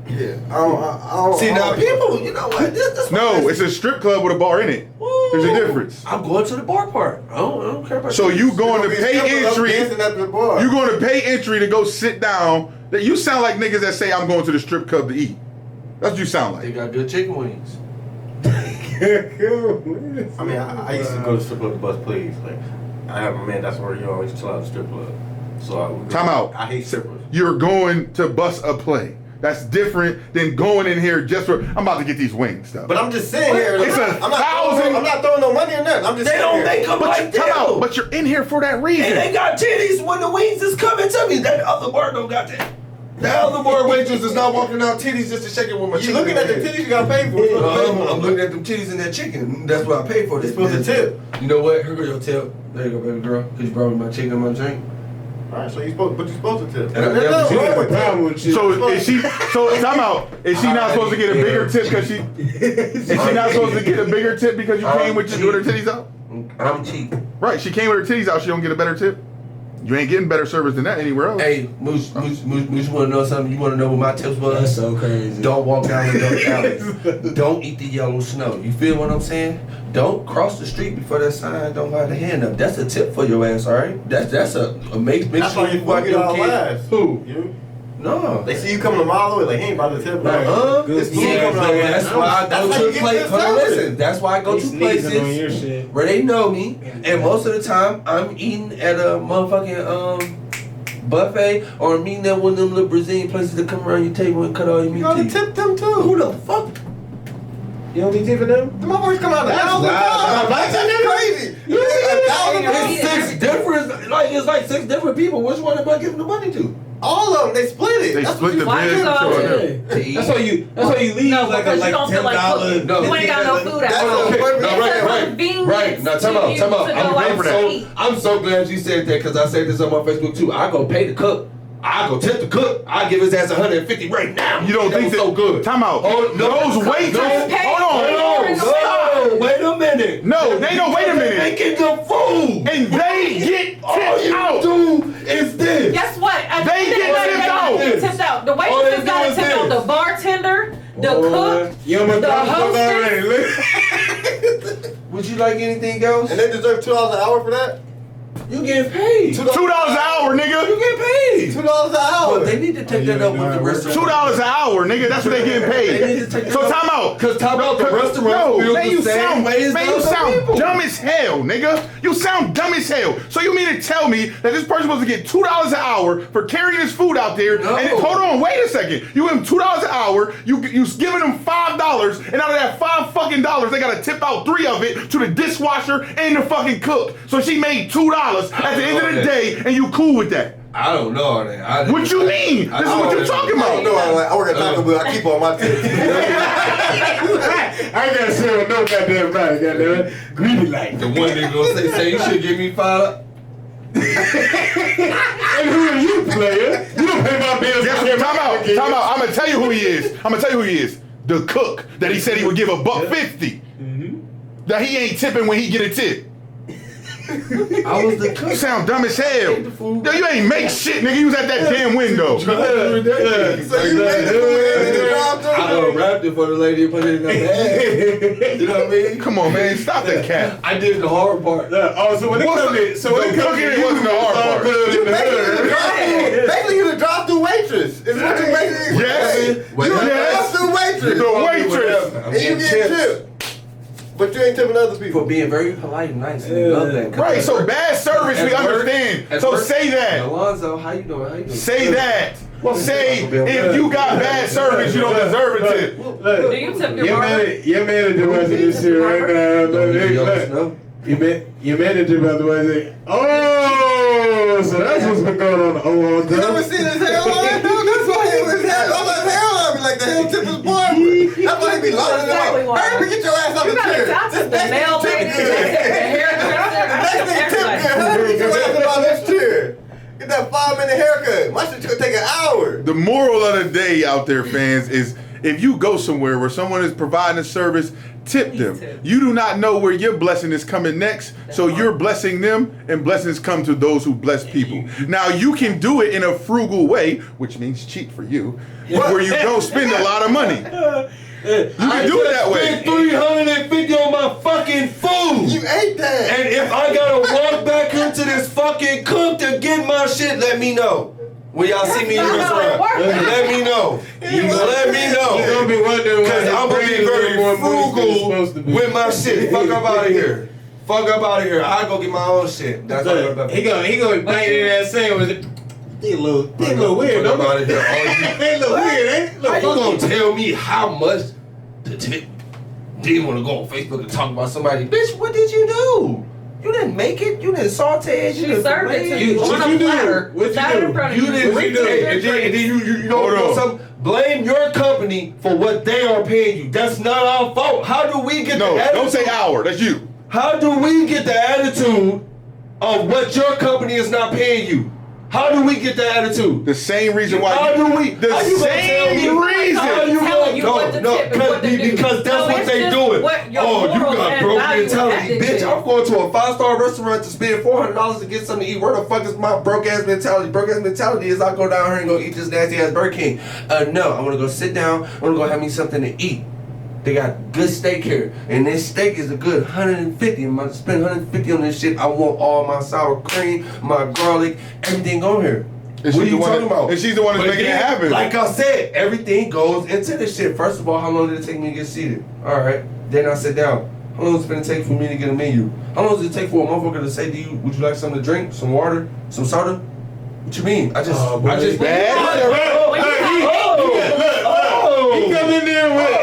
Yeah. I don't, See, now people, you know what? This No, it's a strip club with a bar in it. There's a difference. I'm going to the bar part. I don't care about So you going to be pay stripping up entry? dancing at the bar. You going to pay entry to go sit down? That you sound like niggas that say I'm going to the strip club to eat. That's what you sound They like. got good chicken wings. I mean, I used to go to strip club to bust plays. Like, I have a man, that's where you always chill out at the strip club. So I would go, Time out. I hate strippers. You're going to bust a play. That's different than going in here just for. I'm about to get these wings though. But I'm just sitting here. It's I'm not throwing no money in that. I'm just They sitting don't here. make them But like time that. out. But you're in here for that And they reason. got titties when the wings is coming to me. That other bar don't got that. That other bar waitress is not walking out titties just to shake it with my You chicken. looking at the in there. titties you gotta pay for. I'm looking at them titties and that chicken. That's what I paid for. You're supposed to tip. You know what? Here go your tip. There you go, baby girl. Cause you brought me my chicken and my drink. Alright, so you're supposed to tip. And I There's never nothing seen wrong a with problem that. with you. So is she? So time out. Is she not supposed to get a bigger tip because she? Is she not supposed to get a bigger tip because you came with her titties out? I'm cheap. Right. She came with her titties out. She don't get a better tip. You ain't getting better service than that anywhere else. Hey, Moose, you want to know something? You want to know what my tips was? That's so crazy. Don't walk down the dark alleys. Don't eat the yellow snow. You feel what I'm saying? Don't cross the street before that sign don't have the hand up. That's a tip for your ass, all right? That's a make That's sure why you you wipe fucking your all kid. last. Who? You? No. They see you coming a mile away, like he ain't about to tip. Like, Good it's Yeah, coming but out that's last. why I That's go how to you get places. this Hold on, service. listen. That's why I go to sneezing on your places shit. where they know me, and most of the time I'm eating at a motherfucking buffet or meeting at one of them little Brazilian places that come around your table and cut all your You meat. gotta to you. tip them too. Who the fuck? You don't be tipping them? The motherfuckers come out That's all the wild. time. Like, that's crazy. You get It's $1,000. six different, it's like six different people. Which one am I giving the money to? All of them, they split it. They That's split what the Why bill. you go Sure. to- To eat. That's why you leave No, like because you like don't feel like $10. cooking. You ain't got no food That's at a- home. Okay, No, It's a right. convenience Now, to time out. you to go I'm out for to that. eat. I'm so glad you said that because I said this on my Facebook too. I go pay the cook. I go tip the cook. I give his ass 150 right now. You don't think was that? so good? Time out. Oh, no. Those waiters. Pay Hold on. for it. No, wait a minute. No, they don't. Wait a They're minute. making the food. And they get All tipped you out. do is this. Guess what? At the They end of get the day, tipped they out. gotta get tipped out. The All they waitresses do gotta is tip out this. the bartender, the cook. You almost the got the fuck hostess. already. Look. Would you like anything else? And they deserve $2 an hour for that? You get paid. $2 an hour, nigga. You get paid. $2 an hour. But they need to take that up with the restaurant. $2 an hour, nigga. That's what they getting They need to paid. take that So up. time out. Cause time out the restaurant No, man, feels you the same sound, way as man, the you other sound people. dumb as hell, nigga. You sound dumb as hell. So you mean to tell me that this person supposed to get $2 an hour for carrying his food out there? No. And then, hold on, wait a second. You give him $2 an hour. You giving them $5, and out of that $5 they gotta tip out 3 of it to the dishwasher and the fucking cook. So she made $2 at the end of the day, and you cool with that? I don't know all that. What you mean? This is what you're talking I don't about. know. I work at Taco Bell. I keep on my tips. I ain't gotta say no goddamn body, goddamn. Greedy like. The one nigga gonna say you should give me $5. And who are you, player? You don't pay my bills. Time out. I'm gonna tell you who he is. The cook that he said he would give $1.50. That he ain't tipping when he get a tip. I was the cook. You sound dumb as hell. Yo, you ain't make shit, nigga. You was at that damn window. So you made the food in the drive-thru? I unwrapped it for the lady and put it in her bag. You know what I mean? Come on, man. Stop that cat. I did the hard part. So when it comes to cooking, it wasn't the hard part. You basically you the drive-thru waitress. It's what you basically. Yes. You the drive-thru waitress. The waitress. And you get tipped. But you ain't tipping other people. For being very polite and nice. And love that. Right, so bad service, we At work- understand. at So work- say that. Alonzo, how you doing? Say that. Say if you got bad service, you don't deserve a tip. Do you tip your barber? Your manager watching this shit right now. Your manager about to say, oh, so that's what's been going on all You never day. seen his hairline, dude? That's why his hairline be like the hell tip his barber. That's why he be loading it Exactly up. why. Hurry, get your ass out You the gotta chair. tip the nail tip lady, good. the hairdresser, Next thing tip good. Hurry, get your ass up out this chair. Get that 5-minute haircut. My shit's gonna take an hour. The moral of the day out there, fans, is if you go somewhere where someone is providing a service, tip them. You do not know where your blessing is coming next, so you're blessing them, and blessings come to those who bless people. Now, you can do it in a frugal way, which means cheap for you, where you don't spend a lot of money. You can do it that way. spent $350 on my fucking food. You ate that. And if I gotta walk back into this fucking cook to get my shit, let me know. When y'all see me in the That's not how it restaurant, works. let me know. Let me You're gonna know. be wondering Cause I'm gonna be very frugal with my shit. Fuck up out of here. Fuck up out of here. I go get my own shit. That's all I'm about. He gonna bite in that sandwich. They a little weird, Fuck don't up out of here. they? A little weird, ain't You it? gonna tell me how much to tip? Didn't want to go on Facebook and talk about somebody. Bitch, what did you do? You didn't make it. You didn't saute it. You She didn't served it fillet to you What on you a do? platter. What you Sat do? in front of You you. didn't. Reach And in your then you know Hold on. some. Blame your company for what they are paying you. That's not our fault. How do we get No, the attitude? don't say our. That's you. How do we get the attitude of what your company is not paying you? How do we get the attitude? The same reason why. How do we? The how you gonna tell same me- reason. How you Telling you gonna, what to no, tip and what to do. because that's No, what it's they just doing. what your Oh, you morals got and broke values mentality, and bitch. attitude. I'm going to a 5-star restaurant to spend $400 to get something to eat. Where the fuck is my broke ass mentality? Broke ass mentality is I go down here and go eat this nasty ass Burger King. No, I'm gonna go sit down. I'm gonna go have me something to eat. They got good steak here, and this steak is a good 150. I'm about to spend 150 on this shit. I want all my sour cream, my garlic, everything on here. And What are she's you the one talking that- about? and she's the one that's But making it then, happen. Like I said, everything goes into this shit. First of all, how long did it take me to get seated? All right. Then I sit down. How long is it gonna take for me to get a menu? How long does it take for a motherfucker to say to you, would you like something to drink? Some water? Some soda? What you mean? I just bad. He come in there with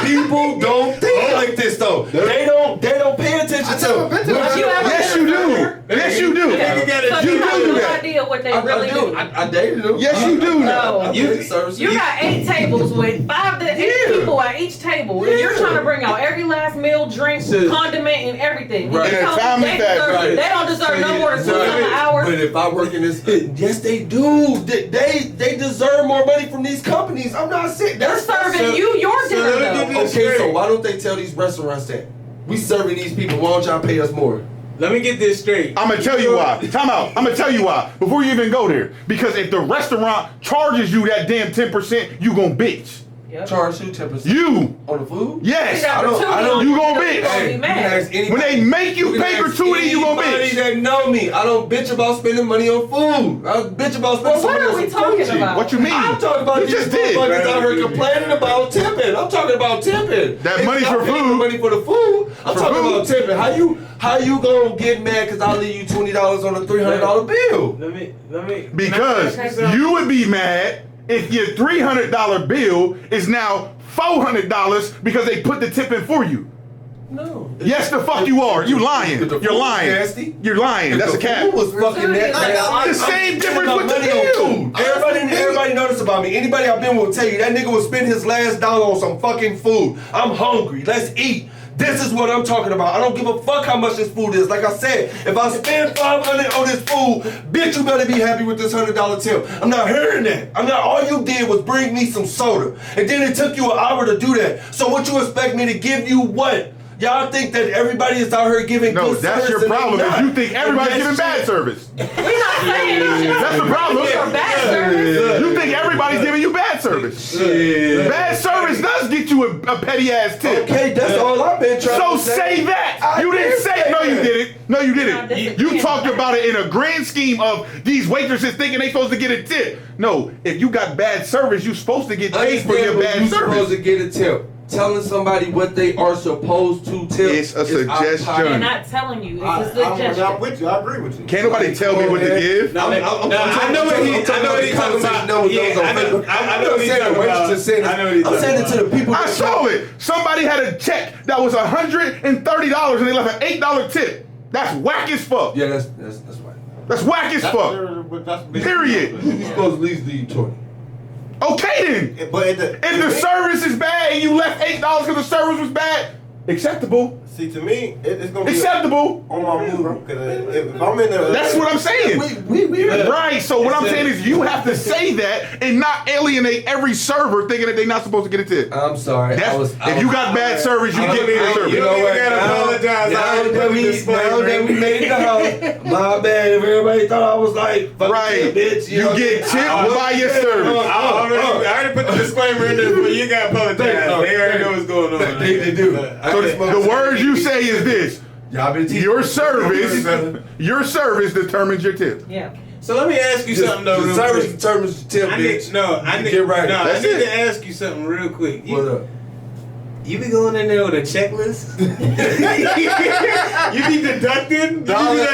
People don't think like this though. They don't pay attention to. Yes, you do. Yes, you do. So You you have do no that. idea what they I really do. do. I dated them. Yes, you do now. No. You got 8 tables with 5 to 8 people at each table, and you're trying to bring out every last meal, drink, condiment, and everything. Right. You In a tell me timely they fashion. deserve- Right. They don't deserve no more than $2 an hour. But if I work in this, yes, they do. They deserve more money from these companies. I'm not saying They're serving you your dinner let me though. get Okay, so why don't they tell these restaurants that we serving these people? Why don't y'all pay us more? Let me get this straight. I'm gonna tell you why. Time out. I'm gonna tell you why. Before you even go there. Because if the restaurant charges you that damn 10%, you gon' bitch. Yep. Charge you 10% You. on the food? Yes. I don't- I don't- You gon' You're bitch. gonna be mad. ask anybody. When they make you pay gratuity, you gonna Anybody bitch. that know me, I don't bitch about spending money on food. I bitch about spending What money are on we some talking coochie. about? What you mean? I'm talking about You these just did. motherfuckers out here complaining about tipping. I'm talking about tipping. That It's money not for paying food. Money for the food. I'm For talking food. about tipping. How you gonna get mad because I leave you $20 on a $300 bill? Let me. Because you would be mad if your $300 bill is now $400 because they put the tip in for you. No. Yes, the fuck you are. You lying. If the You're food lying. nasty, You're lying. if That's the a cap. food was fucking that bad. The same difference spending with the money on bill. food. Everybody notice about me. Anybody I've been with will tell you that nigga will spend his last dollar on some fucking food. I'm hungry. Let's eat. This is what I'm talking about. I don't give a fuck how much this food is. Like I said, if I spend $500 on this food, bitch, you better be happy with this $100 tip. I'm not hearing that. All you did was bring me some soda, and then it took you an hour to do that. So what you expect me to give you? What? Y'all think that everybody is out here giving No, good service? that's your and they problem. Is not. you think everybody's And giving that's bad service. We're not saying That's the problem. for bad service. You think everybody's giving you bad service. Bad service does get you a petty ass tip. Okay, that's all I've been trying So to say. say that. I You didn't did say say no. You that. didn't. No, you No, didn't. this You is- talked about it in a grand scheme of these waitresses thinking they supposed to get a tip. No, if you got bad service, you supposed to get paid for your bad You're supposed service. to get a tip. Telling somebody what they are supposed to tip. It's a is out of suggestion. pocket. They're not telling you. It's a I'm suggestion. with you. I agree with you. Can't nobody tell me what to give. No, I know what he's talking about. Yeah, I know what he's talking about. I know what he's I'm saying it talking to the people. I saw it. Somebody had a check that was $130 and they left an $8 tip. That's whack as fuck. Yeah, that's right. That's whack as fuck. Period. You're supposed to at least leave 20. Okay then. But If the service is bad and you left $8 because the service was bad, acceptable. see, to me, it's gonna be Acceptable. on my move. Because if I'm in there, That's what I'm saying. We Right. So what I'm saying is you have to say that and not alienate every server thinking that they're not supposed to get a tip. I'm sorry. That's, if you got bad service, you get bad service. You don't even gotta apologize. Now that we made it out, my bad. If everybody thought I was like, fuck Right. bitch, You get tipped by your service. I already put the disclaimer in there, but you gotta apologize. They already know what's going on. They do. So the words you say is this. Y'all been teaching. Your service determines your tip. Yeah. So let me ask you something though. The real service quick. determines the tip, I bitch. need, no, I You need, get right. no, I That's need it. to ask you something real quick. What up? You be going in there with a checklist? You be deducting? Dollar.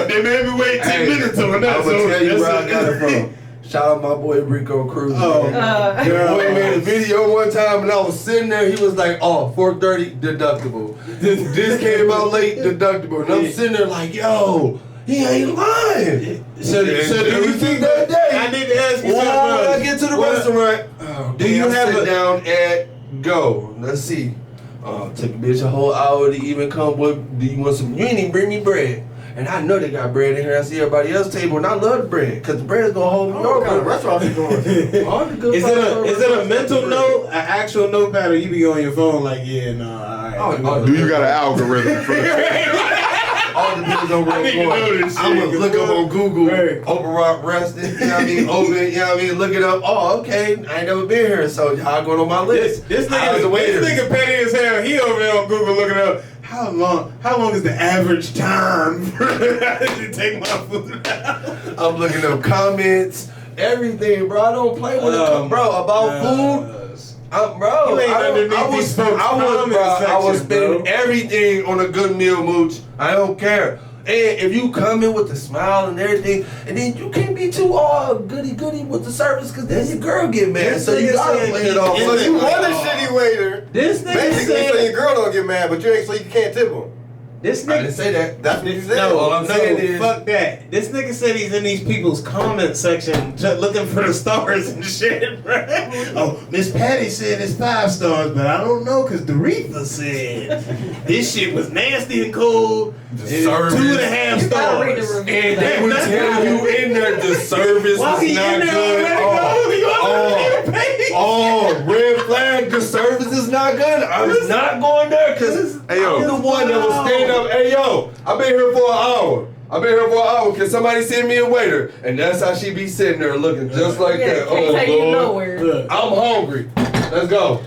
They made me wait 10 minutes on that. I'm gonna tell you where I got it from. Shout out my boy Rico Cruz. Oh. man. Your boy made a video one time and I was sitting there. He was like, "Oh, $430 deductible. This came out late deductible." And I'm sitting there like, "Yo, he ain't lying." So do you think that day? I need to ask you When I something. get to the What- restaurant, Do you have sit a- down at go? Let's see. Took a bitch a whole hour to even come. What do you want some? You ain't even bring me bread. And I know they got bread in here. I see everybody else's table, and I love the bread because the bread is gonna hold me what kind of over. restaurant you going to? All the good Is restaurants it a got mental bread. note, an actual notepad, or you be on your phone like, yeah, no, alright. Do you got an algorithm for that? All the bitches on I need to know this I'm shit, gonna look up on Google, Right. Open Rock Resting, you know what I mean? Open, you know what I mean? Look it up. Oh, okay. I ain't never been here, so y'all going on my list. This I was a waiter. nigga petty as hell. He over there on Google looking up how long is the average time for to take my food out? I'm looking up comments, everything, bro. I don't play with it, bro. About food. Bro, You ain't underneath these folks' comment I was section, spending bro. everything on a good meal, Mooch. I don't care. And if you come in with a smile and everything, and then you can't be too goody with the service, because then your girl get mad. This So you nigga gotta said play it off. So you want a shitty waiter, This nigga basically, so said. your girl don't get mad, but you ain't, so you can't tip him. This I didn't nigga. say that. That's what you said. All I'm saying is- fuck that. This nigga said he's in these people's comment section looking for the stars and shit, right? Oh, Miss Patty said it's 5 stars, but I don't know because Doretha said this shit was nasty and cold. The It's service. 2.5 You gotta read the stars. review. And they would tell you in there the service Why is he not in there good. already? You already paid. Red flag, the service is not good. I'm not going there because Hey, yo. I'm the one that will stand up. Hey, yo, I've been here for an hour. Can somebody send me a waiter? And that's how she be sitting there looking just like Yeah, that. can't take you Lord. nowhere. Look, I'm hungry. Let's go.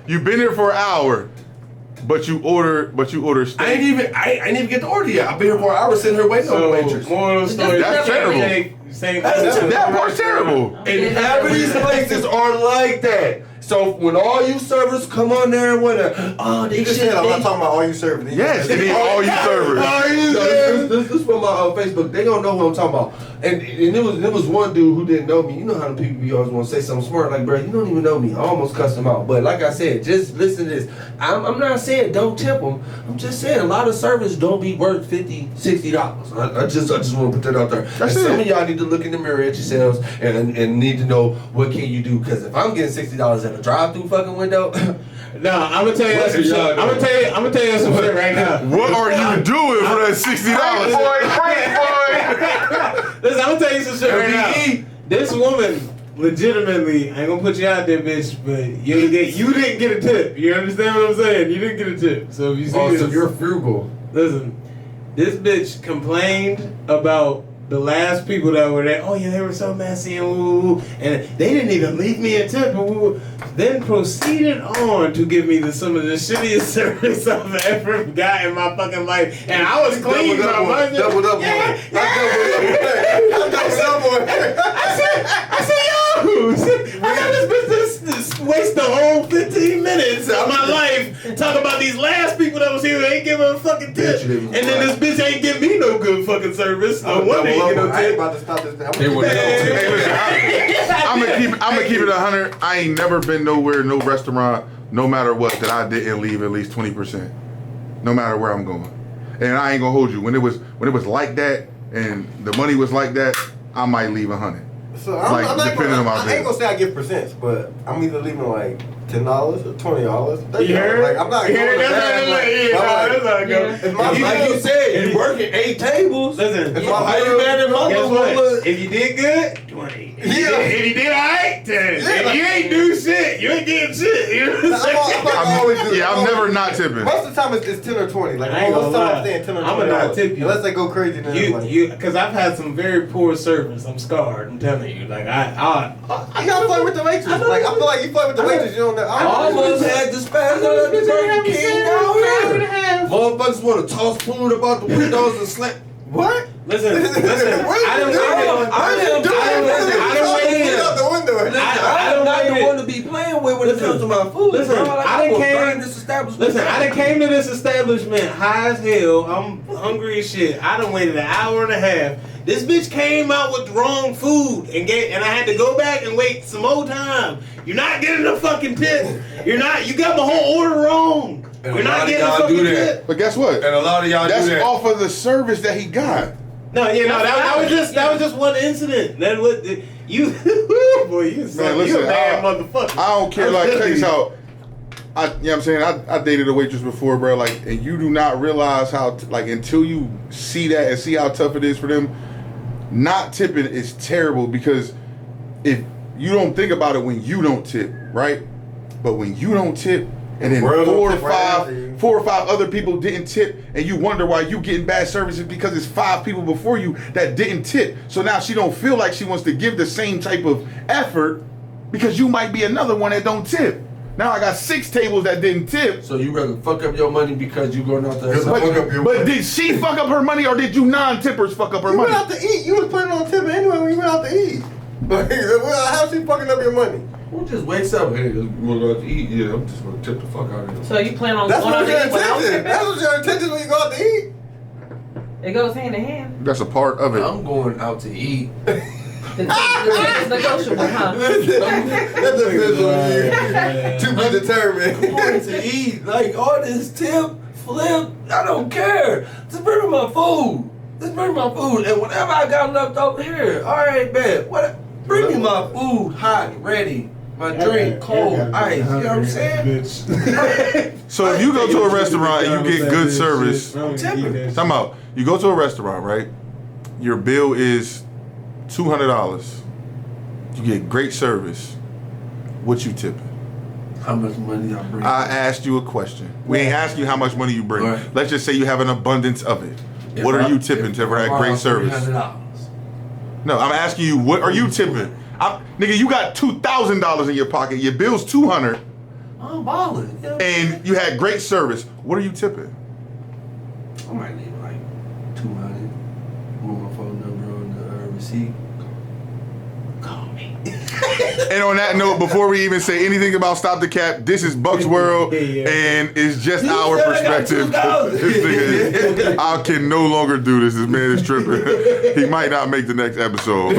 You've been here for an hour, but you order steak. I ain't even get the order yet. I've been here for an hour sitting here waiting on the waitress. Moral of the story. That's terrible. That part's terrible. And half of these places are like that. So when all you servers come on there and they You just said I'm not talking about all you serving. Yes, it is all you servers. This is from my Facebook. They don't know what I'm talking about. And it was one dude who didn't know me. You know how the people be always want to say something smart like, bro, you don't even know me. I almost cussed him out. But like I said, just listen to this. I'm not saying don't tip them. I'm just saying a lot of servers don't be worth $50, $60. I just want to put that out there. And some of y'all need to look in the mirror at yourselves and need to know what can you do. Because if I'm getting $60 at a drive-through fucking window. No, I'm gonna tell you some shit. I'm gonna tell you some shit right now. What are you doing for that $60? Listen, I'm gonna tell you some shit right now. This woman, legitimately, I ain't gonna put you out there, bitch, but you didn't get a tip. You understand what I'm saying? You didn't get a tip. So if you see this, so you're frugal. Listen, this bitch complained about the last people that were there. Oh yeah, they were so messy and woo, and they didn't even leave me a tip. Woo. Then proceeded on to give me some of the shittiest service I've ever got in my fucking life, and I was clean. Double up. I said, yo, I got this business waste the whole 15 minutes of my life talking about these last people that was here who ain't giving a fucking tip, and then this bitch ain't give me no good fucking service. No wonder ain't get no tip. I ain't about to stop this thing. I'm gonna keep it 100. I ain't never been nowhere, no restaurant, no matter what, that I didn't leave at least 20%, no matter where I'm going. And I ain't gonna hold you. When it was like that and the money was like that, I might leave 100. So I ain't gonna say I give percents, but I'm either leaving like $10 or $20. You heard? Like I'm not going to that's how it goes. Like you said, you working 8 tables. Listen, how you mad at my guess what? If you did good, 20. If you did alright, 10. If you ain't do shit, you ain't getting shit. You know what I'm saying? I'm never not tipping. Most of the time it's 10 or 20. Like I ain't most of the gonna time I'm saying 10 or 20. I'm gonna not tip you unless they go crazy. Because I've had some very poor service. I'm scarred. I'm telling you. Like I you gotta play with the waitress. Like I feel like you play with the waitress. You don't know. I almost had the spasm at the Burger King down here. Motherfuckers want to toss food about the windows and slap. What? Listen. I don't not the one to be playing with when it comes to my food. Listen, I done came to this establishment high as hell. I'm hungry as shit. I done waited an hour and a half. This bitch came out with the wrong food and I had to go back and wait some more time. You're not getting a fucking tip. You got my whole order wrong. You're not getting a fucking tip. But guess what? And a lot of y'all That's do that. off of the service that he got. That was just one incident. That was you, boy. You a bad motherfucker. I don't care. Like, check this out. You know what I'm saying? I dated a waitress before, bro. Like, and you do not realize how, until you see that and see how tough it is for them, not tipping is terrible because if you don't think about it when you don't tip, right? But when you don't tip, and then four or five other people didn't tip, and you wonder why you getting bad services because it's 5 people before you that didn't tip. So now she don't feel like she wants to give the same type of effort because you might be another one that don't tip. Now I got 6 tables that didn't tip. So you rather fuck up your money because you going out there? But did she fuck up her money or did you non-tippers fuck up her money? You went out to eat. You was putting on tipping anyway when you went out to eat. How's she fucking up your money? Who just wakes up? Hey, we're going to eat. Yeah, I'm just going to tip the fuck out of you. So you plan on going out to eat without tipping? That's what your intention when you go out to eat. It goes hand in hand. That's a part of it. I'm going out to eat. It's negotiable, huh? That depends on you. To be determined. I'm going to eat. Like, all this tip, flip, I don't care. Just bring me my food. And whatever I got left over here, all right, bet. Bring me my food hot, ready. My drink, cold, ice. You know what I'm saying? So if you go to a restaurant and you get good service, time out. You go to a restaurant, right? Your bill is $200. You get great service. What you tipping? How much money I bring? I asked you a question. We ain't asked you how much money you bring. Right. Let's just say you have an abundance of it. What are you tipping for that great service? $300. No, I'm asking you, what are you tipping? Nigga, you got $2,000 in your pocket. Your bill's $200, I'm balling. Yeah. and you had great service. What are you tipping? I might leave like 200. Move my phone number on the receipt. Call me. And on that note, before we even say anything about Stop the Cap, this is Bucks World, and it's just our perspective. This nigga, I can no longer do this. This man is tripping. He might not make the next episode.